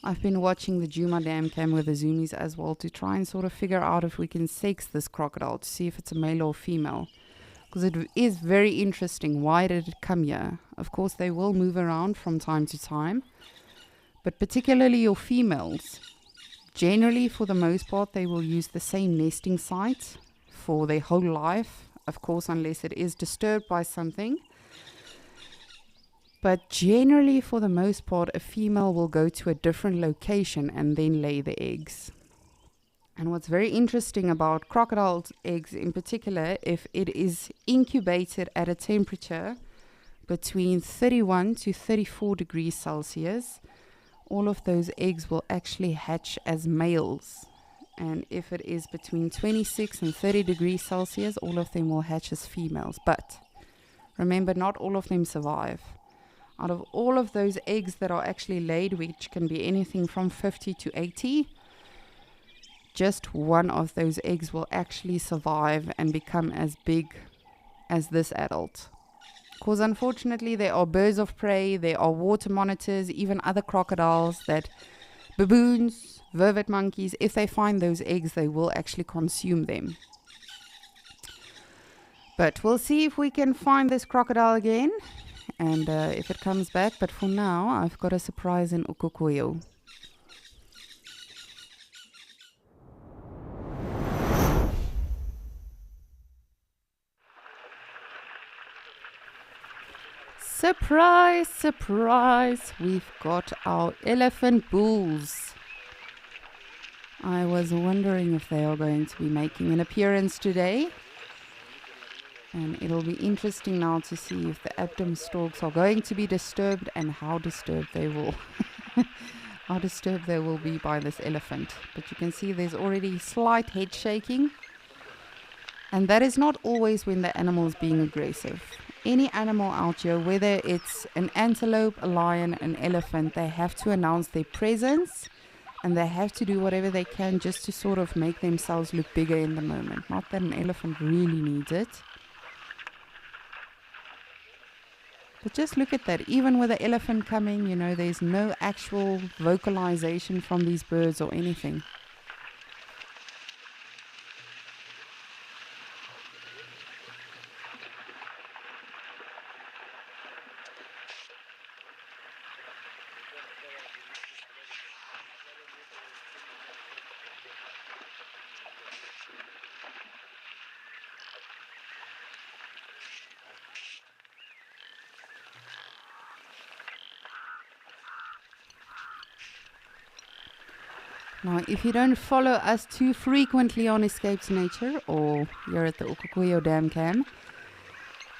I've been watching the Djuma Dam cam with the Zoomies as well, to try and sort of figure out if we can sex this crocodile to see if it's a male or female. Because it is very interesting. Why did it come here? Of course, they will move around from time to time. But particularly your females, generally for the most part, they will use the same nesting site for their whole life. Of course, unless it is disturbed by something. But generally, for the most part, a female will go to a different location and then lay the eggs. And what's very interesting about crocodile eggs in particular, if it is incubated at a temperature between 31 to 34 degrees Celsius, all of those eggs will actually hatch as males. And if it is between 26 and 30 degrees Celsius, all of them will hatch as females. But remember, not all of them survive. Out of all of those eggs that are actually laid, which can be anything from 50 to 80, just one of those eggs will actually survive and become as big as this adult. Because unfortunately, there are birds of prey, there are water monitors, even other crocodiles that baboons, vervet monkeys, if they find those eggs, they will actually consume them. But we'll see if we can find this crocodile again and if it comes back. But for now, I've got a surprise in Ukukuyo. Surprise, surprise, we've got our elephant bulls. I was wondering if they are going to be making an appearance today. And it'll be interesting now to see if the abdomen stalks are going to be disturbed and how disturbed they will be by this elephant. But you can see there's already slight head shaking. And that is not always when the animal is being aggressive. Any animal out here, whether it's an antelope, a lion, an elephant, they have to announce their presence and they have to do whatever they can just to sort of make themselves look bigger in the moment. Not that an elephant really needs it. But just look at that. Even with the elephant coming, you know, there's no actual vocalization from these birds or anything. Now, if you don't follow us too frequently on Escape to Nature or you're at the Ukukuyo Dam Cam,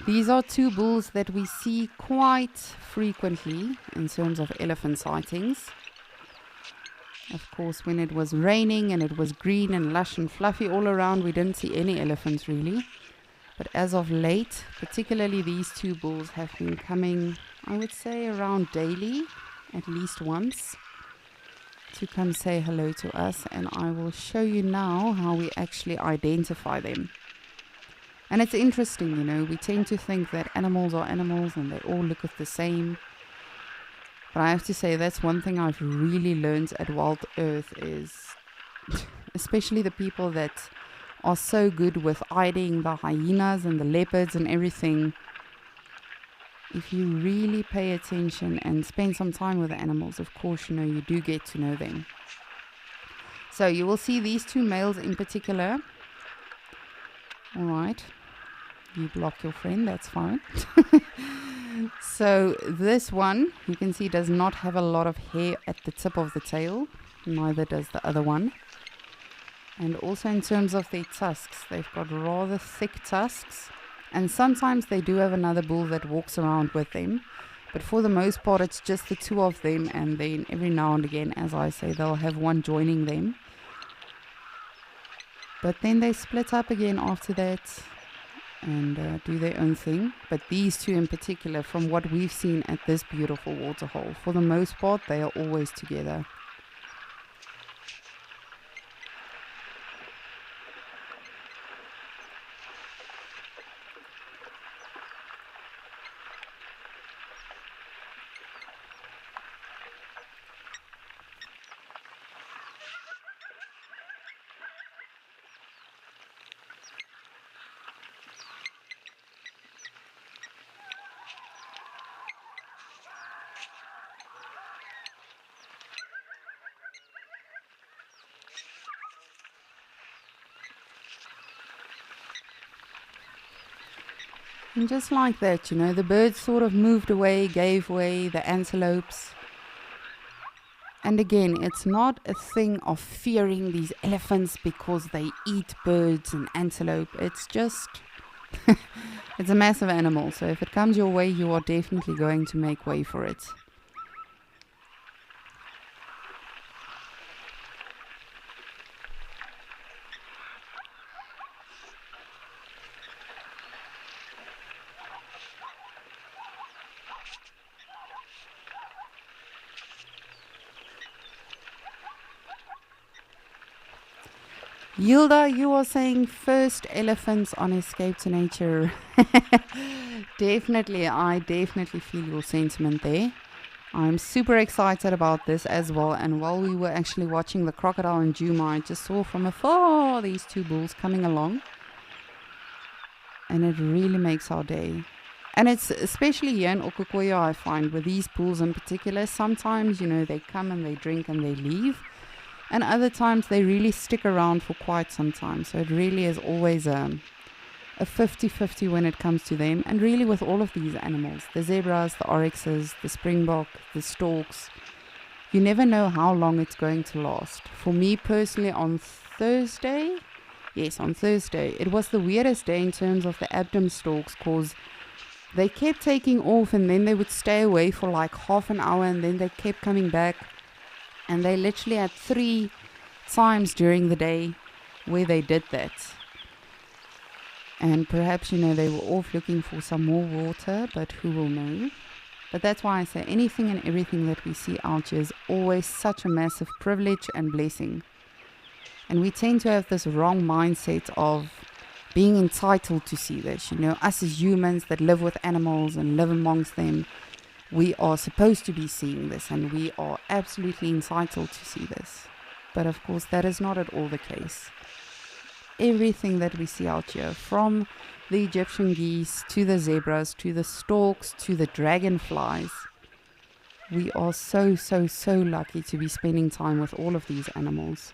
these are two bulls that we see quite frequently in terms of elephant sightings. Of course, when it was raining and it was green and lush and fluffy all around, we didn't see any elephants really. But as of late, particularly these two bulls have been coming, I would say, around daily, at least once, to come say hello to us, and I will show you now how we actually identify them. And it's interesting, you know, we tend to think that animals are animals and they all look the same. But I have to say that's one thing I've really learned at Wild Earth is, especially the people that are so good with IDing the hyenas and the leopards and everything, if you really pay attention and spend some time with the animals, of course, you know, you do get to know them. So you will see these two males in particular. All right. You block your friend, that's fine. So this one, you can see, does not have a lot of hair at the tip of the tail. Neither does the other one. And also in terms of their tusks, they've got rather thick tusks. And sometimes they do have another bull that walks around with them. But for the most part, it's just the two of them. And then every now and again, as I say, they'll have one joining them. But then they split up again after that and do their own thing. But these two in particular, from what we've seen at this beautiful waterhole, for the most part, they are always together. And just like that, you know, the birds sort of moved away, gave way, the antelopes. And again, it's not a thing of fearing these elephants because they eat birds and antelope. It's just, it's a massive animal. So if it comes your way, you are definitely going to make way for it. Yilda, you are saying first elephants on Escape to Nature. Definitely, I definitely feel your sentiment there. I'm super excited about this as well. And while we were actually watching the crocodile in Djuma, I just saw from afar these two bulls coming along. And it really makes our day. And it's especially here in Okokoyo, I find, with these bulls in particular, sometimes, you know, they come and they drink and they leave. And other times they really stick around for quite some time. So it really is always a 50-50 when it comes to them. And really with all of these animals, the zebras, the oryxes, the springbok, the storks, you never know how long it's going to last. For me personally, on Thursday, it was the weirdest day in terms of the Abdom storks, because they kept taking off and then they would stay away for like half an hour and then they kept coming back. And they literally had 3 times during the day where they did that. And perhaps, you know, they were off looking for some more water, but who will know? But that's why I say anything and everything that we see out here is always such a massive privilege and blessing. And we tend to have this wrong mindset of being entitled to see this. You know, us as humans that live with animals and live amongst them, we are supposed to be seeing this and we are absolutely entitled to see this. But of course, that is not at all the case. Everything that we see out here, from the Egyptian geese to the zebras to the storks to the dragonflies, we are so lucky to be spending time with all of these animals.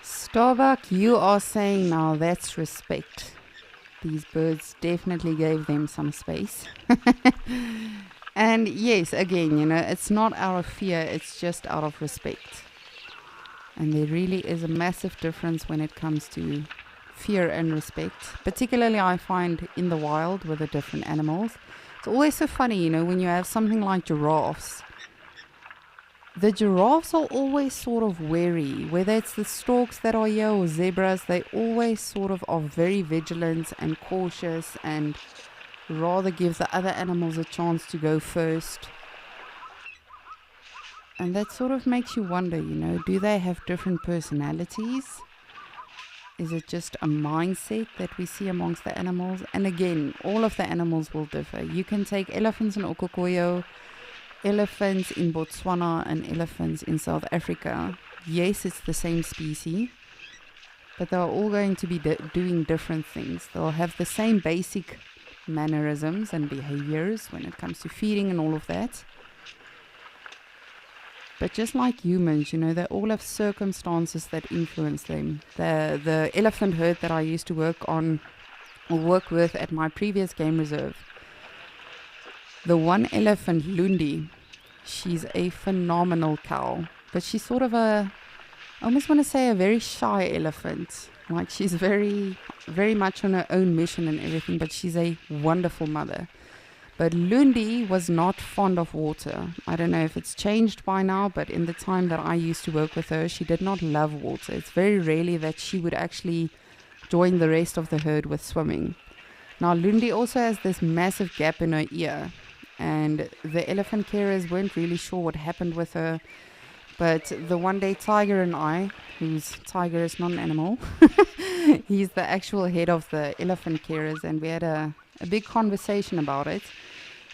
Starbuck, you are saying now that's respect. These birds definitely gave them some space. And yes, again, you know, it's not out of fear, it's just out of respect. And there really is a massive difference when it comes to fear and respect. Particularly I find in the wild with the different animals. It's always so funny, you know, when you have something like giraffes. The giraffes are always sort of wary, whether it's the storks that are here or zebras, they always sort of are very vigilant and cautious and rather give the other animals a chance to go first. And that sort of makes you wonder, you know, do they have different personalities? Is it just a mindset that we see amongst the animals? And again, all of the animals will differ. You can take elephants in Okokoyo, elephants in Botswana and elephants in South Africa. Yes, it's the same species, but they're all going to be doing different things. They'll have the same basic mannerisms and behaviors when it comes to feeding and all of that. But just like humans, you know, they all have circumstances that influence them. The elephant herd that I used to work with at my previous game reserve, the one elephant, Lundi, she's a phenomenal cow. But she's sort of I almost want to say a very shy elephant. Like she's very, very much on her own mission and everything, but she's a wonderful mother. But Lundi was not fond of water. I don't know if it's changed by now, but in the time that I used to work with her, she did not love water. It's very rarely that she would actually join the rest of the herd with swimming. Now, Lundi also has this massive gap in her ear, and the elephant carers weren't really sure what happened with her. But the one day Tiger and I, Tiger is not an animal, he's the actual head of the elephant carers, and we had a big conversation about it.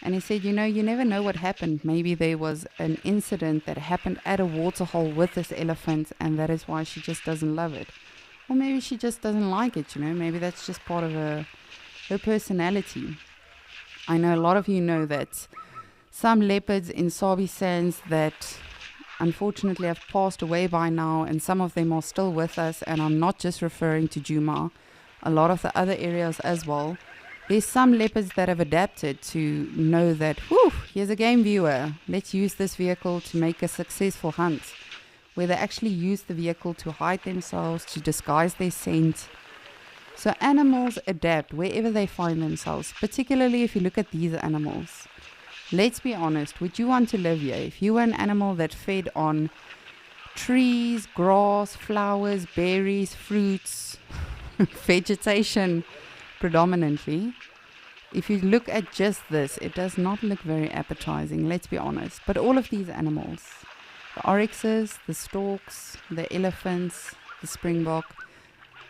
And he said, you know, you never know what happened. Maybe there was an incident that happened at a waterhole with this elephant, and that is why she just doesn't love it. Or maybe she just doesn't like it, you know. Maybe that's just part of her personality. I know a lot of you know that some leopards in Sabi Sands that unfortunately have passed away by now, and some of them are still with us, and I'm not just referring to Djuma, a lot of the other areas as well. There's some leopards that have adapted to know that, whew, here's a game viewer, let's use this vehicle to make a successful hunt, where they actually use the vehicle to hide themselves, to disguise their scent. So animals adapt wherever they find themselves, particularly if you look at these animals. Let's be honest, would you want to live here if you were an animal that fed on trees, grass, flowers, berries, fruits, vegetation predominantly? If you look at just this, it does not look very appetizing, let's be honest. But all of these animals, the oryxes, the storks, the elephants, the springbok,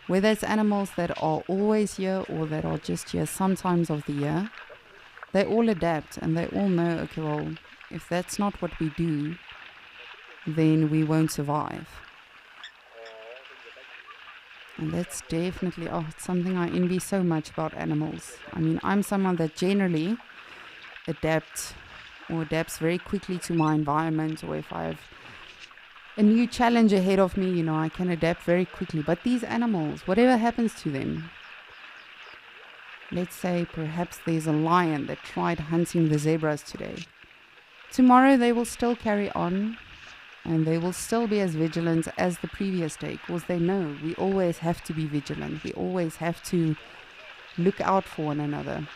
whether it's animals that are always here or that are just here sometimes of the year, they all adapt and they all know, okay, well, if that's not what we do, then we won't survive. And that's definitely, it's something I envy so much about animals. I mean, I'm someone that generally adapts very quickly to my environment, or if I have a new challenge ahead of me, I can adapt very quickly. But these animals, whatever happens to them, let's say perhaps there's a lion that tried hunting the zebras today. Tomorrow they will still carry on, and they will still be as vigilant as the previous day, because they know we always have to be vigilant. We always have to look out for one another.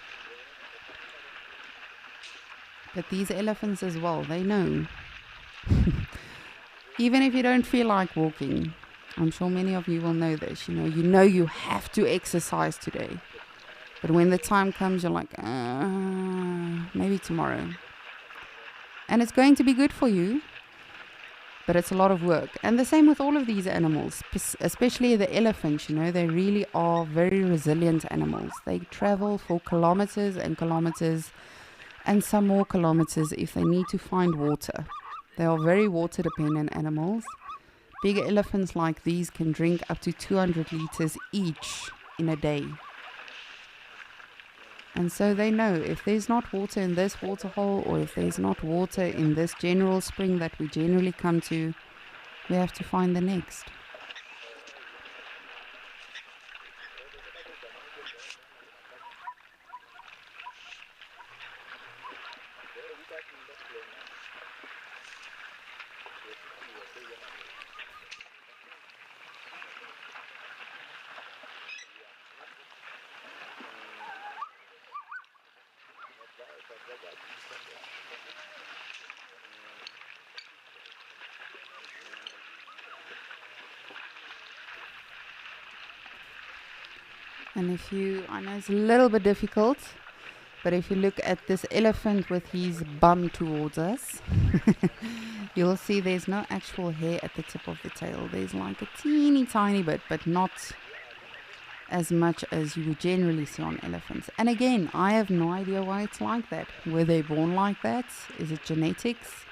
But these elephants as well, they know. Even if you don't feel like walking, I'm sure many of you will know this, you have to exercise today. But when the time comes, you're like, maybe tomorrow. And it's going to be good for you, but it's a lot of work. And the same with all of these animals, especially the elephants, they really are very resilient animals. They travel for kilometers and kilometers, and some more kilometers if they need to find water. They are very water dependent animals. Big elephants like these can drink up to 200 liters each in a day. And so they know if there's not water in this water hole, or if there's not water in this general spring that we generally come to, we have to find the next. And I know it's a little bit difficult, but if you look at this elephant with his bum towards us, you'll see there's no actual hair at the tip of the tail. There's like a teeny tiny bit, but not as much as you would generally see on elephants. And again, I have no idea why it's like that. Were they born like that? Is it genetics?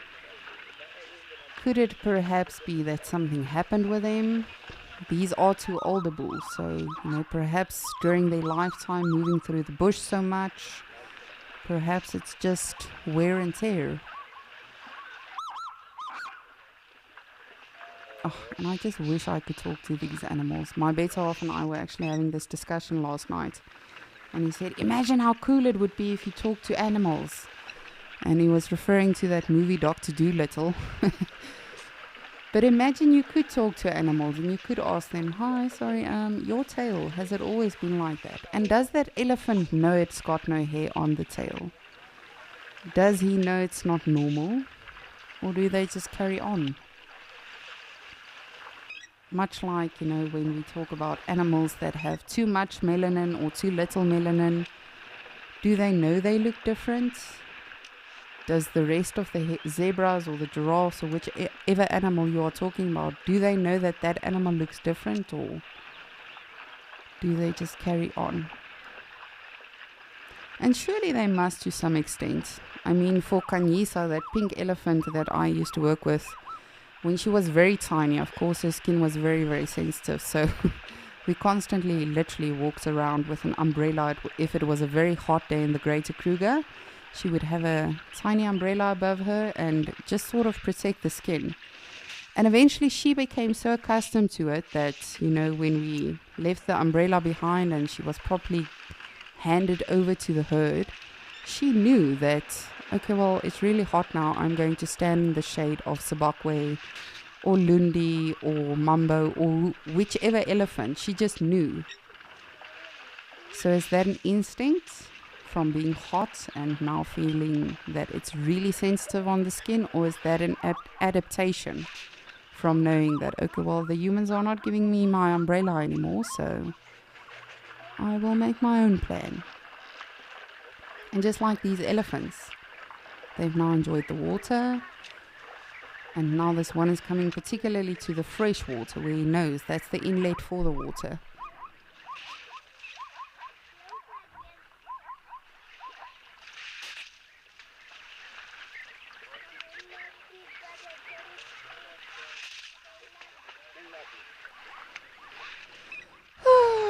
Could it perhaps be that something happened with them? These are two older bulls, so perhaps during their lifetime moving through the bush so much, perhaps it's just wear and tear. And I just wish I could talk to these animals. My better half and I were actually having this discussion last night, and he said, imagine how cool it would be if you talked to animals. And he was referring to that movie Dr. Dolittle. But imagine you could talk to animals and you could ask them, hi, sorry, your tail, has it always been like that? And does that elephant know it's got no hair on the tail? Does he know it's not normal? Or do they just carry on? Much like, when we talk about animals that have too much melanin or too little melanin, do they know they look different? Does the rest of the zebras or the giraffes or whichever animal you are talking about, do they know that that animal looks different, or do they just carry on? And surely they must to some extent. I mean, for Kanyisa, that pink elephant that I used to work with, when she was very tiny, of course her skin was very, very sensitive, so we constantly literally walked around with an umbrella if it was a very hot day in the Greater Kruger. she would have a tiny umbrella above her and just sort of protect the skin. And eventually she became so accustomed to it that, when we left the umbrella behind and she was properly handed over to the herd, she knew that, okay, well, it's really hot now. I'm going to stand in the shade of Sabakwe or Lundi or Mambo or whichever elephant. She just knew. So is that an instinct from being hot and now feeling that it's really sensitive on the skin, or is that an adaptation from knowing that, okay, well, the humans are not giving me my umbrella anymore, so I will make my own plan. And just like these elephants, they've now enjoyed the water, and now this one is coming particularly to the fresh water where he knows that's the inlet for the water.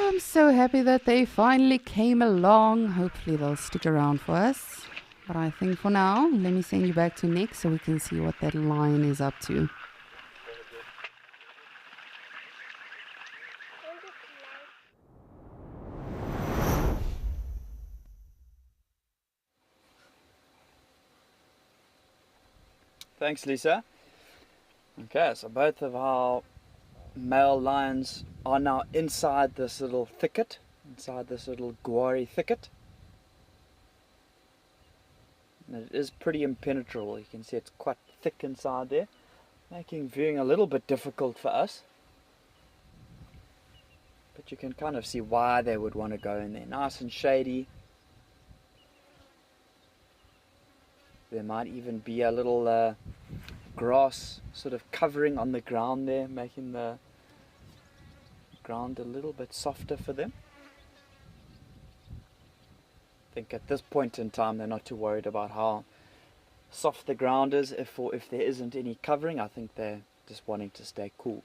I'm so happy that they finally came along. Hopefully they'll stick around for us. But I think for now, let me send you back to Nick so we can see what that lion is up to. Thanks, Lisa. Okay, so both of our male lions are now inside this little thicket, inside this little guari thicket. And it is pretty impenetrable. You can see it's quite thick inside there, making viewing a little bit difficult for us. But you can kind of see why they would want to go in there. Nice and shady. There might even be a little grass sort of covering on the ground there, making the ground a little bit softer for them. I think at this point in time they're not too worried about how soft the ground is if there isn't any covering. I think they're just wanting to stay cool.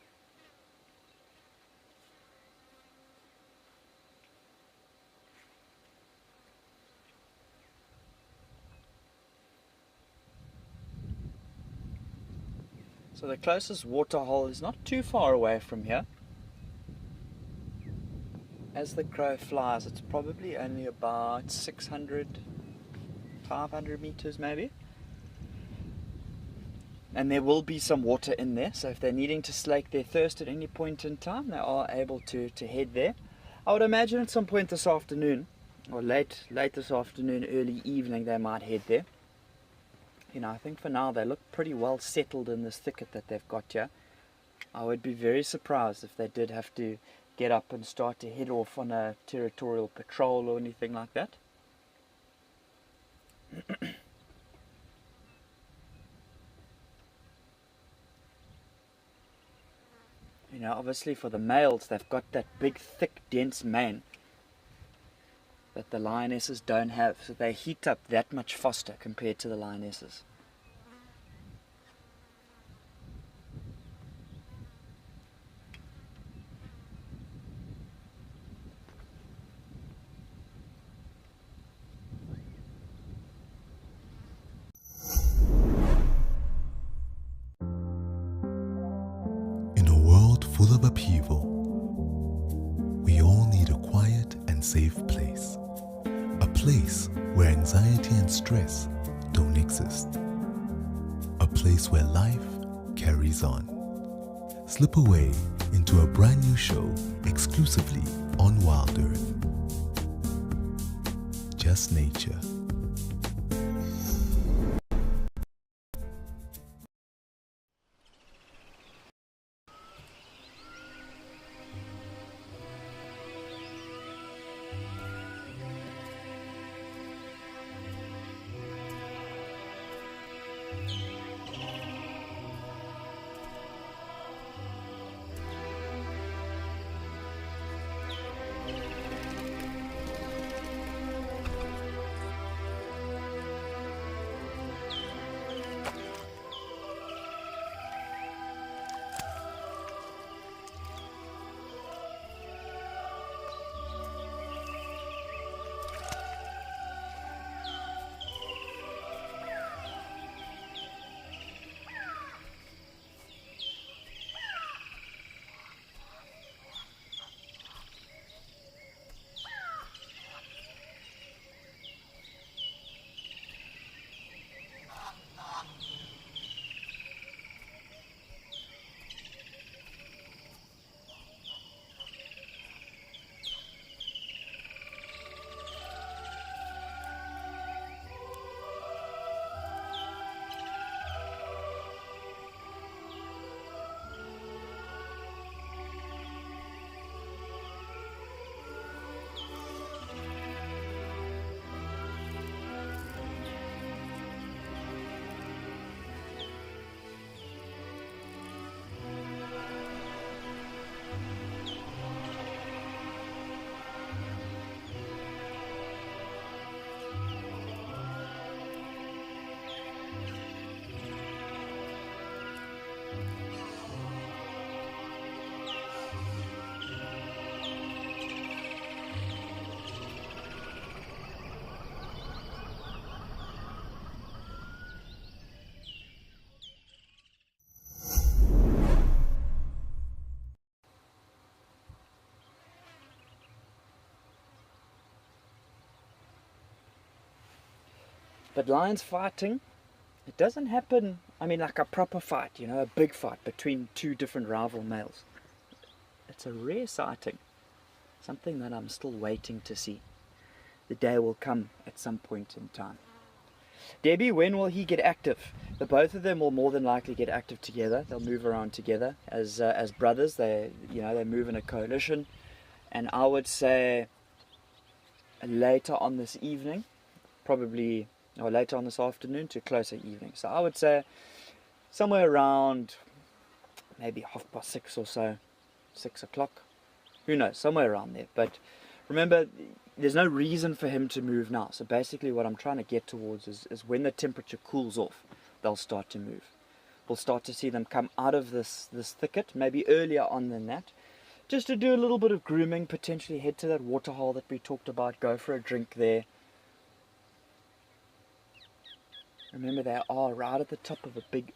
So the closest water hole is not too far away from here. As the crow flies, it's probably only about 600, 500 meters maybe. And there will be some water in there, so if they're needing to slake their thirst at any point in time, they are able to head there. I would imagine at some point this afternoon, or late this afternoon, early evening, they might head there. I think for now they look pretty well settled in this thicket that they've got here. I would be very surprised if they did have to get up and start to head off on a territorial patrol or anything like that. Obviously for the males, they've got that big, thick, dense mane that the lionesses don't have, so they heat up that much faster compared to the lionesses. In a world full of upheaval, we all need a quiet and safe place. A place where anxiety and stress don't exist. A place where life carries on. Slip away into a brand new show exclusively on Wild Earth. Just nature. But lions fighting, it doesn't happen, I mean, like a proper fight, you know, a big fight between two different rival males. It's a rare sighting, something that I'm still waiting to see. The day will come at some point in time. Debbie, when will he get active? The both of them will more than likely get active together. They'll move around together as brothers. They move in a coalition, and I would say later on this evening, probably, or later on this afternoon to closer evening. So I would say somewhere around maybe 6:30 or so, 6 o'clock. Who knows? Somewhere around there. But remember, there's no reason for him to move now. So basically what I'm trying to get towards is when the temperature cools off, they'll start to move. We'll start to see them come out of this thicket, maybe earlier on than that, just to do a little bit of grooming, potentially head to that waterhole that we talked about, go for a drink there. Remember, they are right at the top of a big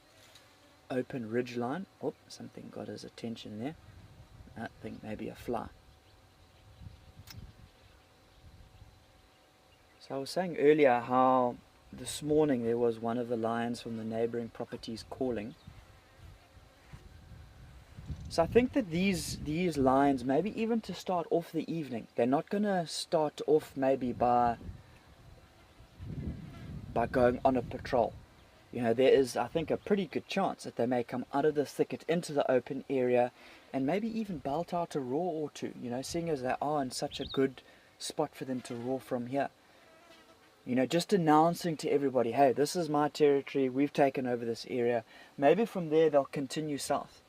open ridge line. Oh, something got his attention there. I think maybe a fly. So I was saying earlier how this morning there was one of the lions from the neighboring properties calling. So I think that these lions, maybe even to start off the evening, they're not going to start off maybe by going on a patrol. You know, there is, I think, a pretty good chance that they may come out of the thicket into the open area and maybe even belt out a roar or two, you know, seeing as they are in such a good spot for them to roar from here. You know, just announcing to everybody, hey, this is my territory, we've taken over this area. Maybe from there they'll continue south.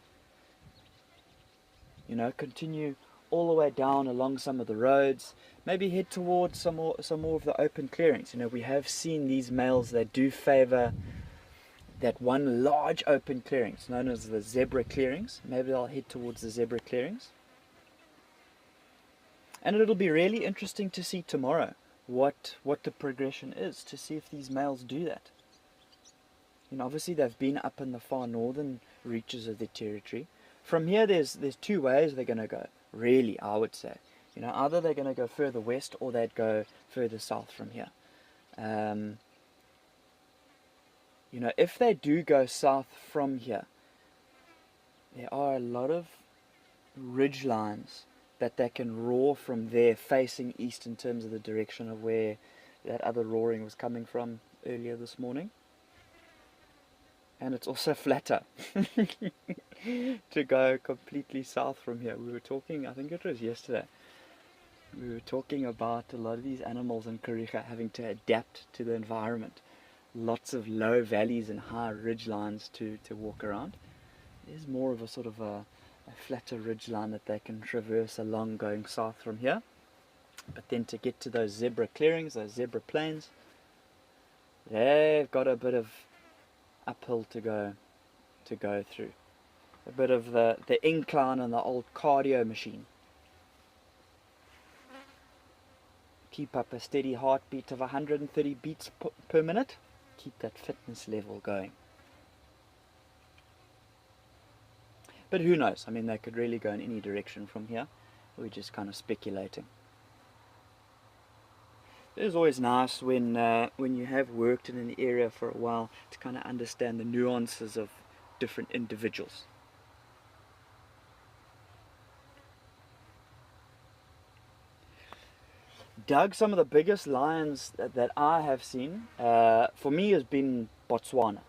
You know, continue all the way down along some of the roads, maybe head towards some more of the open clearings. You know, we have seen these males that do favor that one large open clearing. It's known as the zebra clearings. Maybe they'll head towards the zebra clearings. And it'll be really interesting to see tomorrow what the progression is, to see if these males do that. You know, obviously they've been up in the far northern reaches of their territory. From here there's two ways they're going to go, really, I would say. You know, either they're going to go further west or they'd go further south from here. You know, if they do go south from here, there are a lot of ridge lines that they can roar from there facing east in terms of the direction of where that other roaring was coming from earlier this morning. And it's also flatter to go completely south from here. We were talking, I think it was yesterday, we were talking about a lot of these animals in Kariega having to adapt to the environment. Lots of low valleys and high ridge lines to walk around. There's more of a sort of a flatter ridge line that they can traverse along going south from here. But then to get to those zebra clearings, those zebra plains, they've got a bit of uphill to go through. A bit of the incline on the old cardio machine. Keep up a steady heartbeat of 130 beats per minute. Keep that fitness level going. But who knows? I mean, they could really go in any direction from here. We're just kind of speculating. It is always nice when you have worked in an area for a while to kind of understand the nuances of different individuals. Doug, some of the biggest lions that I have seen, for me, has been Botswana.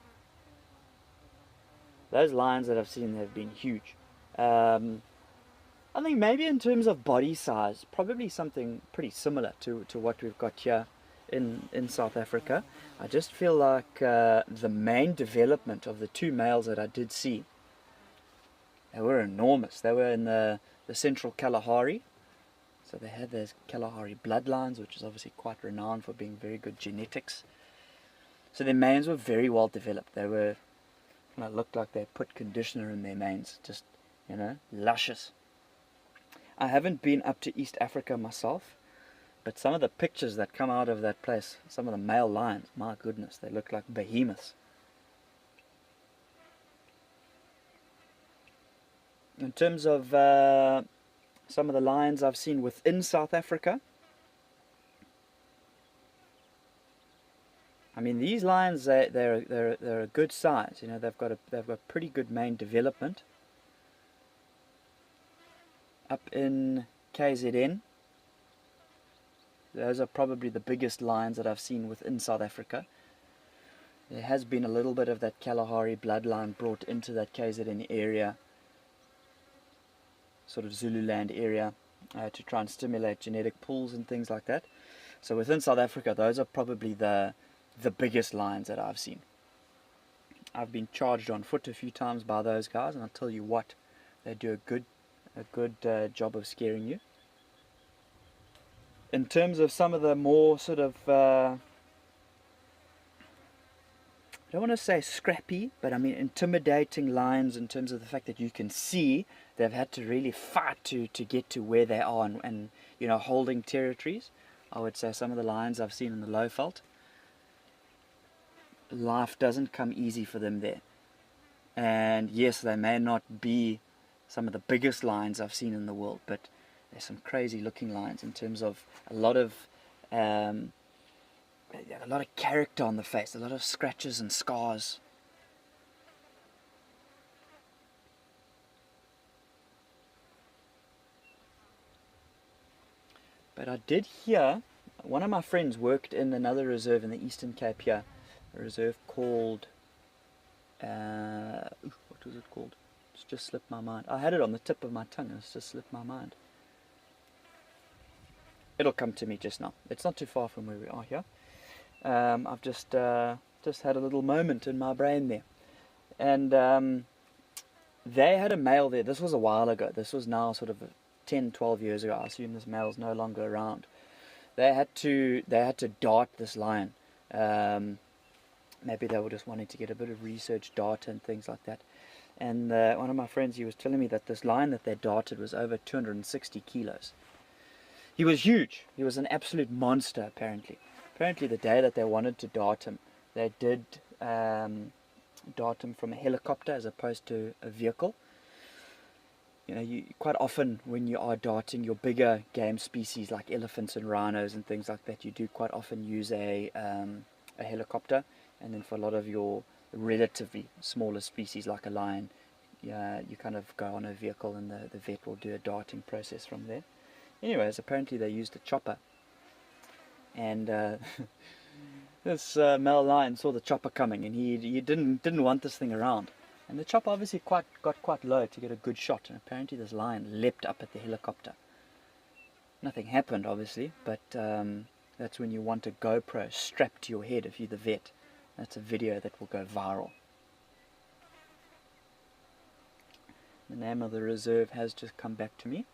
Those lions that I've seen have been huge. I think maybe in terms of body size, probably something pretty similar to what we've got here in South Africa. I just feel like the main development of the two males that I did see, they were enormous. They were in the Central Kalahari. So they had those Kalahari bloodlines, which is obviously quite renowned for being very good genetics. So their manes were very well developed. They were, looked like they put conditioner in their manes, just, luscious. I haven't been up to East Africa myself, but some of the pictures that come out of that place, some of the male lions, my goodness, they look like behemoths. In terms of some of the lions I've seen within South Africa, mean, these lions, they're a good size. You know, they've got pretty good main development. Up in KZN, those are probably the biggest lions that I've seen within South Africa. There has been a little bit of that Kalahari bloodline brought into that KZN area, sort of Zululand area, to try and stimulate genetic pools and things like that. So within South Africa, those are probably the biggest lions that I've seen. I've been charged on foot a few times by those guys, and I'll tell you what, they do a good job of scaring you. In terms of some of the more sort of, I don't want to say scrappy, but I mean intimidating lions in terms of the fact that you can see they've had to really fight to get to where they are and you know, holding territories. I would say some of the lions I've seen in the Lowveld, life doesn't come easy for them there. And yes, they may not be some of the biggest lions I've seen in the world, but there's some crazy looking lions in terms of a lot of character on the face, a lot of scratches and scars. But I did hear, one of my friends worked in another reserve in the Eastern Cape here, a reserve called, what was it called? It's just slipped my mind. I had it on the tip of my tongue and it's just slipped my mind. It'll come to me just now. It's not too far from where we are here. I've just had a little moment in my brain there. And they had a male there. This was a while ago. This was now sort of 10, 12 years ago. I assume this male's no longer around. They had to dart this lion. Maybe they were just wanting to get a bit of research data and things like that. And one of my friends, he was telling me that this lion that they darted was over 260 kilos. He was huge. He was an absolute monster, apparently. Apparently the day that they wanted to dart him, they did dart him from a helicopter as opposed to a vehicle. You know, quite often when you are darting your bigger game species like elephants and rhinos and things like that, you do quite often use a helicopter. And then for a lot of your relatively smaller species like a lion, you kind of go on a vehicle and the vet will do a darting process from there. Anyways, apparently they used a chopper. And this male lion saw the chopper coming, and he didn't want this thing around. And the chopper obviously got quite low to get a good shot, and apparently this lion leapt up at the helicopter. Nothing happened, obviously, but that's when you want a GoPro strapped to your head if you're the vet. That's a video that will go viral. The name of the reserve has just come back to me.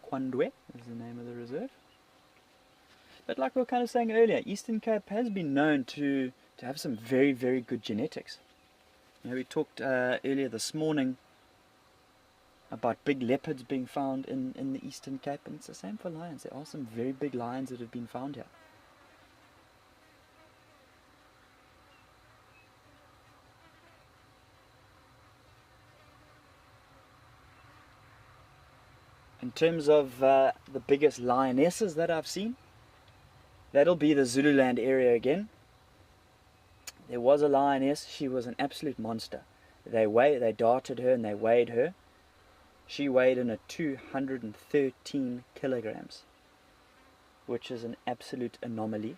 Kwandwe is the name of the reserve. But like we were kind of saying earlier, Eastern Cape has been known to have some very, very good genetics. You know, we talked earlier this morning about big leopards being found in the Eastern Cape, and it's the same for lions. There are some very big lions that have been found here. In terms of the biggest lionesses that I've seen, that'll be the Zululand area again. There was a lioness. She was an absolute monster. They darted her and they weighed her. She weighed in at 213 kilograms, which is an absolute anomaly.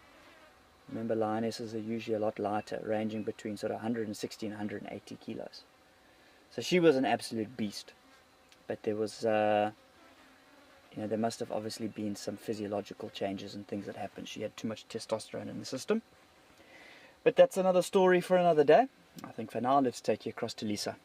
Remember, lionesses are usually a lot lighter, ranging between sort of 160 and 180 kilos. So she was an absolute beast. But there was, there must have obviously been some physiological changes and things that happened. She had too much testosterone in the system. But that's another story for another day. I think for now, let's take you across to Lisa.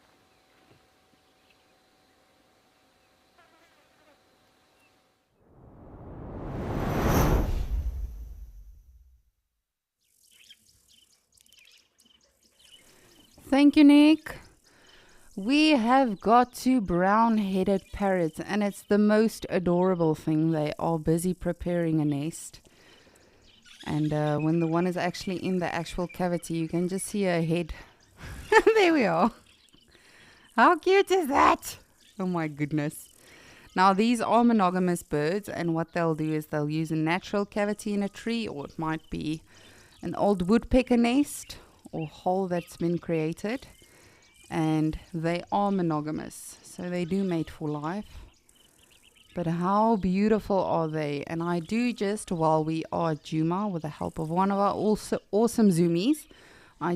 Thank you, Nick. We have got two brown-headed parrots, and it's the most adorable thing. They are busy preparing a nest. And when the one is actually in the actual cavity, you can just see her head. There we are. How cute is that? Oh my goodness. Now, these are monogamous birds, and what they'll do is they'll use a natural cavity in a tree, or it might be an old woodpecker nest or hole that's been created, and they are monogamous, so they do mate for life. But how beautiful are they? And I do just, while we are at Djuma, with the help of one of our also awesome Zoomies, I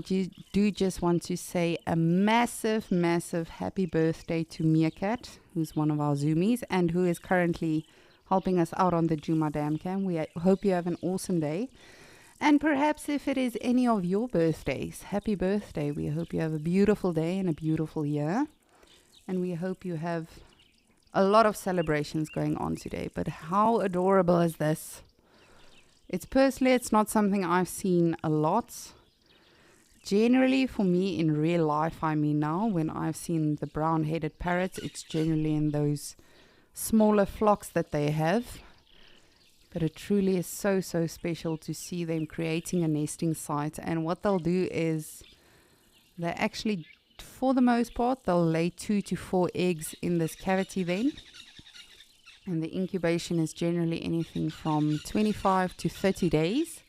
do just want to say a massive, massive happy birthday to Meerkat, who's one of our Zoomies and who is currently helping us out on the Djuma Dam Cam. We hope you have an awesome day. And perhaps if it is any of your birthdays, happy birthday. We hope you have a beautiful day and a beautiful year. And we hope you have a lot of celebrations going on today. But how adorable is this? It's not something I've seen a lot. Generally, for me, in real life, I mean now, when I've seen the brown-headed parrots, it's generally in those smaller flocks that they have. But it truly is so, so special to see them creating a nesting site. And what they'll do is they actually, for the most part, they'll lay 2 to 4 eggs in this cavity then. And the incubation is generally anything from 25 to 30 days.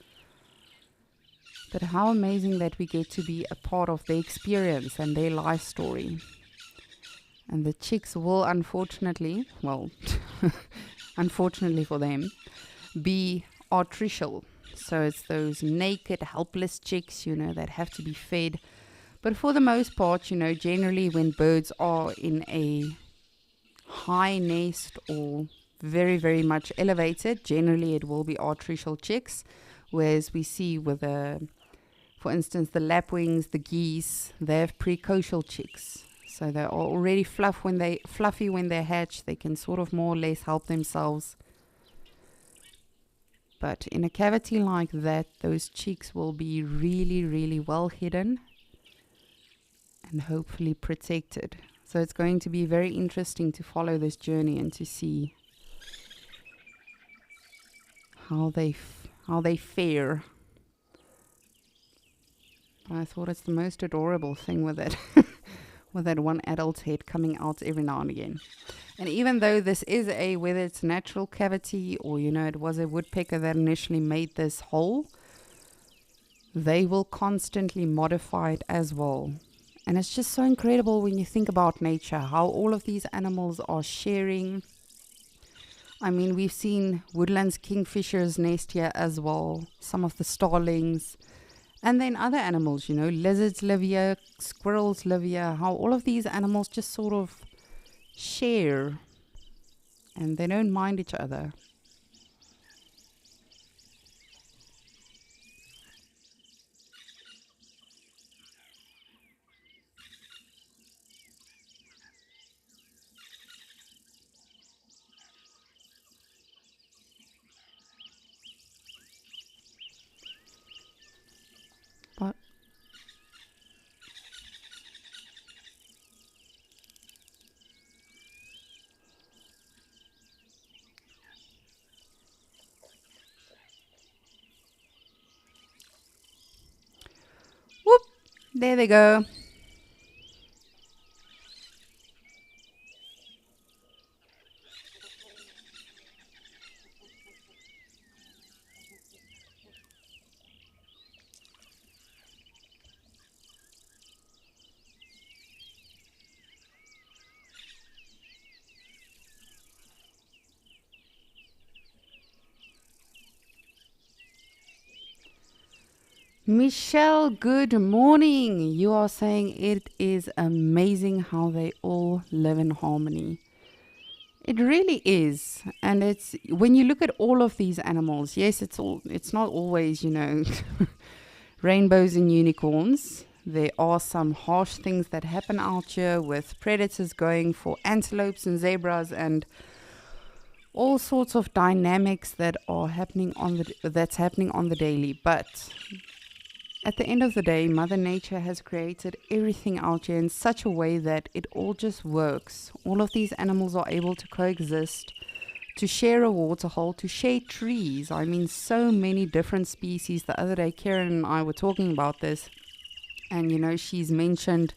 But how amazing that we get to be a part of their experience and their life story. And the chicks will unfortunately, well, unfortunately for them, be artificial. So it's those naked, helpless chicks, that have to be fed. But for the most part, generally when birds are in a high nest or very, very much elevated, generally it will be artificial chicks. Whereas we see with for instance, the lapwings, the geese, they have precocial chicks. So they are already fluffy when they hatch. They can sort of more or less help themselves. But in a cavity like that, those chicks will be really, really well hidden and hopefully protected. So it's going to be very interesting to follow this journey and to see how they fare. I thought it's the most adorable thing with it, with that one adult head coming out every now and again. And even though this is whether it's natural cavity or, it was a woodpecker that initially made this hole, they will constantly modify it as well. And it's just so incredible when you think about nature, how all of these animals are sharing. I mean, we've seen woodlands kingfishers nest here as well, some of the starlings. And then other animals, lizards live here, squirrels live here, how all of these animals just sort of share and they don't mind each other. But whoop, there they go. Michelle, good morning. You are saying it is amazing how they all live in harmony. It really is. And it's when you look at all of these animals, yes, it's not always, rainbows and unicorns. There are some harsh things that happen out here with predators going for antelopes and zebras and all sorts of dynamics that are happening on the daily. But at the end of the day, Mother Nature has created everything out here in such a way that it all just works. All of these animals are able to coexist, to share a water hole, to share trees. I mean, so many different species. The other day, Karen and I were talking about this. And, she's mentioned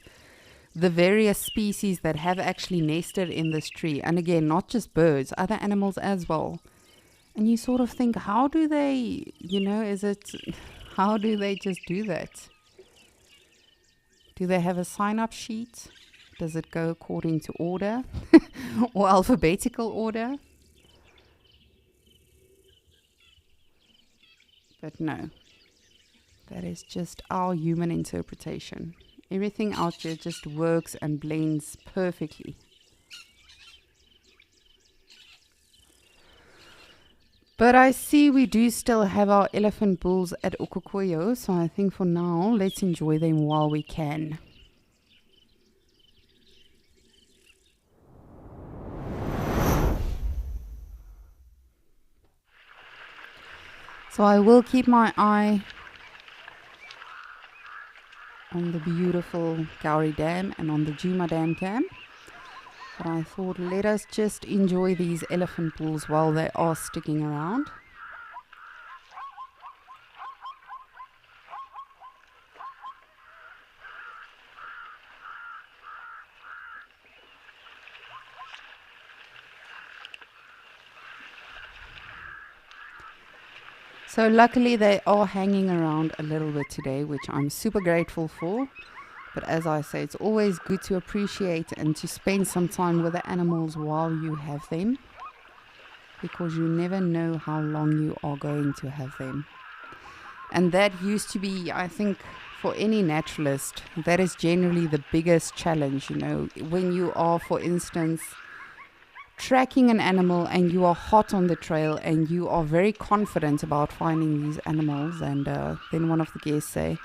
the various species that have actually nested in this tree. And again, not just birds, other animals as well. And you sort of think, how do they, How do they just do that? Do they have a sign-up sheet? Does it go according to order or alphabetical order? But no, that is just our human interpretation. Everything out there just works and blends perfectly. But I see we do still have our elephant bulls at Okokoyo, so I think for now, let's enjoy them while we can. So I will keep my eye on the beautiful Gowrie Dam and on the Djuma Dam Camp. But I thought, let us just enjoy these elephant bulls while they are sticking around. So luckily they are hanging around a little bit today, which I'm super grateful for. But as I say, it's always good to appreciate and to spend some time with the animals while you have them, because you never know how long you are going to have them. And that used to be, I think, for any naturalist, that is generally the biggest challenge, you know, when you are, for instance, tracking an animal and you are hot on the trail and you are very confident about finding these animals, and then one of the guests say,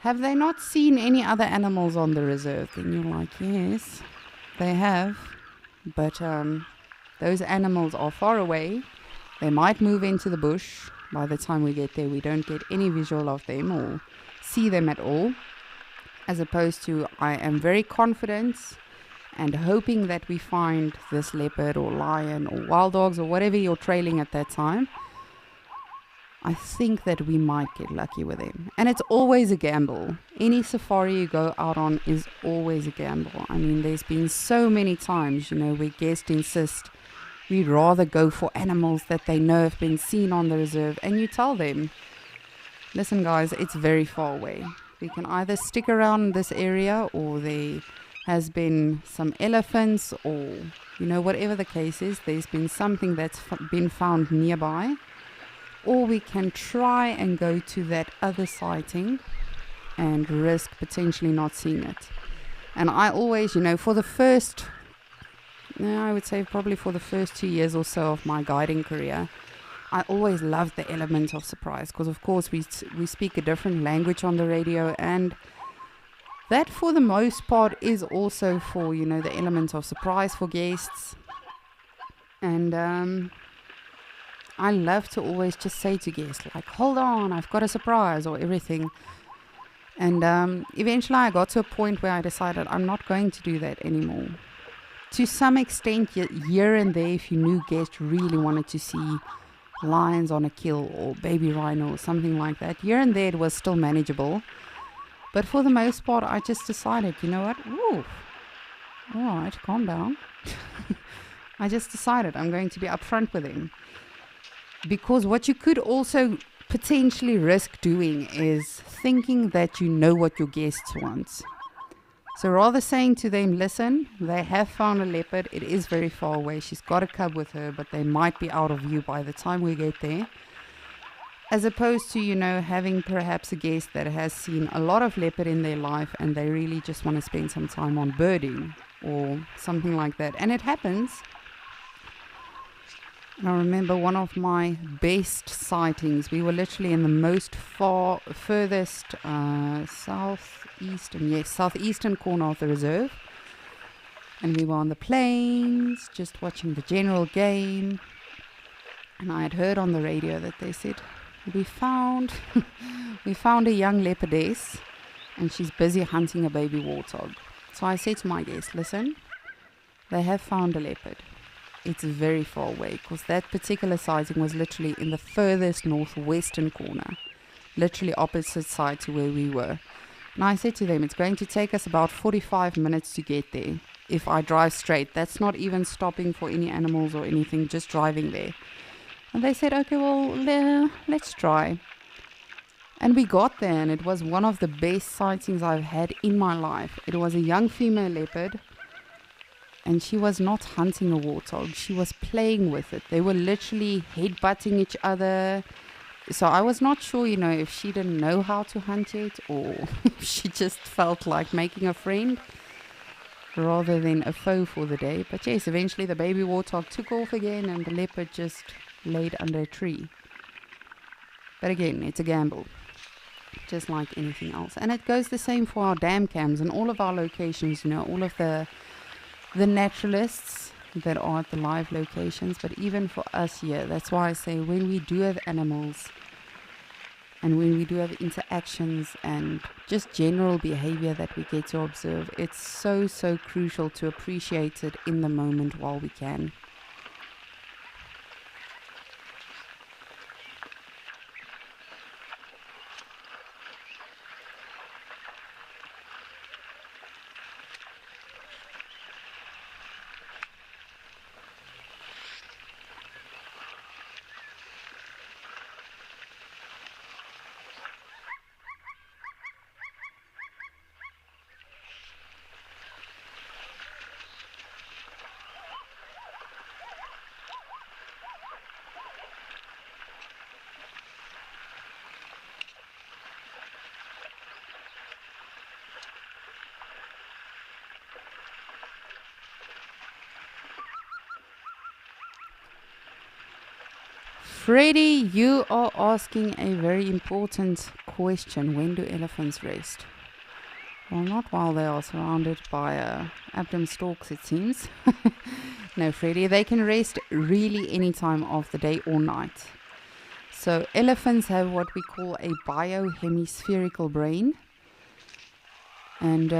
have they not seen any other animals on the reserve? Then you're like, yes, they have. But those animals are far away. They might move into the bush. By the time we get there, we don't get any visual of them or see them at all. As opposed to, I am very confident and hoping that we find this leopard or lion or wild dogs or whatever you're trailing at that time. I think that we might get lucky with them. And it's always a gamble. Any safari you go out on is always a gamble. I mean, there's been so many times, you know, where guests insist we'd rather go for animals that they know have been seen on the reserve. And you tell them, listen guys, it's very far away. We can either stick around this area, or there has been some elephants, or, you know, whatever the case is, there's been something that's been found nearby. Or we can try and go to that other sighting and risk potentially not seeing it. And I always, you know, for the first, I would say probably for the first 2 years or so of my guiding career, I always loved the element of surprise, because of course we speak a different language on the radio, and that for the most part is also for, you know, the element of surprise for guests. And I love to always just say to guests, like, hold on, I've got a surprise or everything. And eventually I got to a point where I decided I'm not going to do that anymore. To some extent, here and there, if you knew guests really wanted to see lions on a kill or baby rhino or something like that, here and there it was still manageable. But for the most part, I just decided, you know what, ooh, all right, calm down. I just decided I'm going to be upfront with him. Because what you could also potentially risk doing is thinking that you know what your guests want. So rather saying to them, listen, they have found a leopard. It is very far away. She's got a cub with her, but they might be out of view by the time we get there. As opposed to, you know, having perhaps a guest that has seen a lot of leopard in their life and they really just want to spend some time on birding or something like that. And it happens. And I remember one of my best sightings. We were literally in the most furthest southeastern corner of the reserve. And we were on the plains, just watching the general game. And I had heard on the radio that they said, we found a young leopardess, and she's busy hunting a baby warthog. So I said to my guests, listen, they have found a leopard. It's very far away, because that particular sighting was literally in the furthest northwestern corner, literally opposite side to where we were. And I said to them, it's going to take us about 45 minutes to get there. If I drive straight, that's not even stopping for any animals or anything, just driving there. And they said, okay, well, let's try. And we got there, and it was one of the best sightings I've had in my life. It was a young female leopard, and she was not hunting a warthog. She was playing with it. They were literally headbutting each other. So I was not sure, if she didn't know how to hunt yet, or if she just felt like making a friend rather than a foe for the day. But yes, eventually the baby warthog took off again, and the leopard just laid under a tree. But again, it's a gamble, just like anything else. And it goes the same for our dam cams and all of our locations, all of the naturalists that are at the live locations, but even for us here. That's why I say when we do have animals and when we do have interactions and just general behavior that we get to observe, it's so, so crucial to appreciate it in the moment while we can. Freddie, you are asking a very important question. When do elephants rest? Well, not while they are surrounded by abdomen stalks, it seems. No, Freddie, they can rest really any time of the day or night. So elephants have what we call a biohemispherical brain. And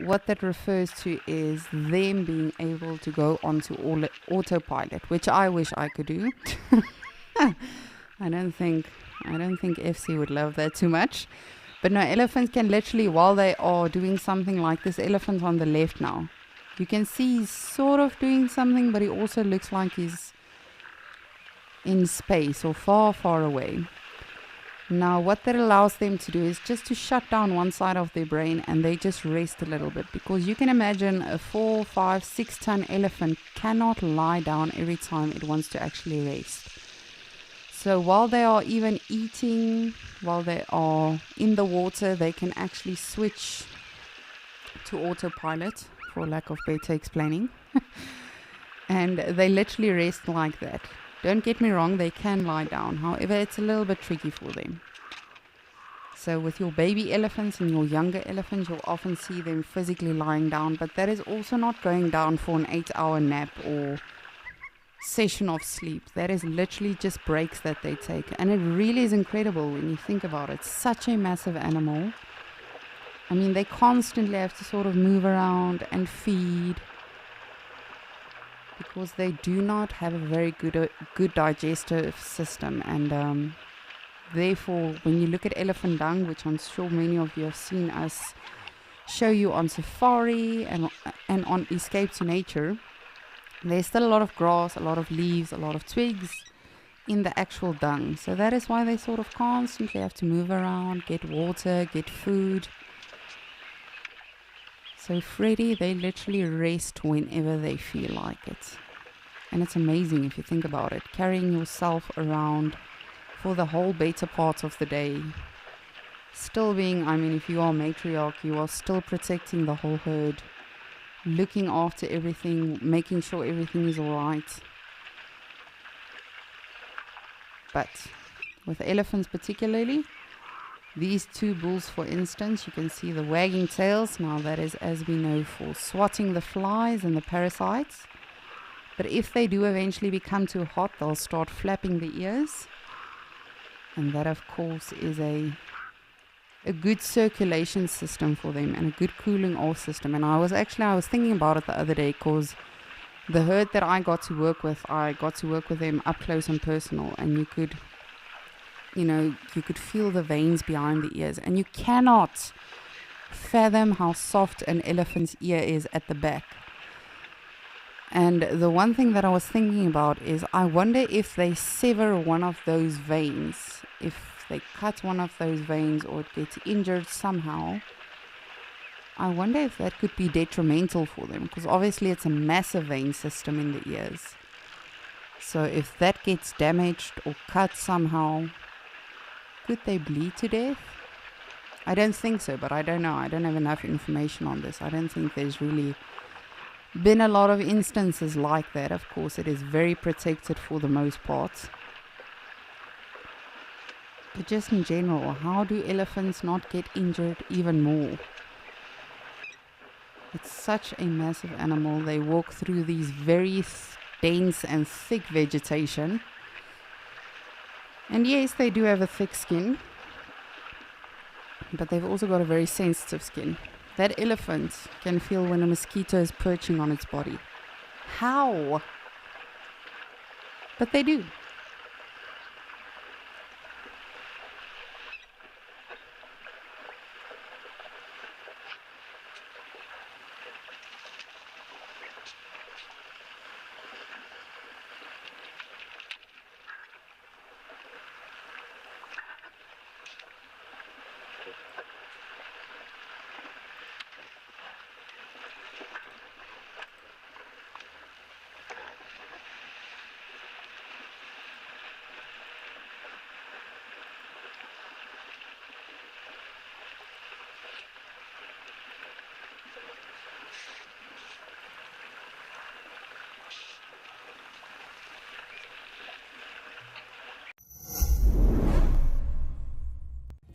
what that refers to is them being able to go onto autopilot, which I wish I could do. I don't think FC would love that too much. But no, elephants can literally, while they are doing something like this elephant on the left now, you can see he's sort of doing something, but he also looks like he's in space or far, far away. Now, what that allows them to do is just to shut down one side of their brain, and they just rest a little bit, because you can imagine a 4, 5, 6 ton elephant cannot lie down every time it wants to actually rest. So while they are even eating, while they are in the water, they can actually switch to autopilot, for lack of better explaining. And they literally rest like that. Don't get me wrong, they can lie down. However, it's a little bit tricky for them. So with your baby elephants and your younger elephants, you'll often see them physically lying down, but that is also not going down for an 8-hour nap or session of sleep. That is literally just breaks that they take, and it really is incredible when you think about it. Such a massive animal. I mean, they constantly have to sort of move around and feed, because they do not have a very good digestive system, and therefore when you look at elephant dung, which I'm sure many of you have seen us show you on safari and on Escape to Nature, there's still a lot of grass, a lot of leaves, a lot of twigs in the actual dung. So that is why they sort of constantly have to move around, get water, get food. So Freddie, they literally rest whenever they feel like it. And it's amazing if you think about it. Carrying yourself around for the whole better part of the day. Still being, I mean, if you are matriarch, you are still protecting the whole herd. Looking after everything, making sure everything is alright. But with elephants particularly, these two bulls, for instance, you can see the wagging tails. Now that is, as we know, for swatting the flies and the parasites. But if they do eventually become too hot, they'll start flapping the ears. And that, of course, is a good circulation system for them and a good cooling off system. And I was thinking about it the other day, because the herd that I got to work with them up close and personal, and you could feel the veins behind the ears, and you cannot fathom how soft an elephant's ear is at the back. And the one thing that I was thinking about is, I wonder if they sever one of those veins, if they cut one of those veins or it gets injured somehow, I wonder if that could be detrimental for them, because obviously it's a massive vein system in the ears. So if that gets damaged or cut somehow, could they bleed to death? I don't think so, but I don't know. I don't have enough information on this. I don't think there's really been a lot of instances like that. Of course, it is very protected for the most part. But just in general, how do elephants not get injured even more? It's such a massive animal. They walk through these very dense and thick vegetation. And yes, they do have a thick skin, but they've also got a very sensitive skin. That elephant can feel when a mosquito is perching on its body. How? But they do.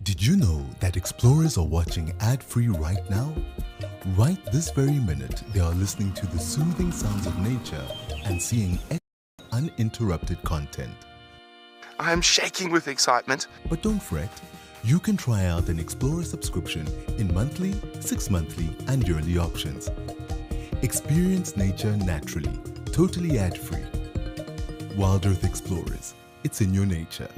Did you know that explorers are watching ad-free right now? Right this very minute, they are listening to the soothing sounds of nature and seeing uninterrupted content. I am shaking with excitement. But don't fret, you can try out an Explorer subscription in monthly, 6-monthly and yearly options. Experience nature naturally, totally ad-free. Wild Earth Explorers, it's in your nature.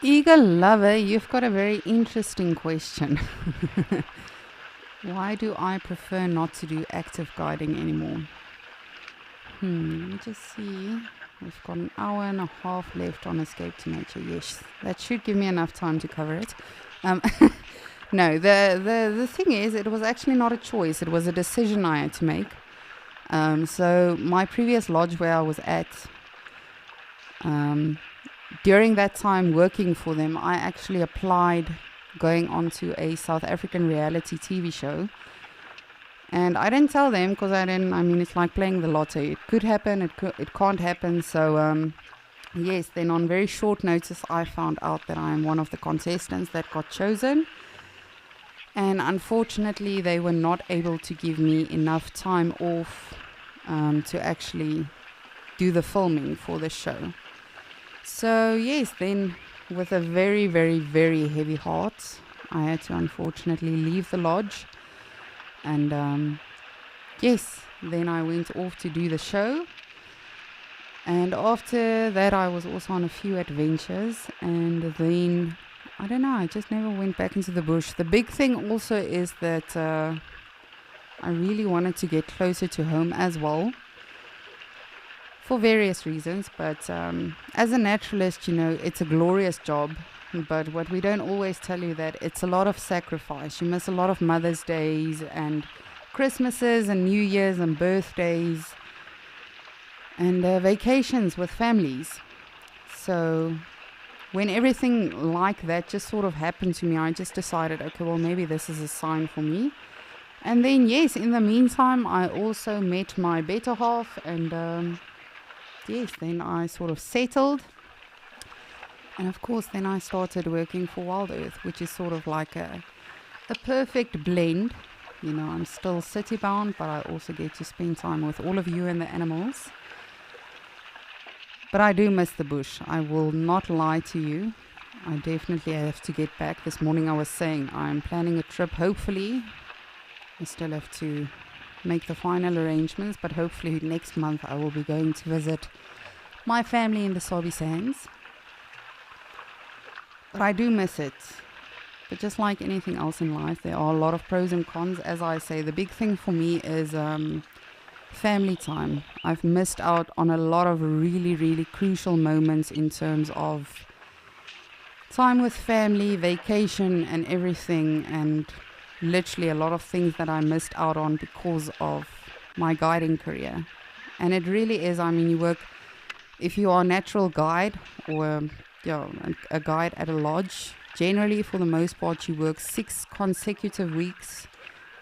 Eagle lover, you've got a very interesting question. Why do I prefer not to do active guiding anymore? Let me just see. We've got an hour and a half left on Escape to Nature. Yes, that should give me enough time to cover it. No, the thing is, it was actually not a choice. It was a decision I had to make. So my previous lodge where I was at, during that time working for them, I actually applied going onto a South African reality TV show. And I didn't tell them because I mean, it's like playing the lotto. It could happen, it can't happen. So, yes, then on very short notice, I found out that I am one of the contestants that got chosen. And unfortunately, they were not able to give me enough time off to actually do the filming for the show. So, yes, then with a very, very, very heavy heart, I had to unfortunately leave the lodge. And yes, then I went off to do the show. And after that, I was also on a few adventures. And then, I don't know, I just never went back into the bush. The big thing also is that I really wanted to get closer to home as well. For various reasons. But as a naturalist, you know, it's a glorious job. But what we don't always tell you that it's a lot of sacrifice. You miss a lot of Mother's Days and Christmases and New Year's and birthdays and vacations with families. So when everything like that just sort of happened to me, I just decided, okay, well, maybe this is a sign for me. And then, yes, in the meantime, I also met my better half. And yes, then I sort of settled. And of course, then I started working for Wild Earth, which is sort of like a perfect blend. You know, I'm still city bound, but I also get to spend time with all of you and the animals. But I do miss the bush. I will not lie to you. I definitely have to get back. This morning I was saying I'm planning a trip, hopefully. I still have to make the final arrangements, but hopefully next month I will be going to visit my family in the Sabi Sands. But I do miss it. But just like anything else in life, there are a lot of pros and cons. As I say, the big thing for me is family time. I've missed out on a lot of really, really crucial moments in terms of time with family, vacation and everything. And literally a lot of things that I missed out on because of my guiding career. And it really is, I mean, you work, if you are a natural guide or a guide at a lodge, generally for the most part you work 6 consecutive weeks,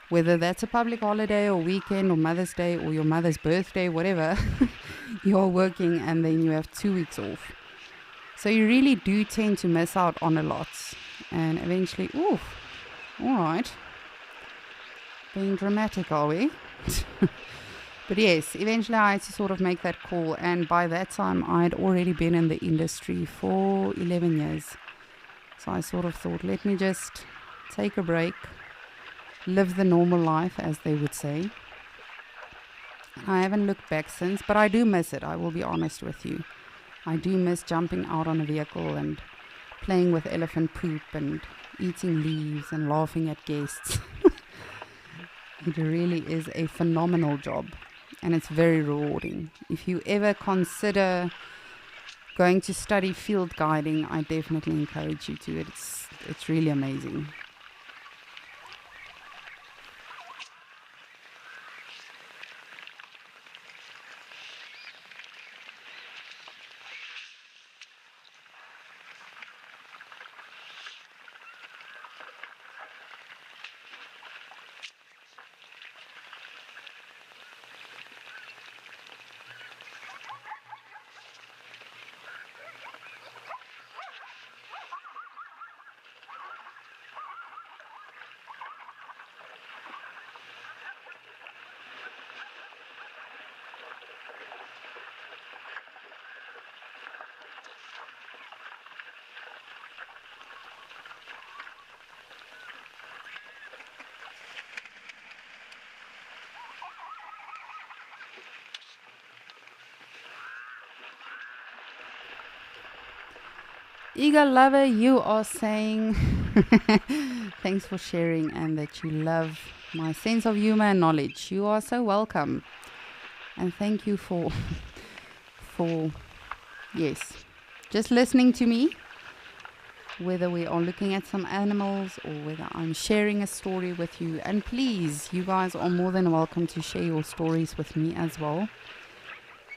whether that's a public holiday or weekend or Mother's Day or your mother's birthday, whatever. You're working and then you have 2 weeks off. So you really do tend to miss out on a lot. And eventually, alright, being dramatic, are we? But yes, eventually I had to sort of make that call. And by that time, I had already been in the industry for 11 years. So I sort of thought, let me just take a break, live the normal life, as they would say. I haven't looked back since, but I do miss it. I will be honest with you. I do miss jumping out on a vehicle and playing with elephant poop and eating leaves and laughing at guests. It really is a phenomenal job. And it's very rewarding. If you ever consider going to study field guiding, I definitely encourage you to. It's really amazing. Eagle Lover, you are saying thanks for sharing and that you love my sense of humor and knowledge. You are so welcome. And thank you for yes, just listening to me, whether we are looking at some animals or whether I'm sharing a story with you. And please, you guys are more than welcome to share your stories with me as well.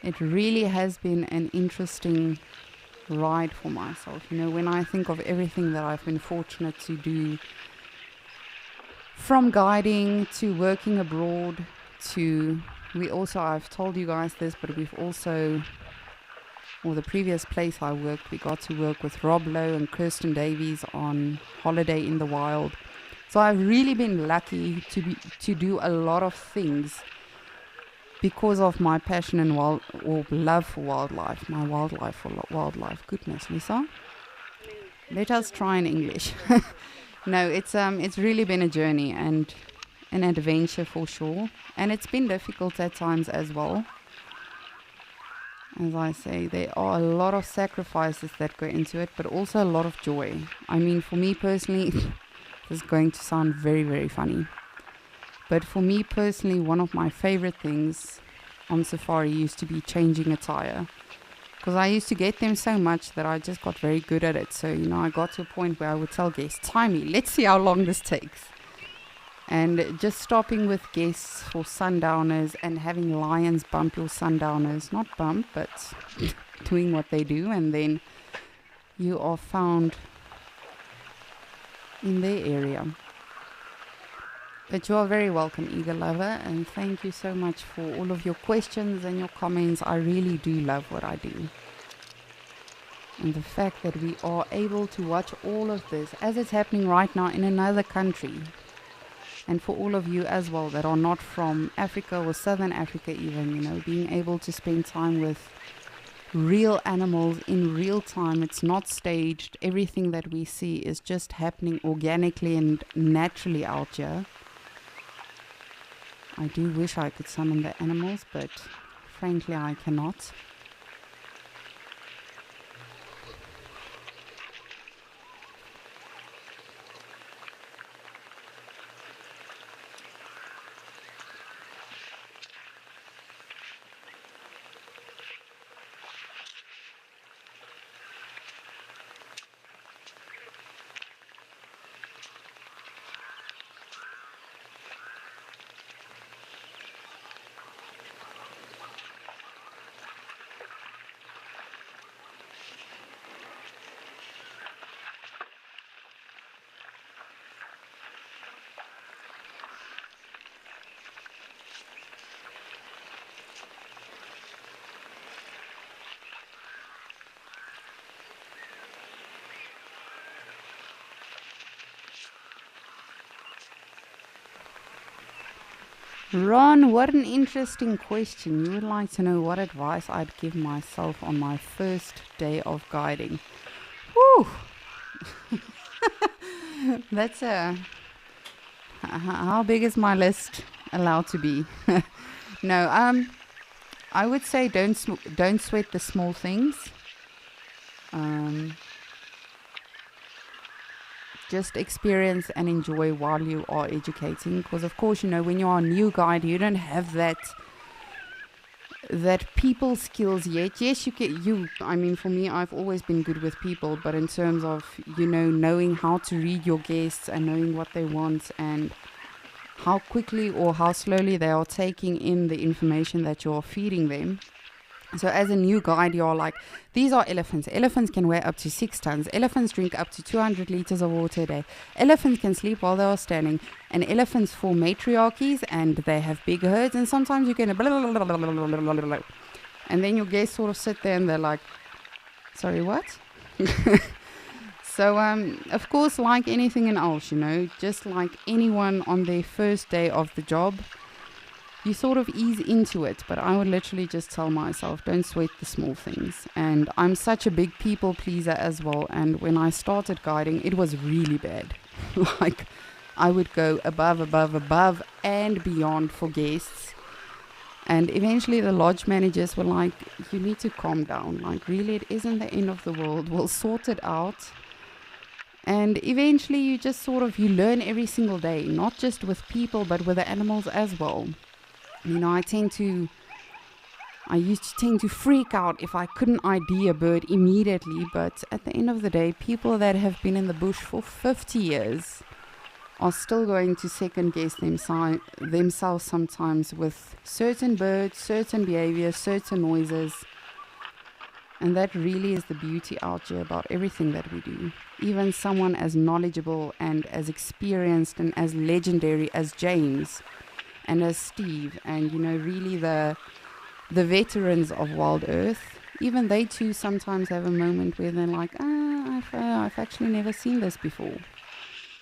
It really has been an interesting ride for myself. You know, when I think of everything that I've been fortunate to do, from guiding to working abroad to, I've told you guys this, but we've also, or the previous place I worked, we got to work with Rob Lowe and Kirsten Davies on Holiday in the Wild. So I've really been lucky to do a lot of things because of my passion and love for wildlife, my wildlife for wildlife. Goodness, Lisa. Let us try in English. No, it's really been a journey and an adventure for sure, and it's been difficult at times as well. As I say, there are a lot of sacrifices that go into it, but also a lot of joy. I mean, for me personally, this is going to sound very, very funny, but for me personally, one of my favorite things on safari used to be changing a tire, because I used to get them so much that I just got very good at it. So, you know, I got to a point where I would tell guests, time me, let's see how long this takes. And just stopping with guests for sundowners and having lions bump your sundowners, not bump, but doing what they do, and then you are found in their area. But you are very welcome, Eagle Lover, and thank you so much for all of your questions and your comments. I really do love what I do. And the fact that we are able to watch all of this as it's happening right now in another country. And for all of you as well that are not from Africa or Southern Africa even, you know, being able to spend time with real animals in real time. It's not staged. Everything that we see is just happening organically and naturally out here. I do wish I could summon the animals, but frankly I cannot. Ron, what an interesting question. You would like to know what advice I'd give myself on my first day of guiding. Whew! That's how big is my list allowed to be? No, I would say don't sweat the small things. Just experience and enjoy while you are educating, because of course, you know, when you are a new guide, you don't have that people skills yet. Yes, I mean, for me, I've always been good with people, but in terms of, you know, knowing how to read your guests and knowing what they want and how quickly or how slowly they are taking in the information that you're feeding them. So as a new guide, you're like, these are elephants. Elephants can weigh up to 6 tons. Elephants drink up to 200 liters of water a day. Elephants can sleep while they are standing. And elephants form matriarchies and they have big herds. And sometimes you get blah, blah, blah, blah, blah, blah, blah, blah. And then your guests sort of sit there and they're like, sorry, what? So, of course, like anything else, you know, just like anyone on their first day of the job, you sort of ease into it, but I would literally just tell myself, don't sweat the small things. And I'm such a big people pleaser as well. And when I started guiding, it was really bad. Like, I would go above and beyond for guests. And eventually the lodge managers were like, you need to calm down. Like, really, it isn't the end of the world. We'll sort it out. And eventually you just you learn every single day, not just with people, but with the animals as well. You know, I used to tend to freak out if I couldn't ID a bird immediately, but at the end of the day, people that have been in the bush for 50 years are still going to second guess themselves sometimes with certain birds, certain behaviors, certain noises. And that really is the beauty out here about everything that we do. Even someone as knowledgeable and as experienced and as legendary as James and as Steve, and really the veterans of Wild Earth, even they too sometimes have a moment where they're like, I've actually never seen this before.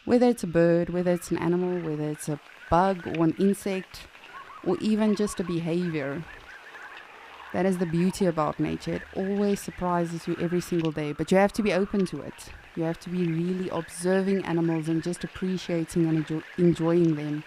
Whether it's a bird, whether it's an animal, whether it's a bug or an insect, or even just a behavior. That is the beauty about nature. It always surprises you every single day, but you have to be open to it. You have to be really observing animals and just appreciating and enjoying them.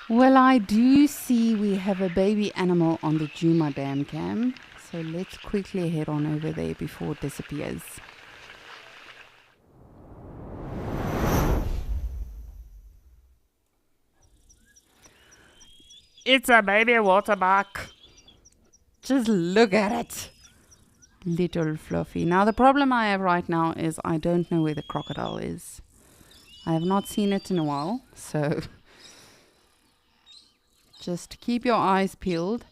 Well, I do see we have a baby animal on the Djuma Dam Cam, so let's quickly head on over there before it disappears. It's a baby waterbuck. Just look at it. Little fluffy. Now the problem I have right now is I don't know where the crocodile is. I have not seen it in a while, so just keep your eyes peeled.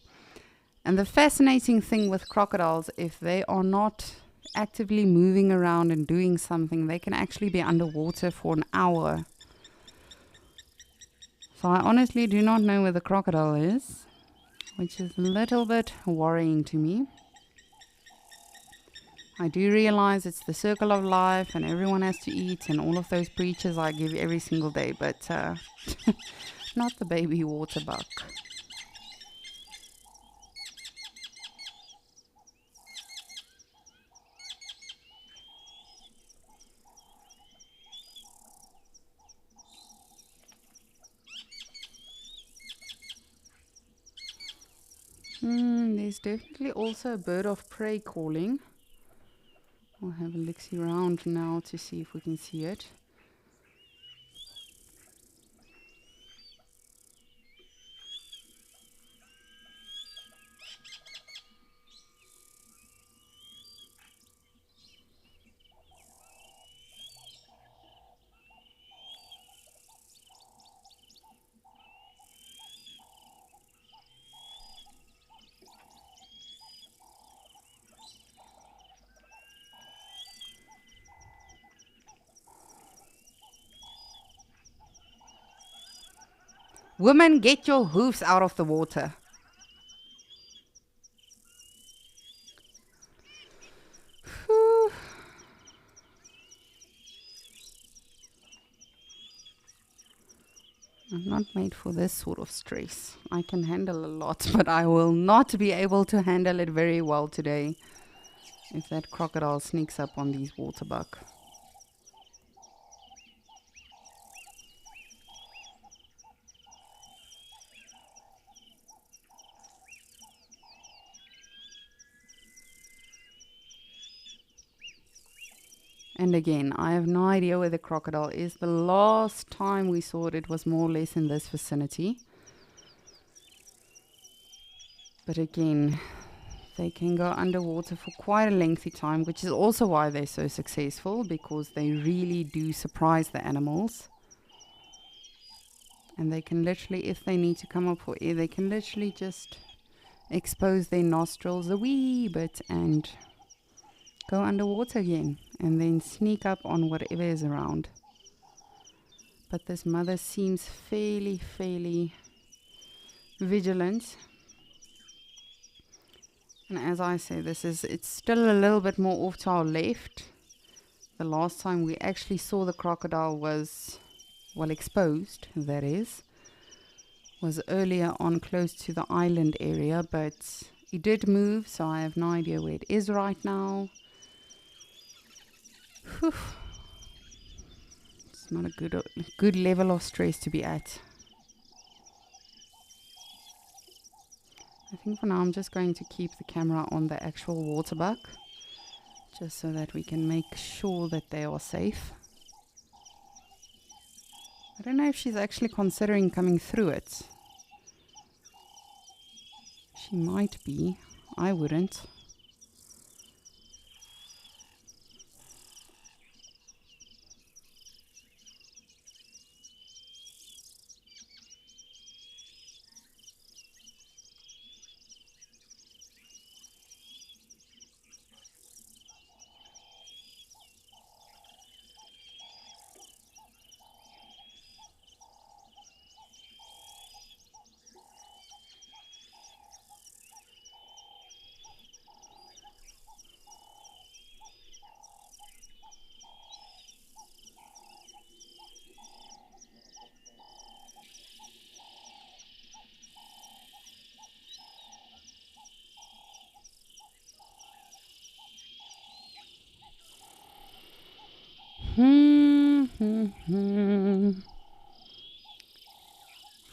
And the fascinating thing with crocodiles, if they are not actively moving around and doing something, they can actually be underwater for an hour. So I honestly do not know where the crocodile is, which is a little bit worrying to me. I do realize it's the circle of life and everyone has to eat and all of those preachers I give every single day, but not the baby waterbuck. There's definitely also a bird of prey calling. We'll have a look-see around now to see if we can see it. Women, get your hoofs out of the water. Whew. I'm not made for this sort of stress. I can handle a lot, but I will not be able to handle it very well today if that crocodile sneaks up on these waterbuck. And again, I have no idea where the crocodile is. The last time we saw it, it was more or less in this vicinity. But again, they can go underwater for quite a lengthy time, which is also why they're so successful, because they really do surprise the animals. And they can literally, if they need to come up for air, they can literally just expose their nostrils a wee bit and go underwater again, and then sneak up on whatever is around. But this mother seems fairly vigilant. And as I say, it's still a little bit more off to our left. The last time we actually saw the crocodile was, well, exposed, that is, was earlier on close to the island area, but it did move, so I have no idea where it is right now. Whew. It's not a good level of stress to be at. I think for now I'm just going to keep the camera on the actual waterbuck, just so that we can make sure that they are safe. I don't know if she's actually considering coming through it. She might be. I wouldn't.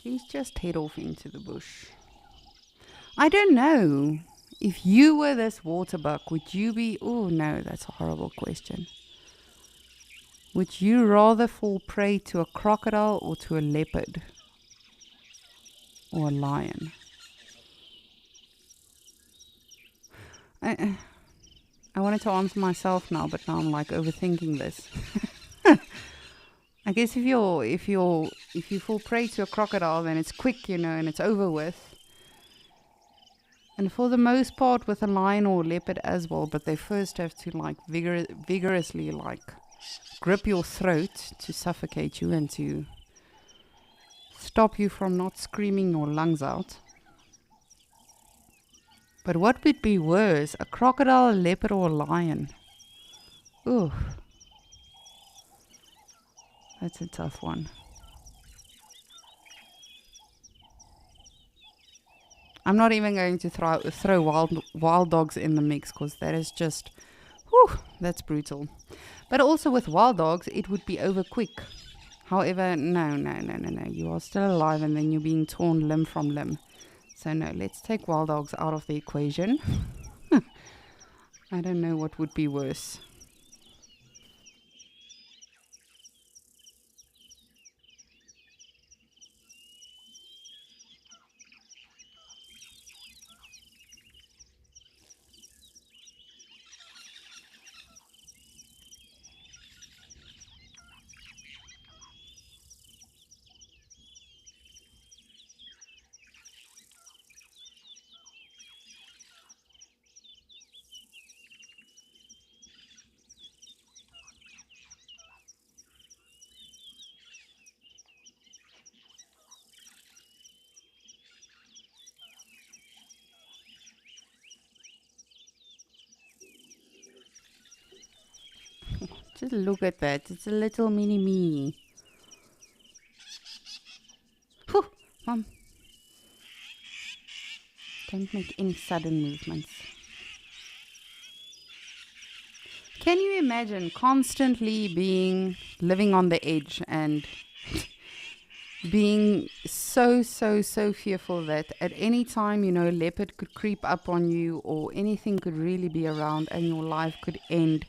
Please just head off into the bush. I don't know. If you were this waterbuck, would you be... Oh no, that's a horrible question. Would you rather fall prey to a crocodile or to a leopard? Or a lion? I wanted to answer myself now, but now I'm like overthinking this. I guess if you fall prey to a crocodile, then it's quick, and it's over with. And for the most part with a lion or leopard as well, but they first have to vigorously grip your throat to suffocate you and to stop you from not screaming your lungs out. But what would be worse, a crocodile, a leopard, or a lion? Ooh. That's a tough one. I'm not even going to throw wild dogs in the mix, because that is just, whew, that's brutal. But also with wild dogs, it would be over quick. However, no. You are still alive, and then you're being torn limb from limb. So no, let's take wild dogs out of the equation. I don't know what would be worse. Just look at that. It's a little mini me. Whew, Mom. Don't make any sudden movements. Can you imagine constantly living on the edge and being so fearful that at any time, a leopard could creep up on you or anything could really be around and your life could end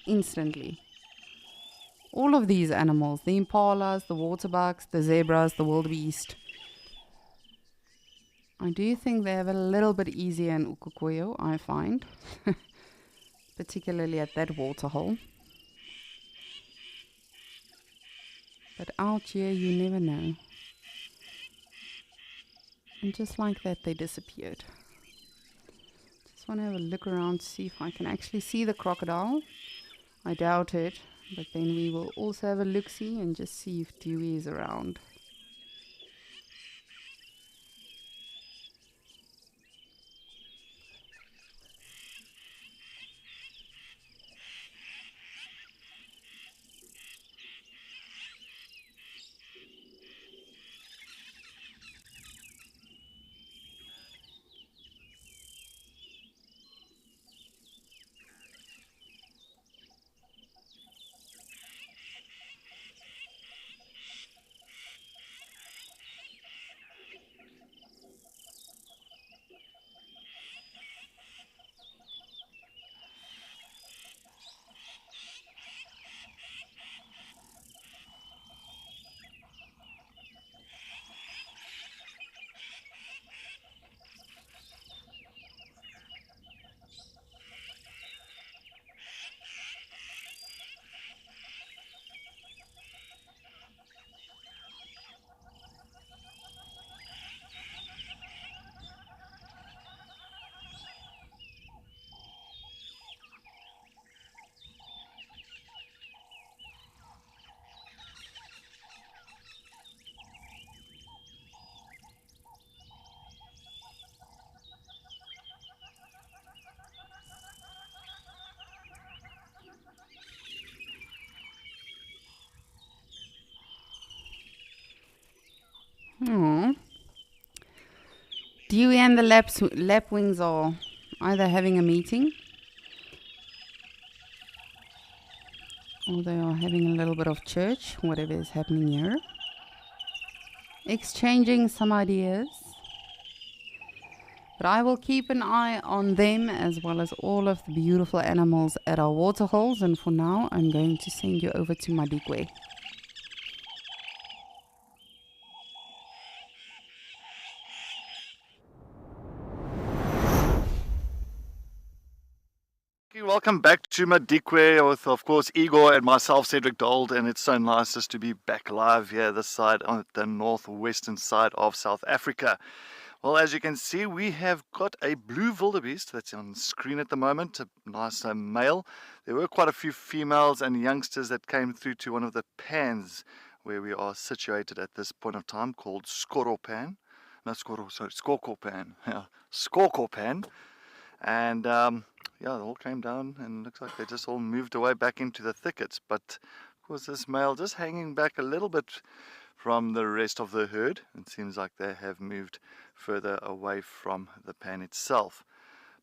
instantly? All of these animals, the impalas, the waterbucks, the zebras, the wildebeest, I do think they have a little bit easier in Ukukuyo, I find. Particularly at that waterhole. But out here, you never know. And just like that, they disappeared. Just want to have a look around to see if I can actually see the crocodile. I doubt it, but then we will also have a look-see and just see if Dewey is around. Aww. Dewey and the lapwings are either having a meeting or they are having a little bit of church, whatever is happening here. Exchanging some ideas. But I will keep an eye on them as well as all of the beautiful animals at our waterholes. And for now, I'm going to send you over to Madikwe. Welcome back to Madikwe with, of course, Igor and myself, Cedric Dold, and it's so nice just to be back live here this side on the northwestern side of South Africa. Well, as you can see, we have got a blue wildebeest that's on screen at the moment, a nice male. There were quite a few females and youngsters that came through to one of the pans where we are situated at this point of time called Skoropan. No, Skokopan. Yeah, Skokopan. And yeah, they all came down and looks like they just all moved away back into the thickets. But of course, this male just hanging back a little bit from the rest of the herd. It seems like they have moved further away from the pan itself.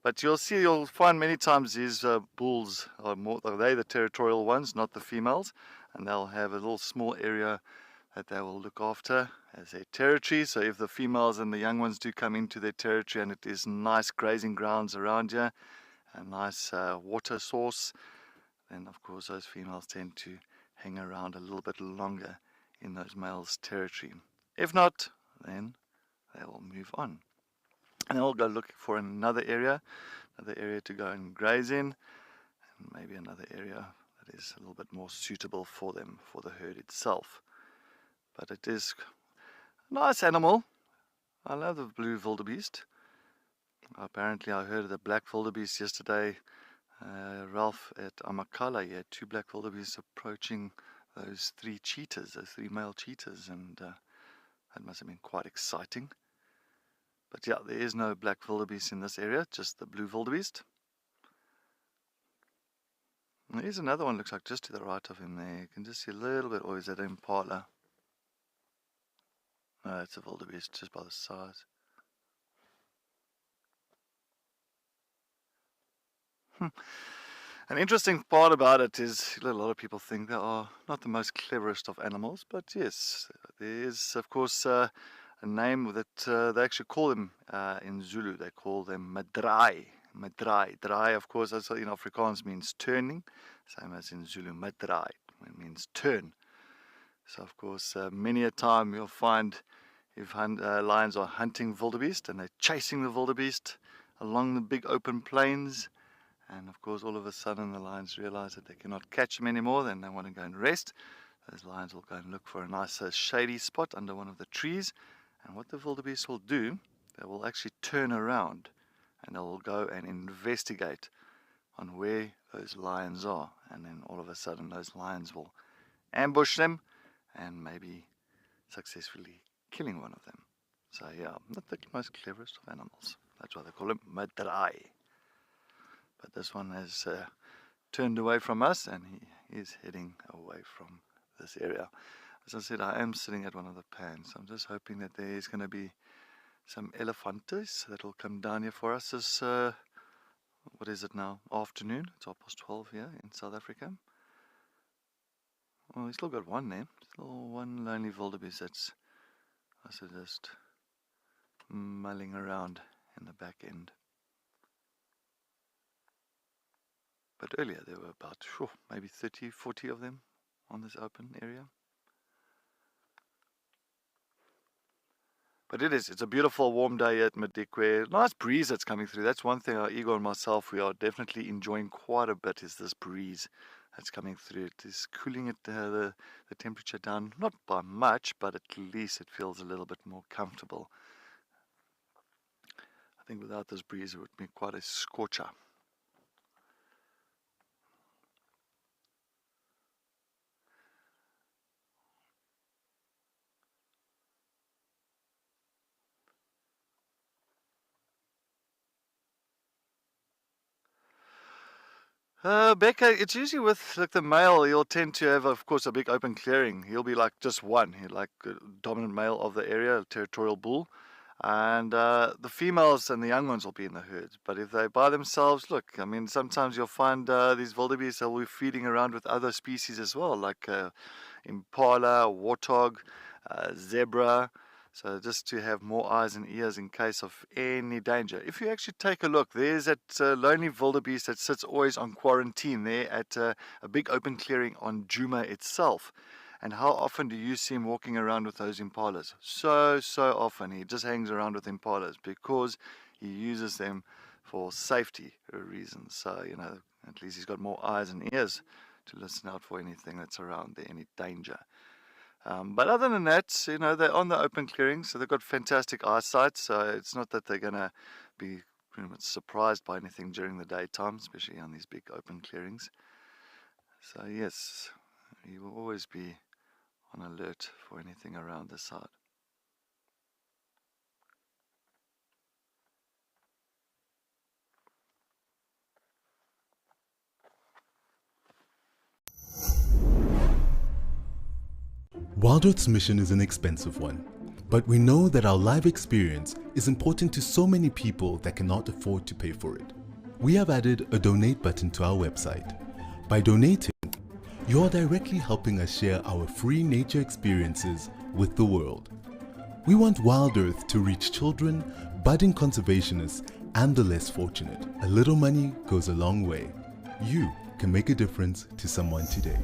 But you'll find many times these bulls are they're the territorial ones, not the females, and they'll have a little small area that they will look after as their territory. So if the females and the young ones do come into their territory and it is nice grazing grounds around here, a nice water source, then of course those females tend to hang around a little bit longer in those males' territory. If not, then they will move on. And they'll go look for another area to go and graze in, and maybe another area that is a little bit more suitable for them, for the herd itself. But it is a nice animal. I love the blue wildebeest. Apparently I heard the black wildebeest yesterday. Ralph at Amakala, he had 2 black wildebeest approaching those 3 cheetahs, those 3 male cheetahs, and that must have been quite exciting. But yeah, there is no black wildebeest in this area, just the blue wildebeest. There's another one, looks like just to the right of him there. You can just see a little bit, or is that impala? No, it's a wildebeest just by the size. An interesting part about it is a lot of people think they are not the most cleverest of animals, but yes, there is of course a name that they actually call them in Zulu. They call them madrai. Madrai. Drai, of course, as in Afrikaans means turning, same as in Zulu. Madrai, it means turn. So of course, many a time you'll find if lions are hunting wildebeest and they're chasing the wildebeest along the big open plains. And of course, all of a sudden the lions realize that they cannot catch them anymore. Then they want to go and rest. Those lions will go and look for a nice shady spot under one of the trees. And what the wildebeest will do, they will actually turn around and they will go and investigate on where those lions are. And then all of a sudden those lions will ambush them and maybe successfully killing one of them. So yeah, not the most cleverest of animals. That's why they call him madrai. But this one has turned away from us and he is heading away from this area. As I said, I am sitting at one of the pans. I'm just hoping that there is going to be some elephantes that will come down here for us this, what is it now, afternoon. It's 12:30 here in South Africa. Oh, we still got one there. Still one lonely wildebeest that's also just mulling around in the back end. But earlier there were about maybe 30, 40 of them on this open area. But it's a beautiful warm day at Madikwe. Nice breeze that's coming through. That's one thing Igor and myself, we are definitely enjoying quite a bit, is this breeze that's coming through. It is cooling the temperature down, not by much, but at least it feels a little bit more comfortable. I think without this breeze it would be quite a scorcher. Becca, it's usually with like the male, he'll tend to have, of course, a big open clearing. He'll be like just one. He's like a dominant male of the area, a territorial bull. And the females and the young ones will be in the herds. But if they're by themselves, look, I mean, sometimes you'll find these wildebeest will be feeding around with other species as well, like impala, warthog, zebra. So just to have more eyes and ears in case of any danger. If you actually take a look, there's that lonely wildebeest that sits always on quarantine there at a big open clearing on Djuma itself. And how often do you see him walking around with those impalas? So often. He just hangs around with impalas because he uses them for safety reasons. So, you know, at least he's got more eyes and ears to listen out for anything that's around there, any danger. But other than that, you know, they're on the open clearings, so they've got fantastic eyesight. So it's not that they're going to be pretty much surprised by anything during the daytime, especially on these big open clearings. So yes, you will always be on alert for anything around the side. Wild Earth's mission is an expensive one, but we know that our live experience is important to so many people that cannot afford to pay for it. We have added a donate button to our website. By donating, You're directly helping us share our free nature experiences with the world. We want Wild Earth to reach children, budding conservationists, and the less fortunate. A little money goes a long way. You can make a difference to someone today.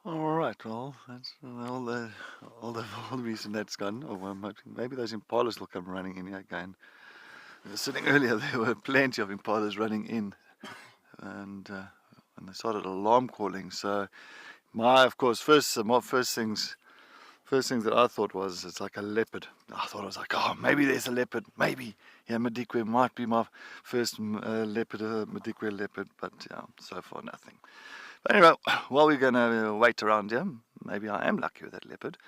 Alright, well, that's all the reason that's gone. Or well, maybe those impalas will come running in here again. Sitting earlier, there were plenty of impalas running in, and they started alarm calling. So, of course, first things that I thought was it's like a leopard. I thought I was like, oh, maybe there's a leopard. Maybe, yeah, Madikwe might be my first leopard, Madikwe leopard. But yeah, so far nothing. But anyway, while we're gonna wait around here, maybe I am lucky with that leopard.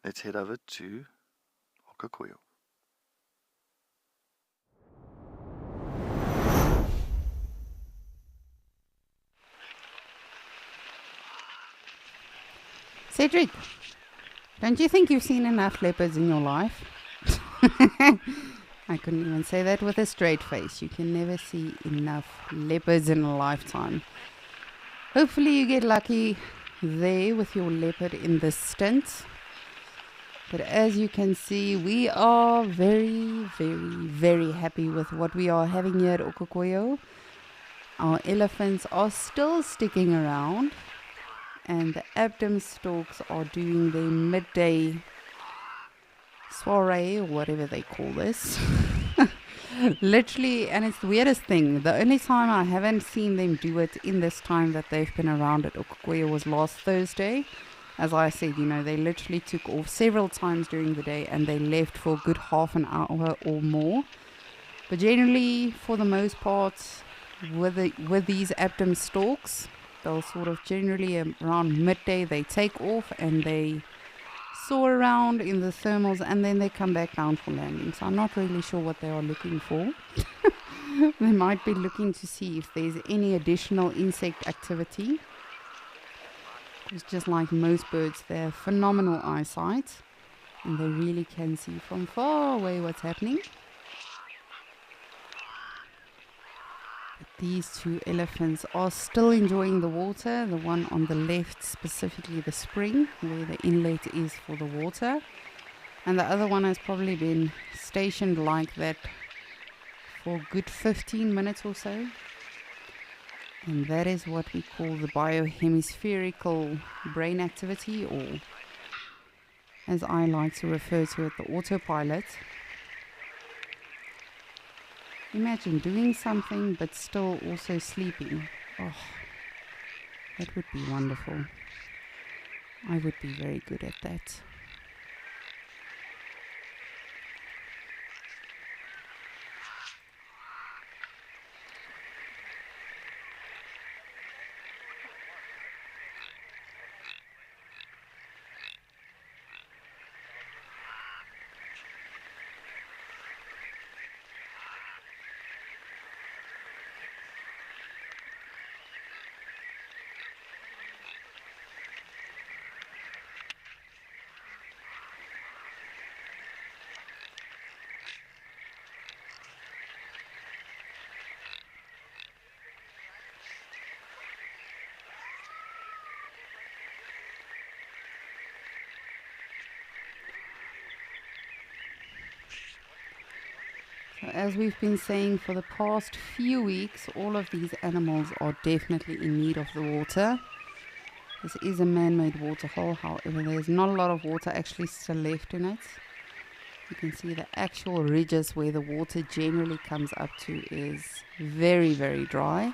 Let's head over to Okakoyo. Cedric, don't you think you've seen enough leopards in your life? I couldn't even say that with a straight face. You can never see enough leopards in a lifetime. Hopefully you get lucky there with your leopard in this stint. But as you can see, we are very, very, very happy with what we are having here at Okakoyo. Our elephants are still sticking around, and the Abdom storks are doing their midday soiree, or whatever they call this. Literally, and it's the weirdest thing. The only time I haven't seen them do it in this time that they've been around at Okakoyo was last Thursday. As I said, they literally took off several times during the day and they left for a good half an hour or more. But generally, for the most part, with these Abdom storks, they'll sort of generally around midday they take off and they soar around in the thermals and then they come back down for landing. So I'm not really sure what they are looking for. They might be looking to see if there's any additional insect activity. It's just like most birds, they have phenomenal eyesight and they really can see from far away what's happening. These two elephants are still enjoying the water. The one on the left, specifically the spring, where the inlet is for the water. And the other one has probably been stationed like that for a good 15 minutes or so. And that is what we call the biohemispherical brain activity, or as I like to refer to it, the autopilot. Imagine doing something but still also sleeping. Oh, that would be wonderful. I would be very good at that. So as we've been saying for the past few weeks, all of these animals are definitely in need of the water. This is a man-made waterhole, however there's not a lot of water actually still left in it. You can see the actual ridges where the water generally comes up to is very, very dry.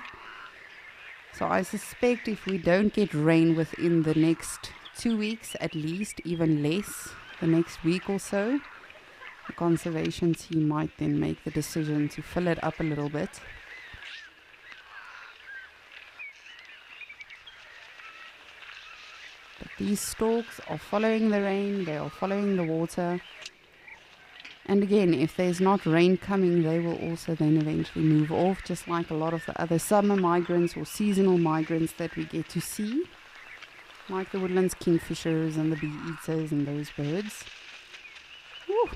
So I suspect if we don't get rain within the next 2 weeks, at least, even less, the next week or so, the conservation team might then make the decision to fill it up a little bit. But these storks are following the rain, they are following the water. And again, if there's not rain coming, they will also then eventually move off, just like a lot of the other summer migrants or seasonal migrants that we get to see, like the woodlands kingfishers and the bee eaters and those birds. Woo.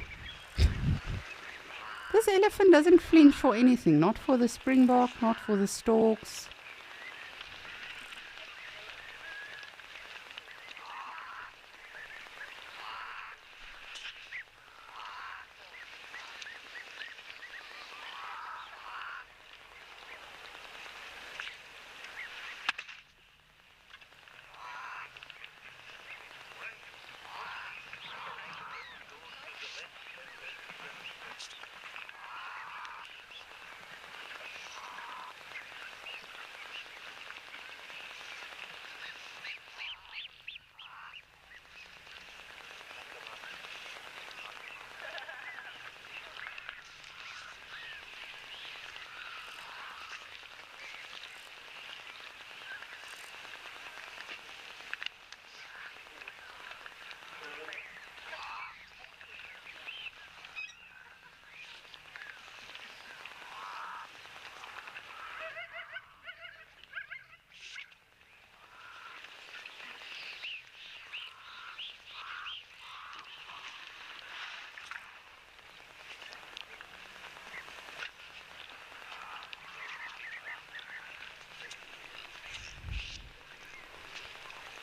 This elephant doesn't flinch for anything, not for the springbok, not for the storks.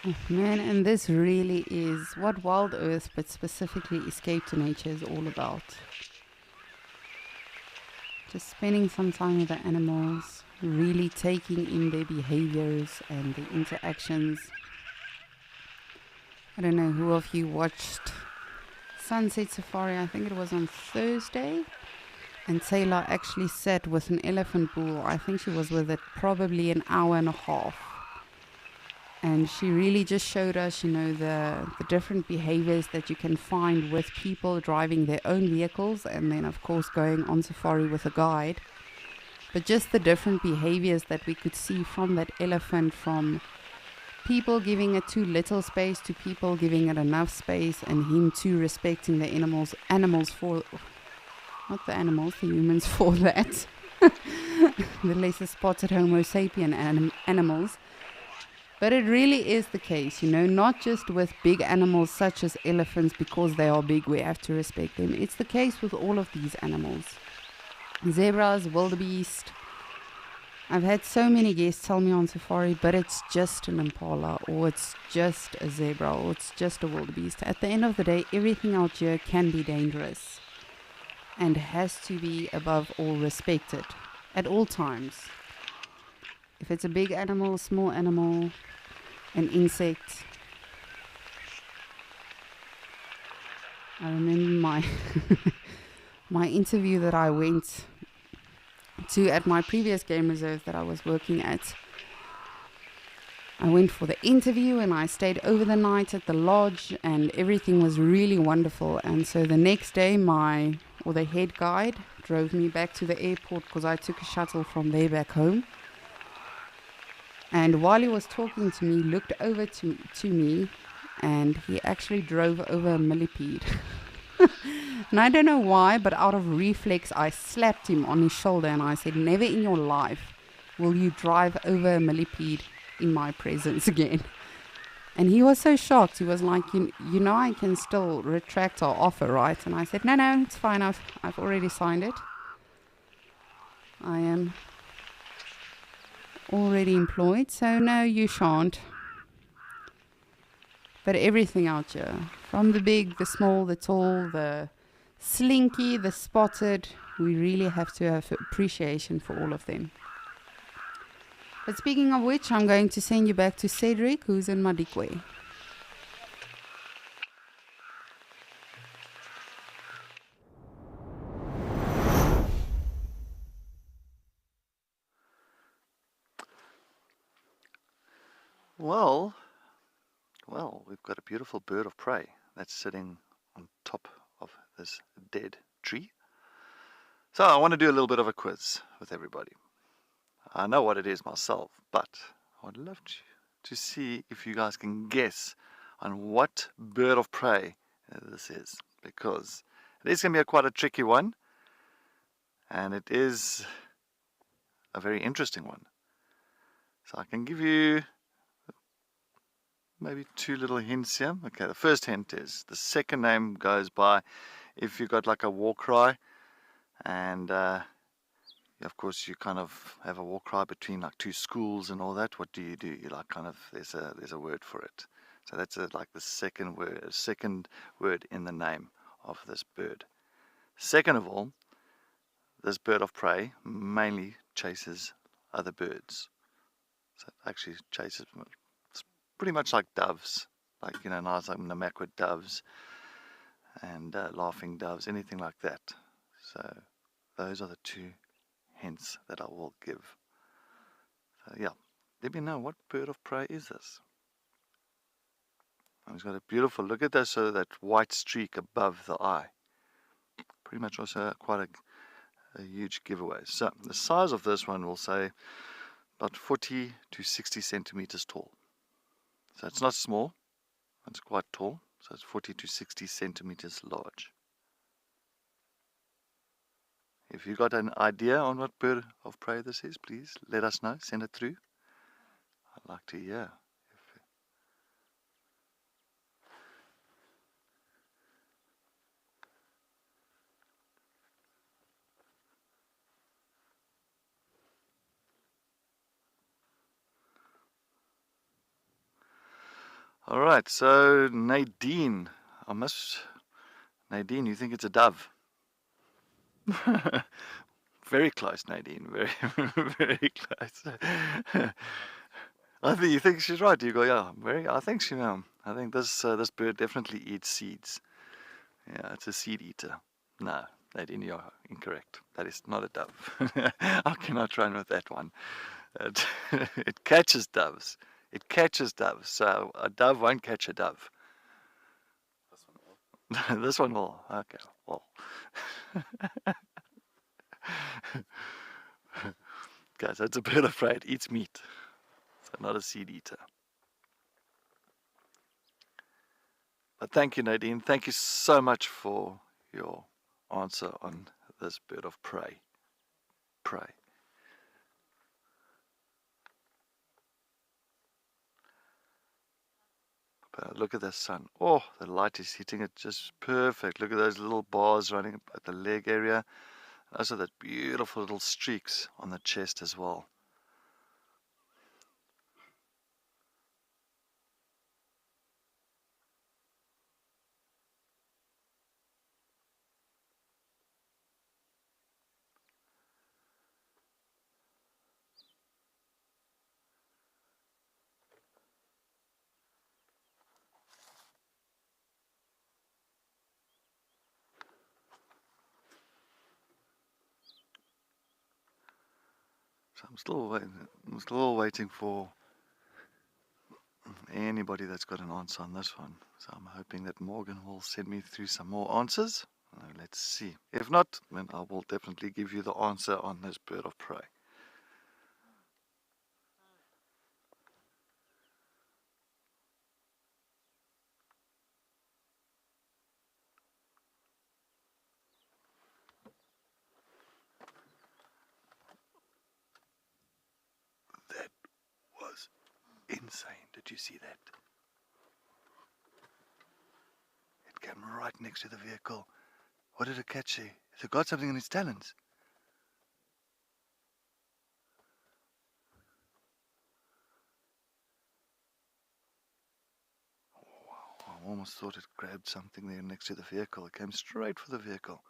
Oh, man, and this really is what Wild Earth, but specifically Escape to Nature, is all about. Just spending some time with the animals, really taking in their behaviors and the interactions. I don't know who of you watched Sunset Safari, I think it was on Thursday, and Taylor actually sat with an elephant bull. I think she was with it probably an hour and a half. And she really just showed us, the different behaviors that you can find with people driving their own vehicles and then, of course, going on safari with a guide. But just the different behaviors that we could see from that elephant, from people giving it too little space to people giving it enough space, and him too respecting the animals for, not the animals, the humans for that. The lesser spotted Homo sapien animals. But it really is the case, not just with big animals such as elephants, because they are big, we have to respect them. It's the case with all of these animals. Zebras, wildebeest. I've had so many guests tell me on safari, but it's just an impala, or it's just a zebra, or it's just a wildebeest. At the end of the day, everything out here can be dangerous and has to be above all respected at all times. If it's a big animal, small animal, an insect. I remember my interview that I went at my previous game reserve that I was working at. I went for the interview and I stayed over the night at the lodge, and everything was really wonderful. And so the next day, the head guide drove me back to the airport because I took a shuttle from there back home. And while he was talking to me, he looked over to me, and he actually drove over a millipede. And I don't know why, but out of reflex, I slapped him on his shoulder and I said, "Never in your life will you drive over a millipede in my presence again." And he was so shocked. He was like, you know, I can still retract our offer, right? And I said, no, it's fine. I've already signed it. I am already employed, so no, you shan't. But everything out here, from the big, the small, the tall, the slinky, the spotted, we really have to have appreciation for all of them. But speaking of which, I'm going to send you back to Cedric, who's in Madikwe. Well, we've got a beautiful bird of prey that's sitting on top of this dead tree. So I want to do a little bit of a quiz with everybody. I know what it is myself, but I would love to see if you guys can guess on what bird of prey this is, because it is going to be quite a tricky one, and it is a very interesting one. So I can give you maybe two little hints here. Okay, the first hint is the second name goes by, if you got like a war cry, and of course you kind of have a war cry between like two schools and all that. What do? You like kind of, there's a word for it. So that's like the second word in the name of this bird. Second of all, this bird of prey mainly chases other birds. So it actually chases, it's pretty much like doves, like, you know, nice like Namakwa doves and laughing doves, anything like that. So those are the two hints that I will give. So yeah, let me know, what bird of prey is this? And it's got a beautiful, look at this, so that white streak above the eye. Pretty much also quite a huge giveaway. So the size of this one will say about 40 to 60 centimeters tall. So it's not small, it's quite tall. So it's 40 to 60 centimeters large. If you got an idea on what bird of prey this is, please let us know, send it through. I'd like to hear. Alright, so Nadine, Nadine, you think it's a dove? Very close, Nadine, very close. You think she's right. You go, yeah, I think this bird definitely eats seeds. Yeah, it's a seed eater. No, Nadine, you're incorrect. That is not a dove. I cannot run with that one. It catches doves. It catches doves. So a dove won't catch a dove. This one will. This one will. Okay, well. Okay, so it's a bird of prey. It eats meat. So not a seed eater. But thank you, Nadine. Thank you so much for your answer on this bird of prey. But look at the sun. Oh, the light is hitting it just perfect. Look at those little bars running at the leg area. Also those beautiful little streaks on the chest as well. So I'm still waiting for anybody that's got an answer on this one. So I'm hoping that Morgan will send me through some more answers. Let's see. If not, then I will definitely give you the answer on this bird of prey. That was insane. Did you see that? It came right next to the vehicle. What did it catch there? It got something in its talons. Wow, I almost thought it grabbed something there next to the vehicle. It came straight for the vehicle.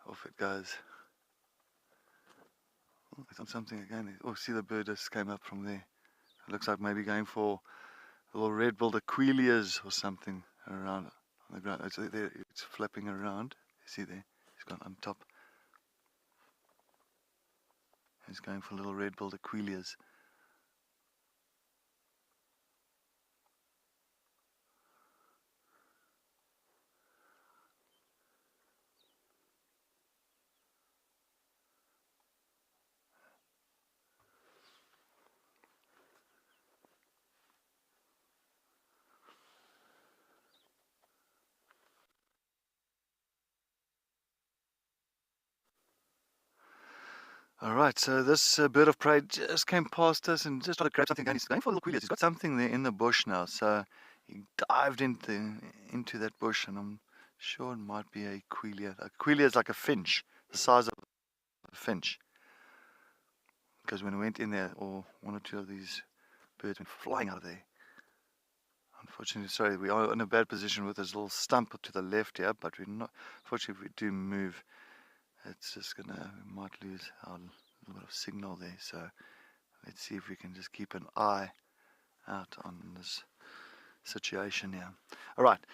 Off it goes. Oh, it's on something again. Oh, see, the bird just came up from there. It looks like maybe going for little red-billed aquilias or something around on the ground. It's there. It's flapping around. See there? It's gone on top. It's going for little red-billed aquilias. Alright, so this bird of prey just came past us and just tried to grab something, and he's going for little aquilias. He's got something there in the bush now, so he dived into that bush, and I'm sure it might be a quelea. A quelea is like a finch, the size of a finch. Because when we went in there, or one or two of these birds went flying out of there. Unfortunately, sorry, we are in a bad position with this little stump to the left here, but we're not. Fortunately, if we do move, it's just we might lose our little bit of signal there. So let's see if we can just keep an eye out on this situation here. All right,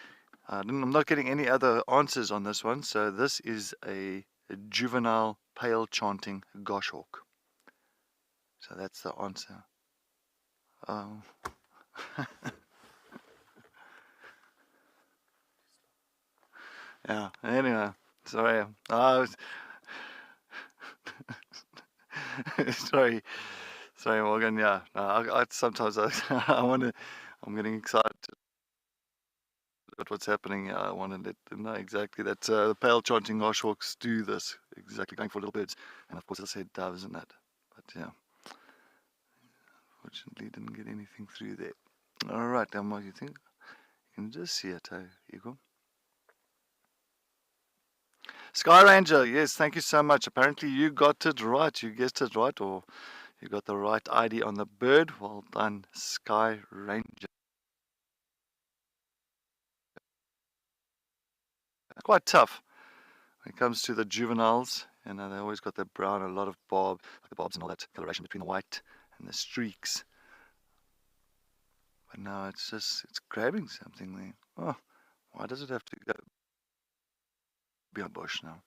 I'm not getting any other answers on this one. So this is a juvenile pale chanting goshawk. So that's the answer. Yeah, anyway, sorry. Sorry, Morgan. Yeah, sometimes I'm getting excited about what's happening. I want to let them know exactly that the pale chanting goshawks do this, exactly going for little birds. And of course, I said doves and that. But yeah, fortunately, didn't get anything through there. All right, then what do you think? You can just see it, Igor. Sky Ranger, yes, thank you so much. Apparently you got it right. You guessed it right, or you got the right ID on the bird. Well done, Sky Ranger. Quite tough when it comes to the juveniles. You know, they always got that brown, a lot of bob, like the bobs and all that coloration between the white and the streaks. But now it's grabbing something there. Oh, why does it have to go beyond bush now?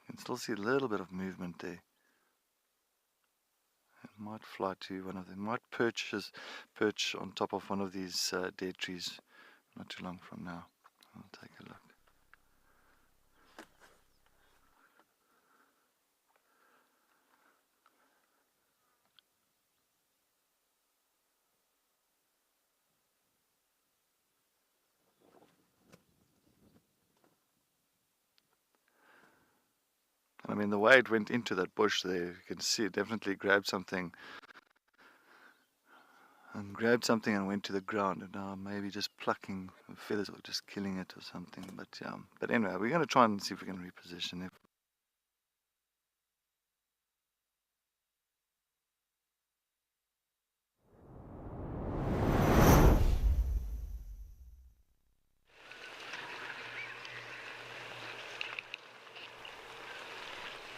You can still see a little bit of movement there. It might fly to one of them. Might perch on top of one of these dead trees not too long from now. I'll take a look. I mean, the way it went into that bush there, you can see it definitely grabbed something. And grabbed something and went to the ground, and now maybe just plucking feathers or just killing it or something. But yeah, but anyway, we're going to try and see if we can reposition it.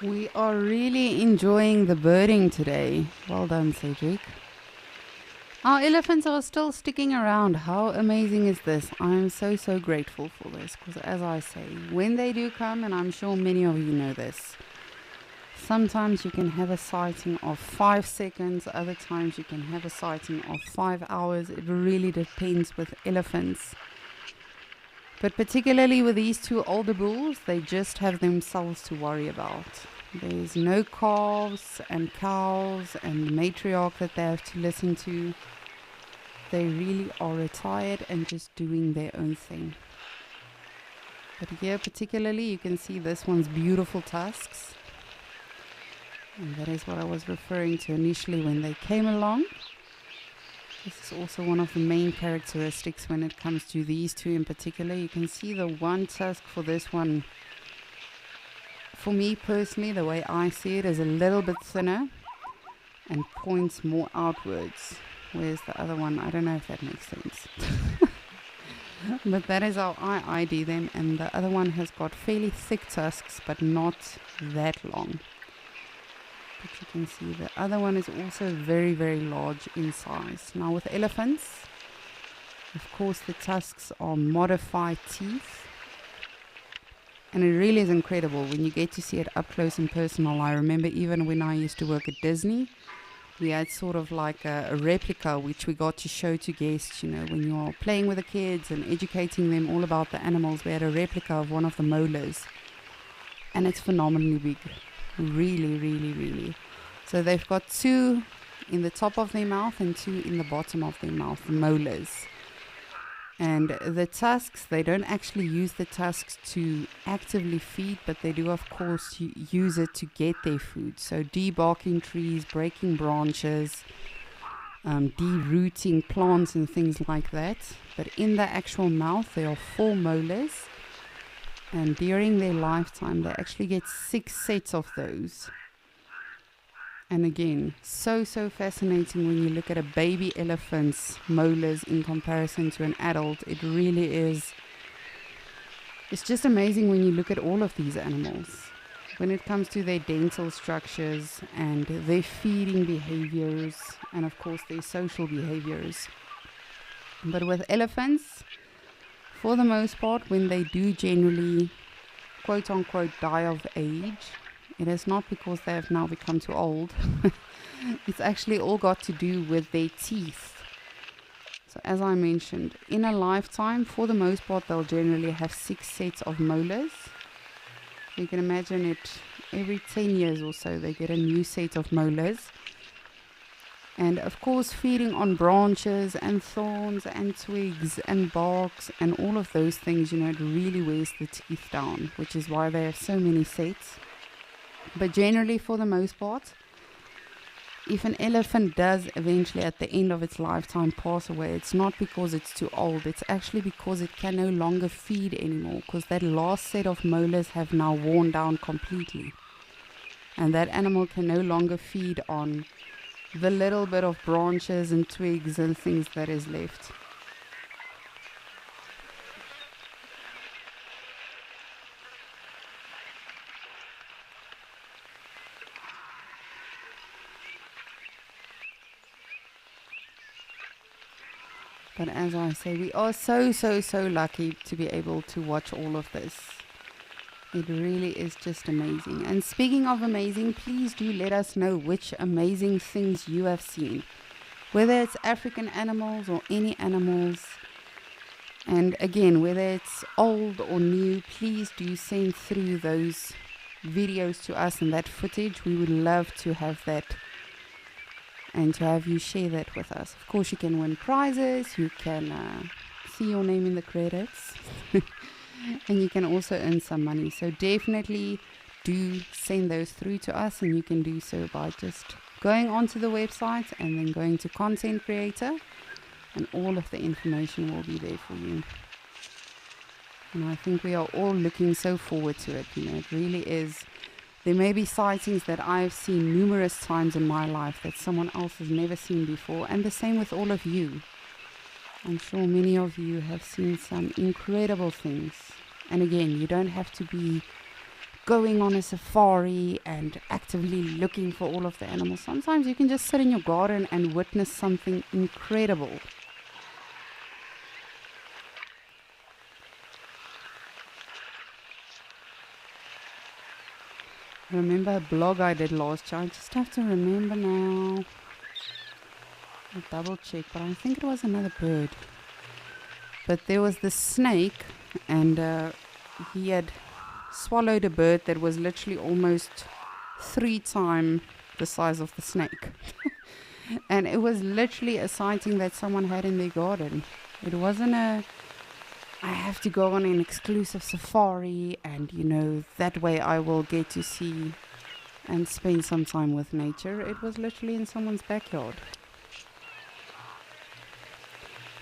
We are really enjoying the birding today. Well done, Cedric. Our elephants are still sticking around. How amazing is this? I'm so grateful for this, because as I say, when they do come, and I'm sure many of you know this, sometimes you can have a sighting of 5 seconds, other times you can have a sighting of 5 hours. It really depends with elephants. But particularly with these two older bulls, they just have themselves to worry about. There's no calves and cows and the matriarch that they have to listen to. They really are retired and just doing their own thing. But here particularly you can see this one's beautiful tusks. And that is what I was referring to initially when they came along. This is also one of the main characteristics when it comes to these two in particular. You can see the one tusk for this one. For me personally, the way I see it is a little bit thinner and points more outwards. Whereas the other one, I don't know if that makes sense. But that is how I ID them. And the other one has got fairly thick tusks, but not that long. But you can see the other one is also very large in size. Now with elephants, of course the tusks are modified teeth. And it really is incredible when you get to see it up close and personal. I remember even when I used to work at Disney, we had sort of like a replica which we got to show to guests, you know, when you're playing with the kids and educating them all about the animals. We had a replica of one of the molars. And it's phenomenally big. Really. So they've got 2 in the top of their mouth and 2 in the bottom of their mouth, the molars. And the tusks, they don't actually use the tusks to actively feed, but they do of course use it to get their food. So debarking trees, breaking branches, derooting plants and things like that. But in the actual mouth there are 4 molars, and during their lifetime they actually get 6 sets of those. And again, so fascinating when you look at a baby elephant's molars in comparison to an adult. It really is. It's just amazing when you look at all of these animals. When it comes to their dental structures and their feeding behaviors and of course their social behaviors. But with elephants, for the most part, when they do generally quote unquote die of age, it is not because they have now become too old. It's actually all got to do with their teeth. So as I mentioned, in a lifetime, for the most part, they'll generally have 6 sets of molars. You can imagine it every 10 years or so, they get a new set of molars. And of course, feeding on branches and thorns and twigs and barks and all of those things, you know, it really wears the teeth down, which is why they have so many sets. But generally, for the most part, if an elephant does eventually at the end of its lifetime pass away, it's not because it's too old. It's actually because it can no longer feed anymore, because that last set of molars have now worn down completely. And that animal can no longer feed on the little bit of branches and twigs and things that is left. But as I say, we are so lucky to be able to watch all of this. It really is just amazing. And speaking of amazing, please do let us know which amazing things you have seen. Whether it's African animals or any animals. And again, whether it's old or new, please do send through those videos to us and that footage. We would love to have that and to have you share that with us. Of course, you can win prizes, you can see your name in the credits, and you can also earn some money. So definitely do send those through to us, and you can do so by just going onto the website and then going to Content Creator, and all of the information will be there for you. And I think we are all looking so forward to it. You know, it really is. There may be sightings that I've seen numerous times in my life that someone else has never seen before, and the same with all of you. I'm sure many of you have seen some incredible things. And again, you don't have to be going on a safari and actively looking for all of the animals. Sometimes you can just sit in your garden and witness something incredible. I remember a blog I did last year. I just have to remember now. I'll double check, but I think it was another bird. But there was this snake, and he had swallowed a bird that was literally almost 3 times the size of the snake. And it was literally a sighting that someone had in their garden. It wasn't I have to go on an exclusive safari and, that way I will get to see and spend some time with nature. It was literally in someone's backyard.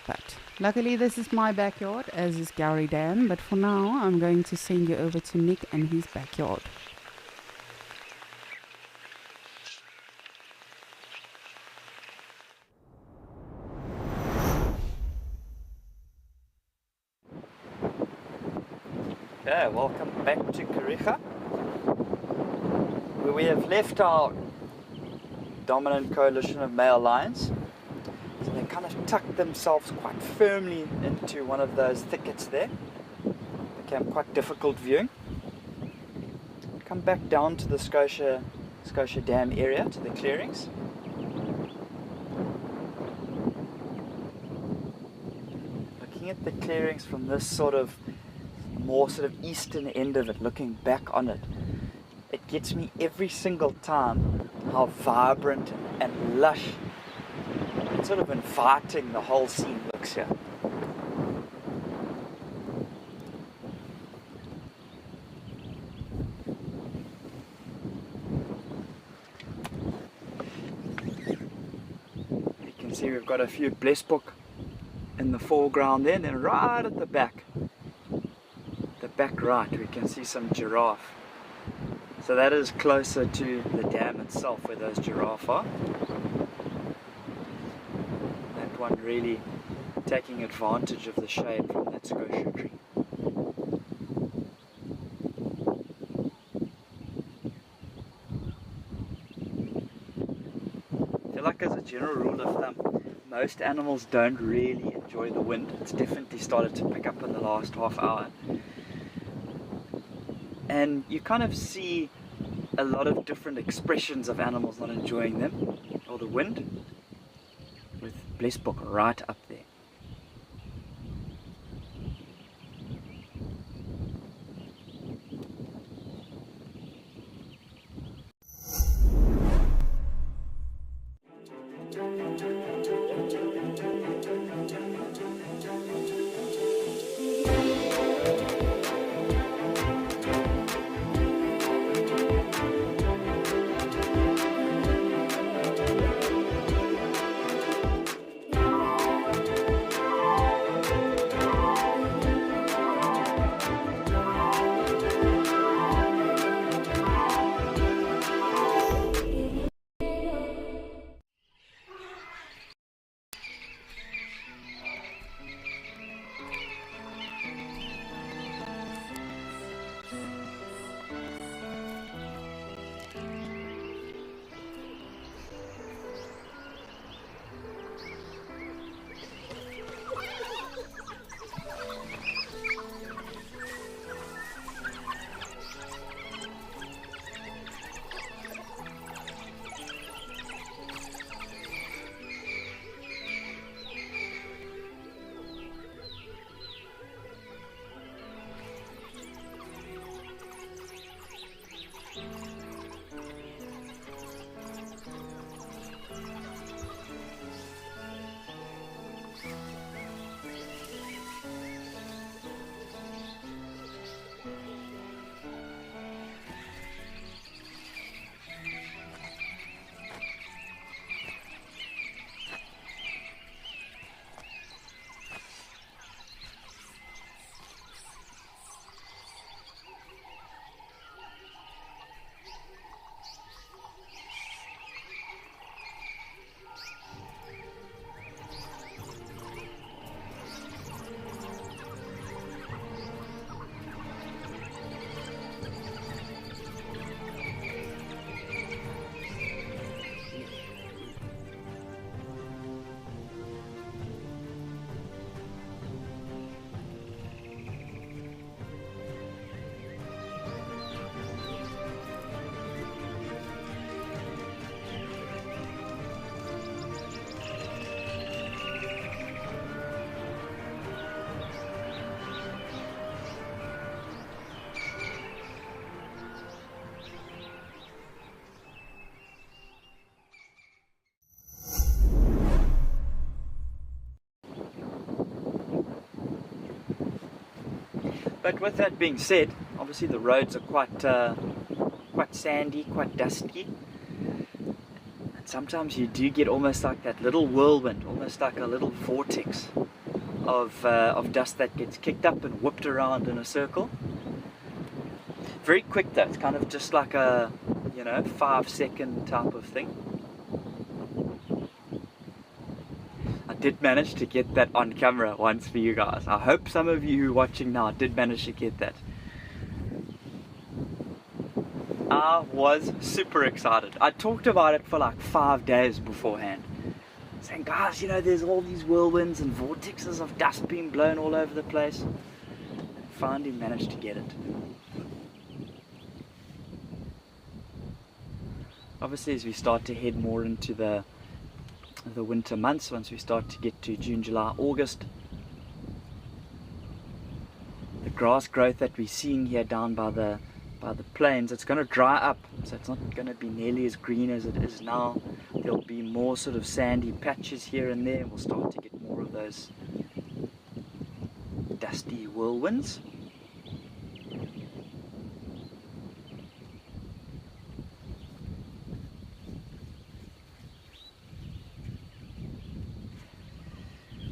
But luckily this is my backyard, as is Gowrie Dam, but for now I'm going to send you over to Nick and his backyard. Okay, welcome back to Kariega, where we have left our dominant coalition of male lions. So they kind of tucked themselves quite firmly into one of those thickets there. Became quite difficult viewing. Come back down to the Scotia Dam area, to the clearings. Looking at the clearings from this more eastern end of it, looking back on it, it gets me every single time how vibrant and lush and sort of inviting the whole scene looks here. You can see we've got a few blesbok in the foreground there, and then right at the back right, we can see some giraffe. So that is closer to the dam itself where those giraffe are. That one really taking advantage of the shade from that scotia tree. I feel like as a general rule of thumb, most animals don't really enjoy the wind. It's definitely started to pick up in the last half hour. And you kind of see a lot of different expressions of animals not enjoying them, or the wind, with blesbok right up there. But with that being said, obviously the roads are quite sandy, quite dusty. And sometimes you do get almost like that little whirlwind, almost like a little vortex of dust that gets kicked up and whipped around in a circle. Very quick though, it's kind of just like a 5-second type of thing. I did manage to get that on camera once for you guys. I hope some of you who are watching now did manage to get that. I was super excited. I talked about it for like 5 days beforehand, saying, guys, there's all these whirlwinds and vortexes of dust being blown all over the place. And finally managed to get it. Obviously, as we start to head more into the winter months, once we start to get to June, July, August, the grass growth that we're seeing here down by the plains, it's going to dry up, so it's not going to be nearly as green as it is now. There'll be more sort of sandy patches here and there, and we'll start to get more of those dusty whirlwinds.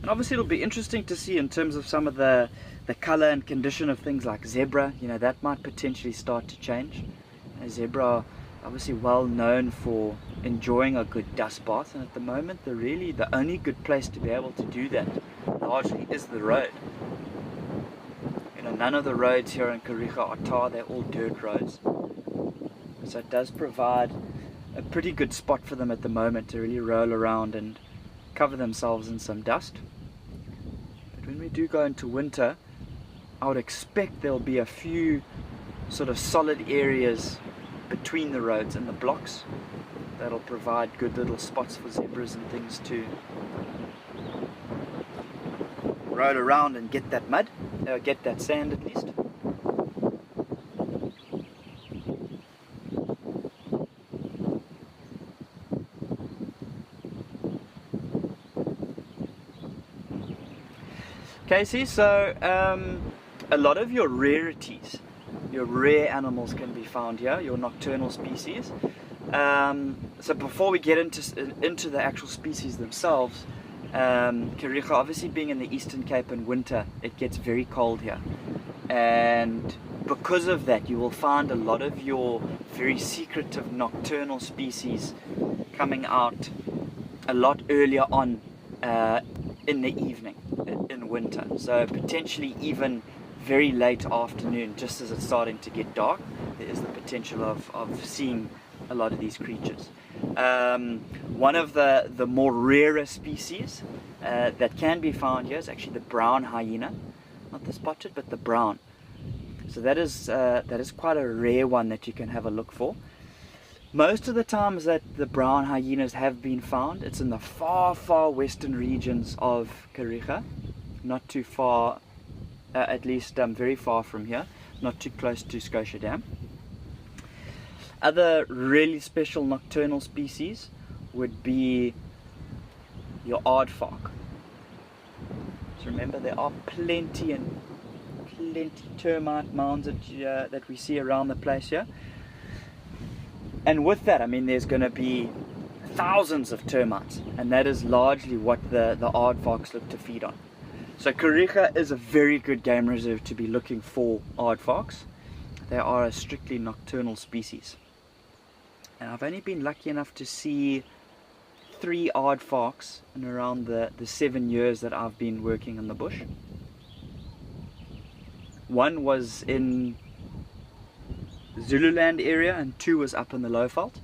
And obviously it'll be interesting to see in terms of some of the colour and condition of things like zebra. That might potentially start to change. Zebra are obviously well known for enjoying a good dust bath, and at the moment the only good place to be able to do that largely is the road. None of the roads here in Kariega are tar, they're all dirt roads. So it does provide a pretty good spot for them at the moment to really roll around and cover themselves in some dust. But when we do go into winter, I would expect there'll be a few sort of solid areas between the roads and the blocks that'll provide good little spots for zebras and things to roll around and get that mud, get that sand at least. Casey, so a lot of your rarities, your rare animals can be found here, your nocturnal species. So before we get into the actual species themselves, Kariega, obviously being in the Eastern Cape in winter, it gets very cold here. And because of that, you will find a lot of your very secretive nocturnal species coming out a lot earlier on in the evening in winter. So potentially even very late afternoon, just as it's starting to get dark, there is the potential of seeing a lot of these creatures. One of the more rarer species that can be found here is actually the brown hyena, not the spotted but the brown. So that is quite a rare one that you can have a look for. Most of the times that the brown hyenas have been found, it's in the far western regions of Kariega, not too far, at least very far from here, not too close to Scotia Dam. Other really special nocturnal species would be your aardvark. So remember, there are plenty termite mounds that we see around the place here. And with that, I mean, there's going to be thousands of termites, and that is largely what the aardvarks look to feed on. So Kariega is a very good game reserve to be looking for aardvarks. They are a strictly nocturnal species. And I've only been lucky enough to see 3 aardvarks in around the 7 years that I've been working in the bush. One was in Zululand area and 2 was up in the Lowveld.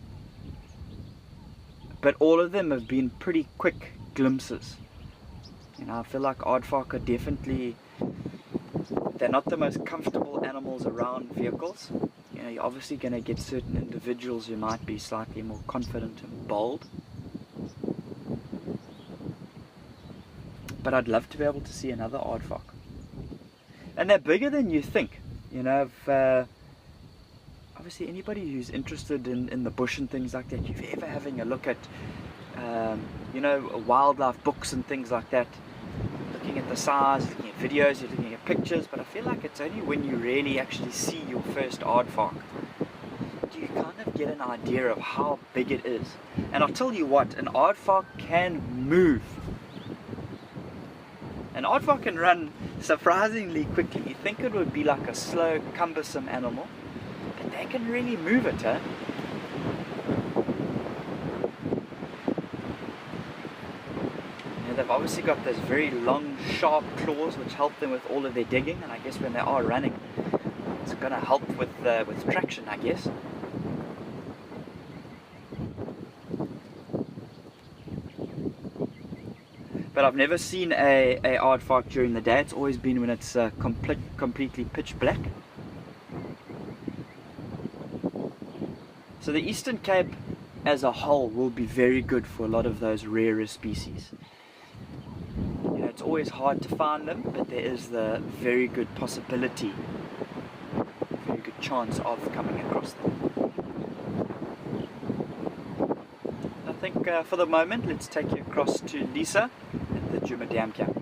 But all of them have been pretty quick glimpses. I feel like aardvark are definitely, they're not the most comfortable animals around vehicles. You're obviously going to get certain individuals who might be slightly more confident and bold. But I'd love to be able to see another aardvark. And they're bigger than you think. Obviously anybody who's interested in the bush and things like that, if you're ever having a look at wildlife books and things like that, looking looking at the size, you're looking at videos, you're looking at pictures, but I feel like it's only when you really actually see your first aardvark do you kind of get an idea of how big it is. And I'll tell you what, an aardvark can move. An aardvark can run surprisingly quickly. You think it would be like a slow, cumbersome animal, but they can really move it, huh? They've obviously got those very long, sharp claws which help them with all of their digging, and I guess when they are running, it's going to help with traction, I guess. But I've never seen a aardvark during the day. It's always been when it's completely pitch black. So the Eastern Cape as a whole will be very good for a lot of those rarer species. You know, it's always hard to find them, but there is the very good possibility, very good chance of coming across them. I think for the moment, let's take you across to Lisa at the Djuma Dam camp.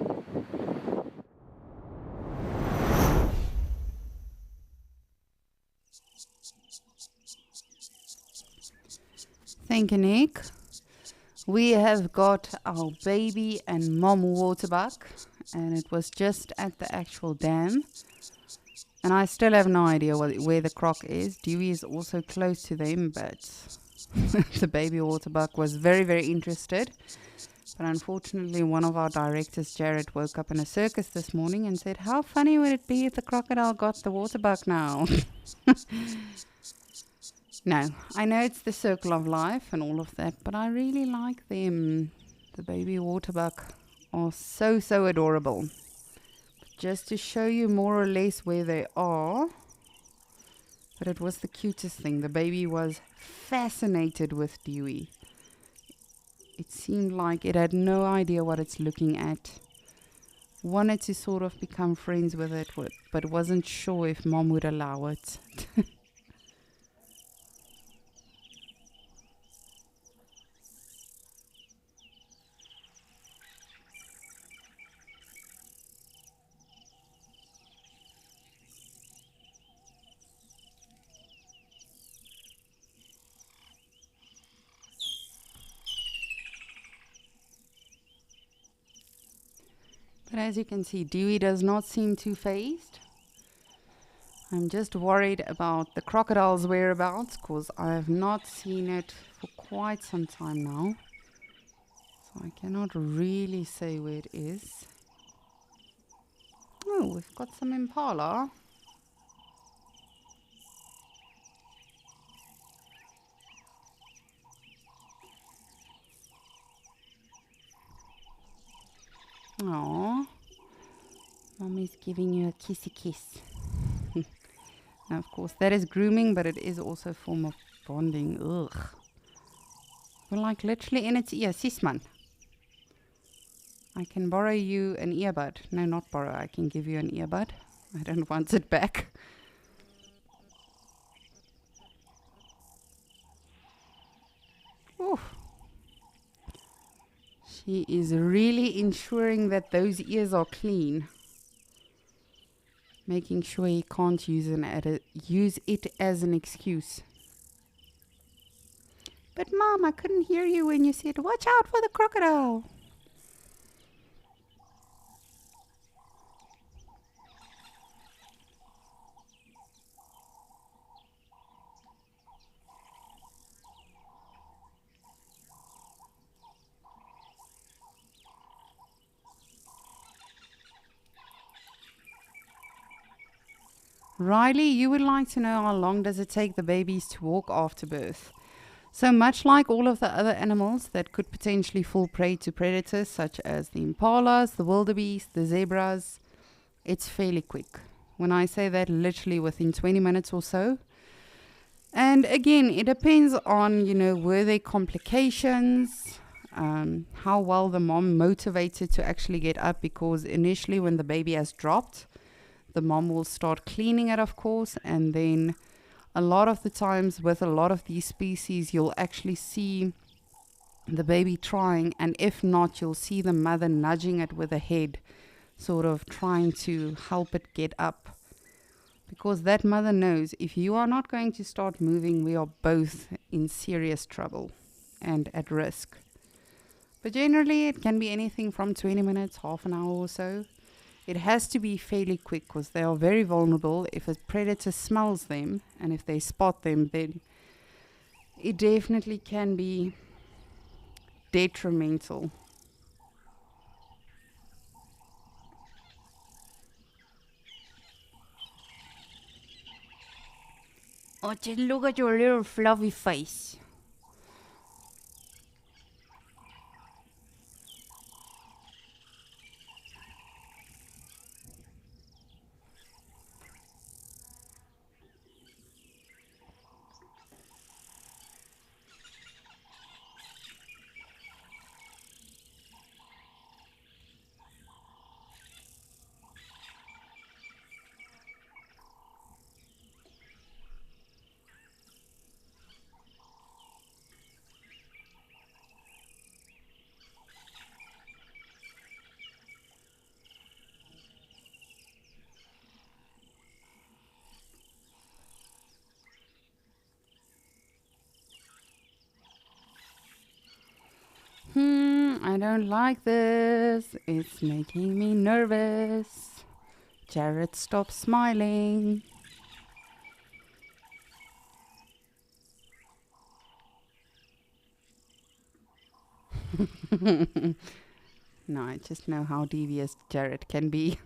Thank you, Nick. We have got our baby and mom waterbuck, and it was just at the actual dam. And I still have no idea where the croc is. Dewey is also close to them, but the baby waterbuck was very, very interested. But unfortunately, one of our directors, Jared, woke up in a circus this morning and said, "How funny would it be if the crocodile got the waterbuck now?" No, I know it's the circle of life and all of that, but I really like them. The baby waterbuck are so, so adorable. Just to show you more or less where they are, but it was the cutest thing. The baby was fascinated with Dewey. It seemed like it had no idea what it's looking at. Wanted to sort of become friends with it, but wasn't sure if mom would allow it. But as you can see, Dewey does not seem too phased. I'm just worried about the crocodile's whereabouts, because I have not seen it for quite some time now. So I cannot really say where it is. Oh, we've got some impala. Aww, Mommy's giving you a kissy kiss. Now, of course, that is grooming, but it is also a form of bonding. Ugh. We're like literally in its ear. Sisman, I can borrow you an earbud. No, not borrow. I can give you an earbud. I don't want it back. Oof. She is really ensuring that those ears are clean. Making sure he can't use it as an excuse. But Mom, I couldn't hear you when you said, "Watch out for the crocodile." Riley, you would like to know how long does it take the babies to walk after birth. So much like all of the other animals that could potentially fall prey to predators such as the impalas, the wildebeest, the zebras, it's fairly quick. When I say that, literally within 20 minutes or so. And again, it depends on, were there complications, how well the mom motivated to actually get up, because initially when the baby has dropped, the mom will start cleaning it, of course, and then a lot of the times with a lot of these species, you'll actually see the baby trying, and if not, you'll see the mother nudging it with a head sort of trying to help it get up. Because that mother knows if you are not going to start moving, we are both in serious trouble and at risk. But generally, it can be anything from 20 minutes, half an hour or so. It has to be fairly quick because they are very vulnerable. If a predator smells them and if they spot them, then it definitely can be detrimental. Oh, just look at your little fluffy face. I don't like this. It's making me nervous. Jared, stop smiling. No, I just know how devious Jared can be.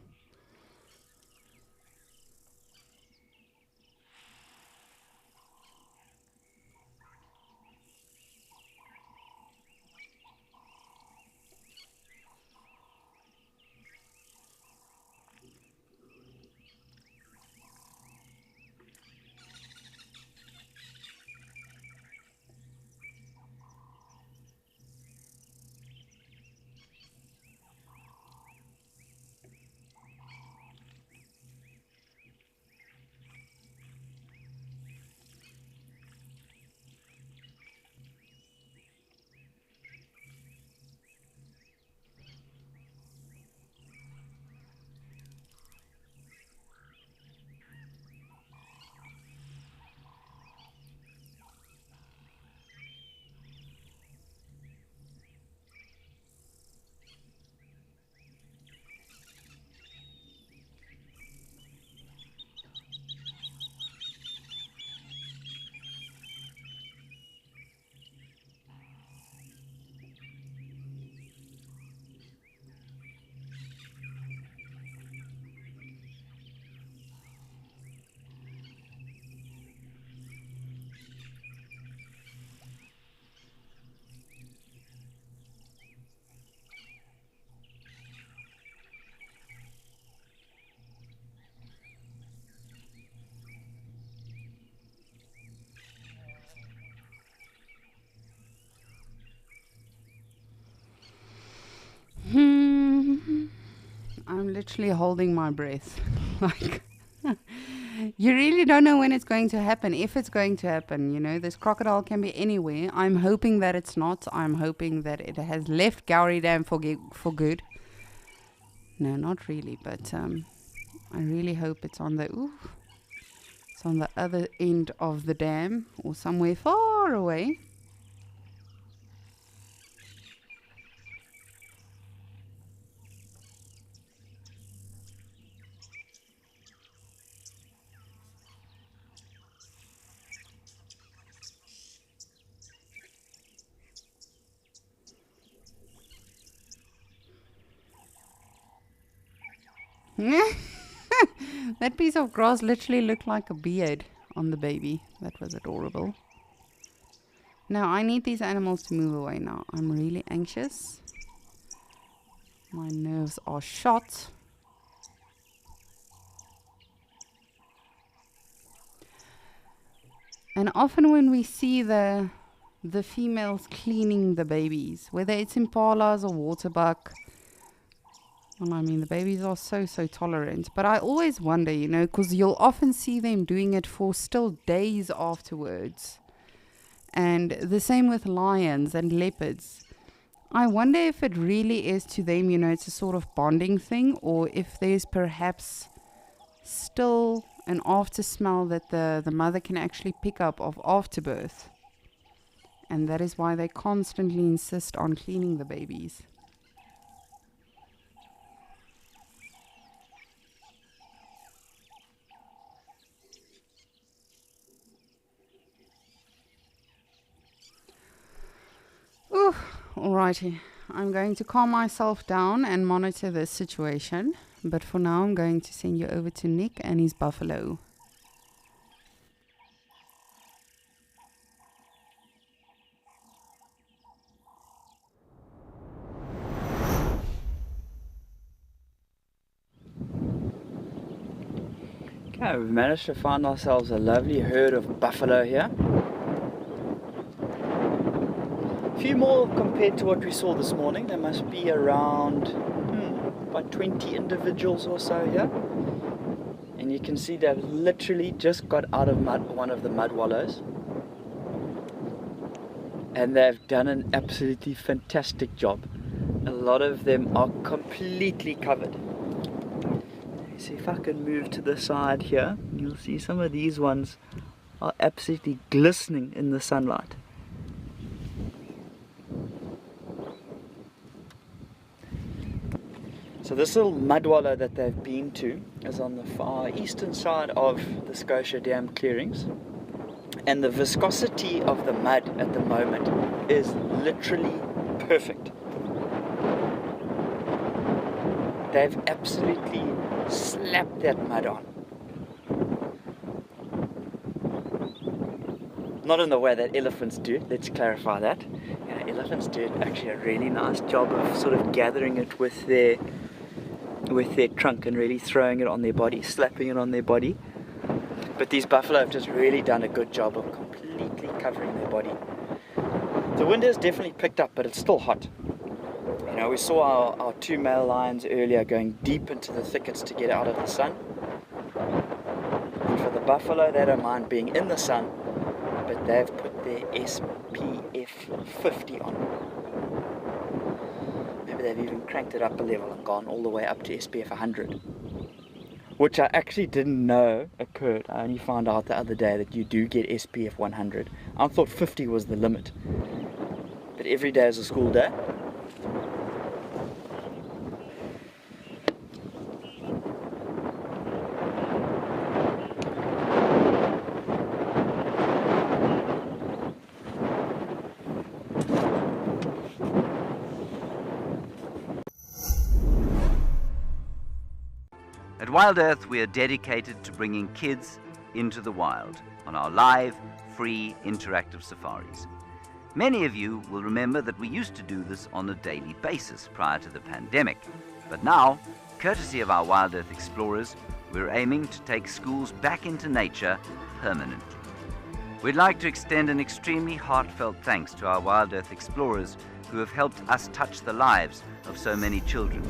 I'm literally holding my breath. Like, you really don't know when it's going to happen, if it's going to happen. You know, this crocodile can be anywhere. I'm hoping that it's not. I'm hoping that it has left Gowrie Dam for good. No, not really, but I really hope it's on the it's on the other end of the dam or somewhere far away. That piece of grass literally looked like a beard on the baby. That was adorable. Now, I need these animals to move away now. I'm really anxious. My nerves are shot. And often when we see the females cleaning the babies, whether it's impalas or waterbuck, well, I mean, the babies are so tolerant. But I always wonder, you know, because you'll often see them doing it for still days afterwards. And the same with lions and leopards. I wonder if it really is to them, it's a sort of bonding thing, or if there's perhaps still an after smell that the mother can actually pick up of afterbirth. And that is why they constantly insist on cleaning the babies. Ooh, alrighty. I'm going to calm myself down and monitor this situation. But for now, I'm going to send you over to Nick and his buffalo. Okay, we've managed to find ourselves a lovely herd of buffalo here. A few more compared to what we saw this morning. There must be around about 20 individuals or so here. And you can see they've literally just got out of one of the mud wallows. And they've done an absolutely fantastic job. A lot of them are completely covered. So if I can move to the side here, you'll see some of these ones are absolutely glistening in the sunlight. So this little mud wallow that they've been to is on the far eastern side of the Scotia Dam clearings. And the viscosity of the mud at the moment is literally perfect. They've absolutely slapped that mud on. Not in the way that elephants do, let's clarify that. Elephants do actually a really nice job of sort of gathering it with their trunk and really throwing it on their body, slapping it on their body. But these buffalo have just really done a good job of completely covering their body. The wind has definitely picked up, but it's still hot. We saw our two male lions earlier going deep into the thickets to get out of the sun. And for the buffalo, they don't mind being in the sun, but they've put their SPF 50 on. Maybe they've even cranked it up a level and gone all the way up to SPF 100. Which I actually didn't know occurred. I only found out the other day that you do get SPF 100. I thought 50 was the limit. But every day is a school day. At Wild Earth, we are dedicated to bringing kids into the wild on our live, free, interactive safaris. Many of you will remember that we used to do this on a daily basis prior to the pandemic. But now, courtesy of our Wild Earth Explorers, we're aiming to take schools back into nature permanently. We'd like to extend an extremely heartfelt thanks to our Wild Earth Explorers who have helped us touch the lives of so many children.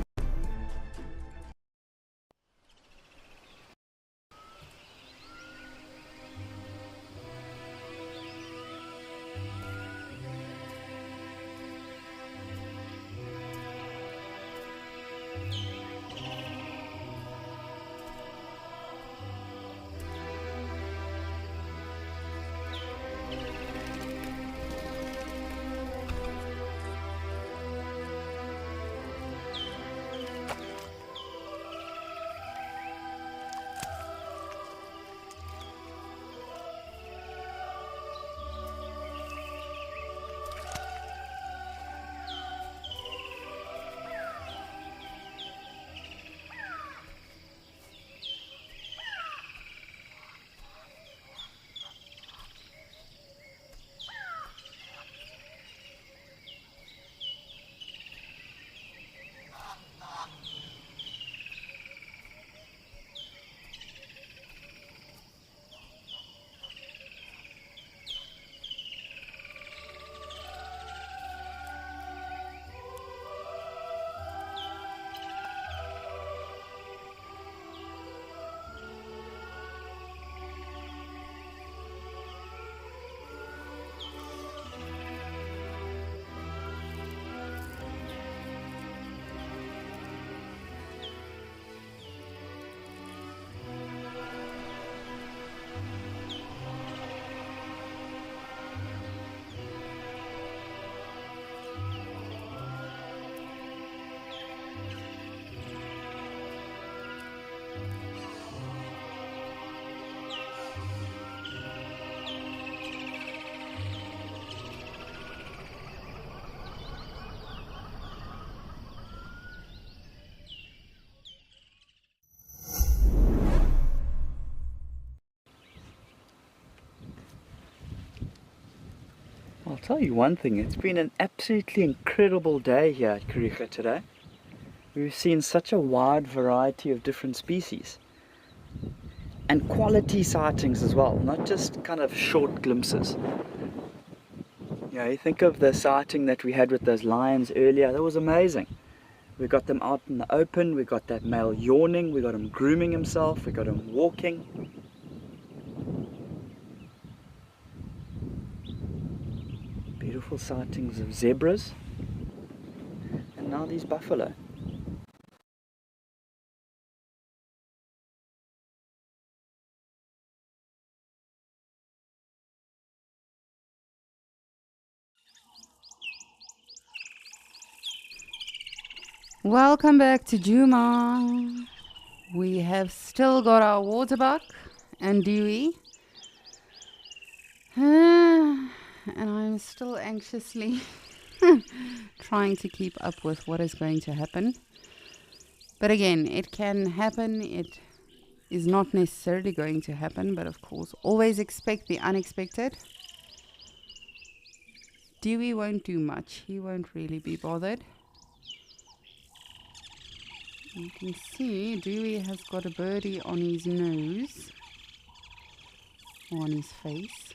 tell you one thing, it's been an absolutely incredible day here at Kariega today. We've seen such a wide variety of different species. And quality sightings as well, not just kind of short glimpses. You know, you think of the sighting that we had with those lions earlier, that was amazing. We got them out in the open, we got that male yawning, we got him grooming himself, we got him walking. Beautiful sightings of zebras, and now these buffalo. Welcome back to Djuma. We have still got our waterbuck and Dewey. And I'm still anxiously trying to keep up with what is going to happen. But again, it can happen. It is not necessarily going to happen, but of course, always expect the unexpected. Dewey won't do much. He won't really be bothered. You can see Dewey has got a birdie on his nose, or on his face.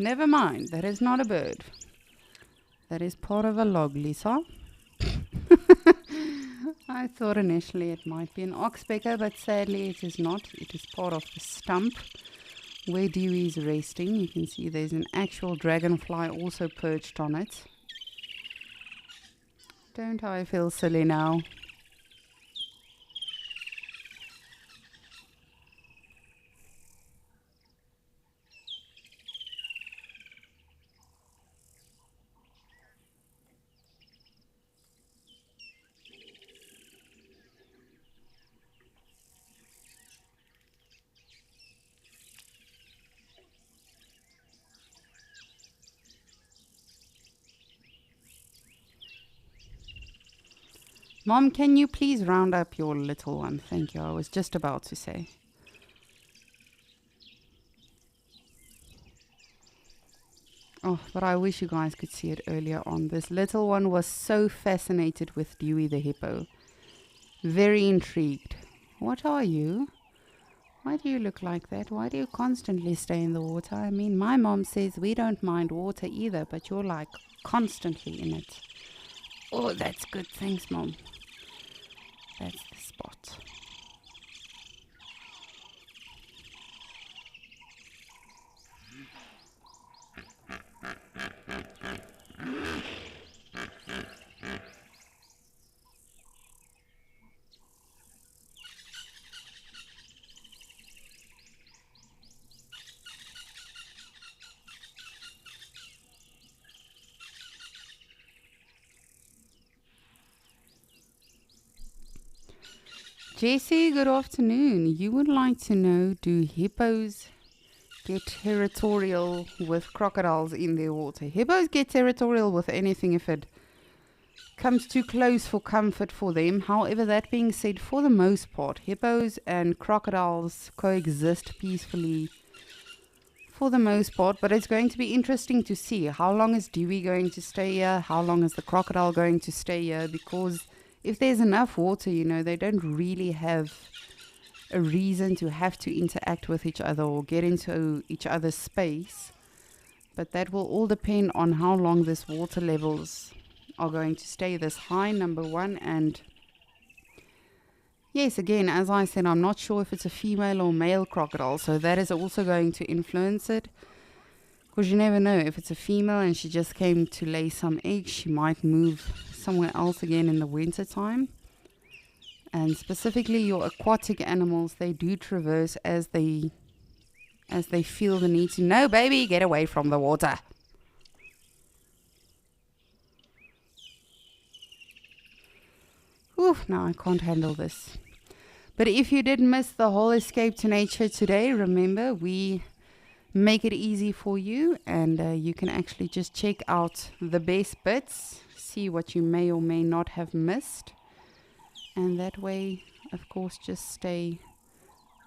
Never mind, that is not a bird. That is part of a log, Lisa. I thought initially it might be an oxpecker, but sadly it is not. It is part of the stump where Dewey is resting. You can see there's an actual dragonfly also perched on it. Don't I feel silly now? Mom, can you please round up your little one? Thank you. I was just about to say. Oh, but I wish you guys could see it earlier on. This little one was so fascinated with Dewey the hippo. Very intrigued. What are you? Why do you look like that? Why do you constantly stay in the water? I mean, my mom says we don't mind water either, but you're like constantly in it. Oh, that's good. Thanks, Mom. That's the spot. Jessie, good afternoon. You would like to know, do hippos get territorial with crocodiles in their water? Hippos get territorial with anything if it comes too close for comfort for them. However, that being said, for the most part, hippos and crocodiles coexist peacefully for the most part, but it's going to be interesting to see how long is Dewey going to stay here, how long is the crocodile going to stay here, because if there's enough water, you know, they don't really have a reason to have to interact with each other or get into each other's space. But that will all depend on how long this water levels are going to stay this high, number one. And yes, again, as I said, I'm not sure if it's a female or male crocodile, so that is also going to influence it. Because you never know, if it's a female and she just came to lay some eggs, she might move somewhere else again in the winter time. And specifically your aquatic animals, they do traverse as they feel the need to. No, baby, get away from the water. Oof, now I can't handle this. But if you did miss the whole Escape to Nature today, remember we make it easy for you, and you can actually just check out the best bits, see what you may or may not have missed, and that way, of course, just stay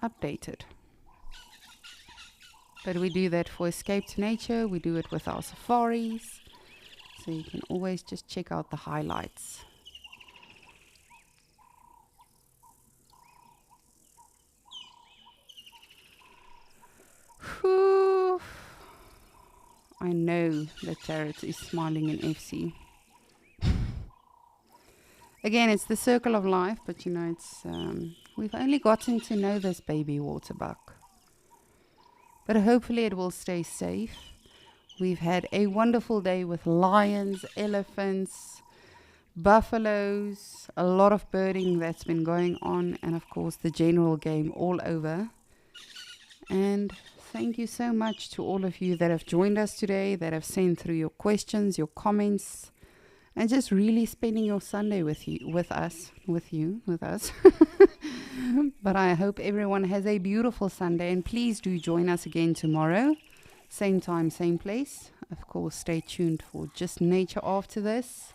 updated. But we do that for Escape to Nature, we do it with our safaris, so you can always just check out the highlights. Whew. I know that Jared is smiling in FC. Again, it's the circle of life, but you know, it's we've only gotten to know this baby waterbuck. But hopefully it will stay safe. We've had a wonderful day with lions, elephants, buffaloes, a lot of birding that's been going on, and of course the general game all over. And thank you so much to all of you that have joined us today, that have sent through your questions, your comments, and just really spending your Sunday with us. But I hope everyone has a beautiful Sunday, and please do join us again tomorrow. Same time, same place. Of course, stay tuned for Just Nature after this.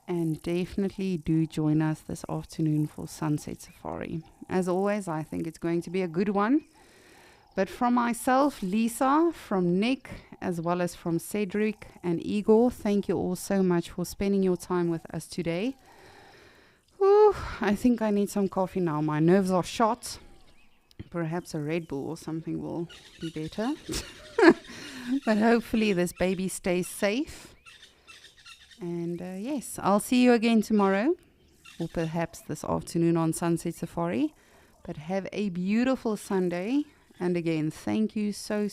And definitely do join us this afternoon for Sunset Safari. As always, I think it's going to be a good one. But from myself, Lisa, from Nick, as well as from Cedric and Igor, thank you all so much for spending your time with us today. Ooh, I think I need some coffee now. My nerves are shot. Perhaps a Red Bull or something will be better. But hopefully this baby stays safe. And yes, I'll see you again tomorrow, or perhaps this afternoon on Sunset Safari. But have a beautiful Sunday. And again, thank you so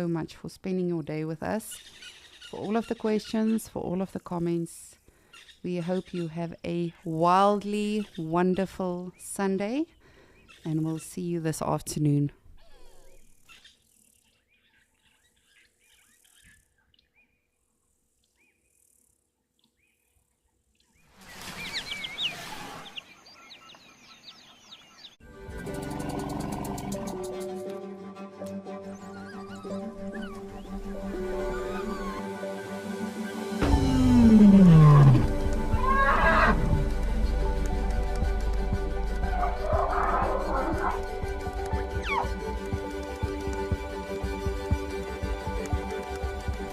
much for spending your day with us, for all of the questions, for all of the comments. We hope you have a wildly wonderful Sunday, and we'll see you this afternoon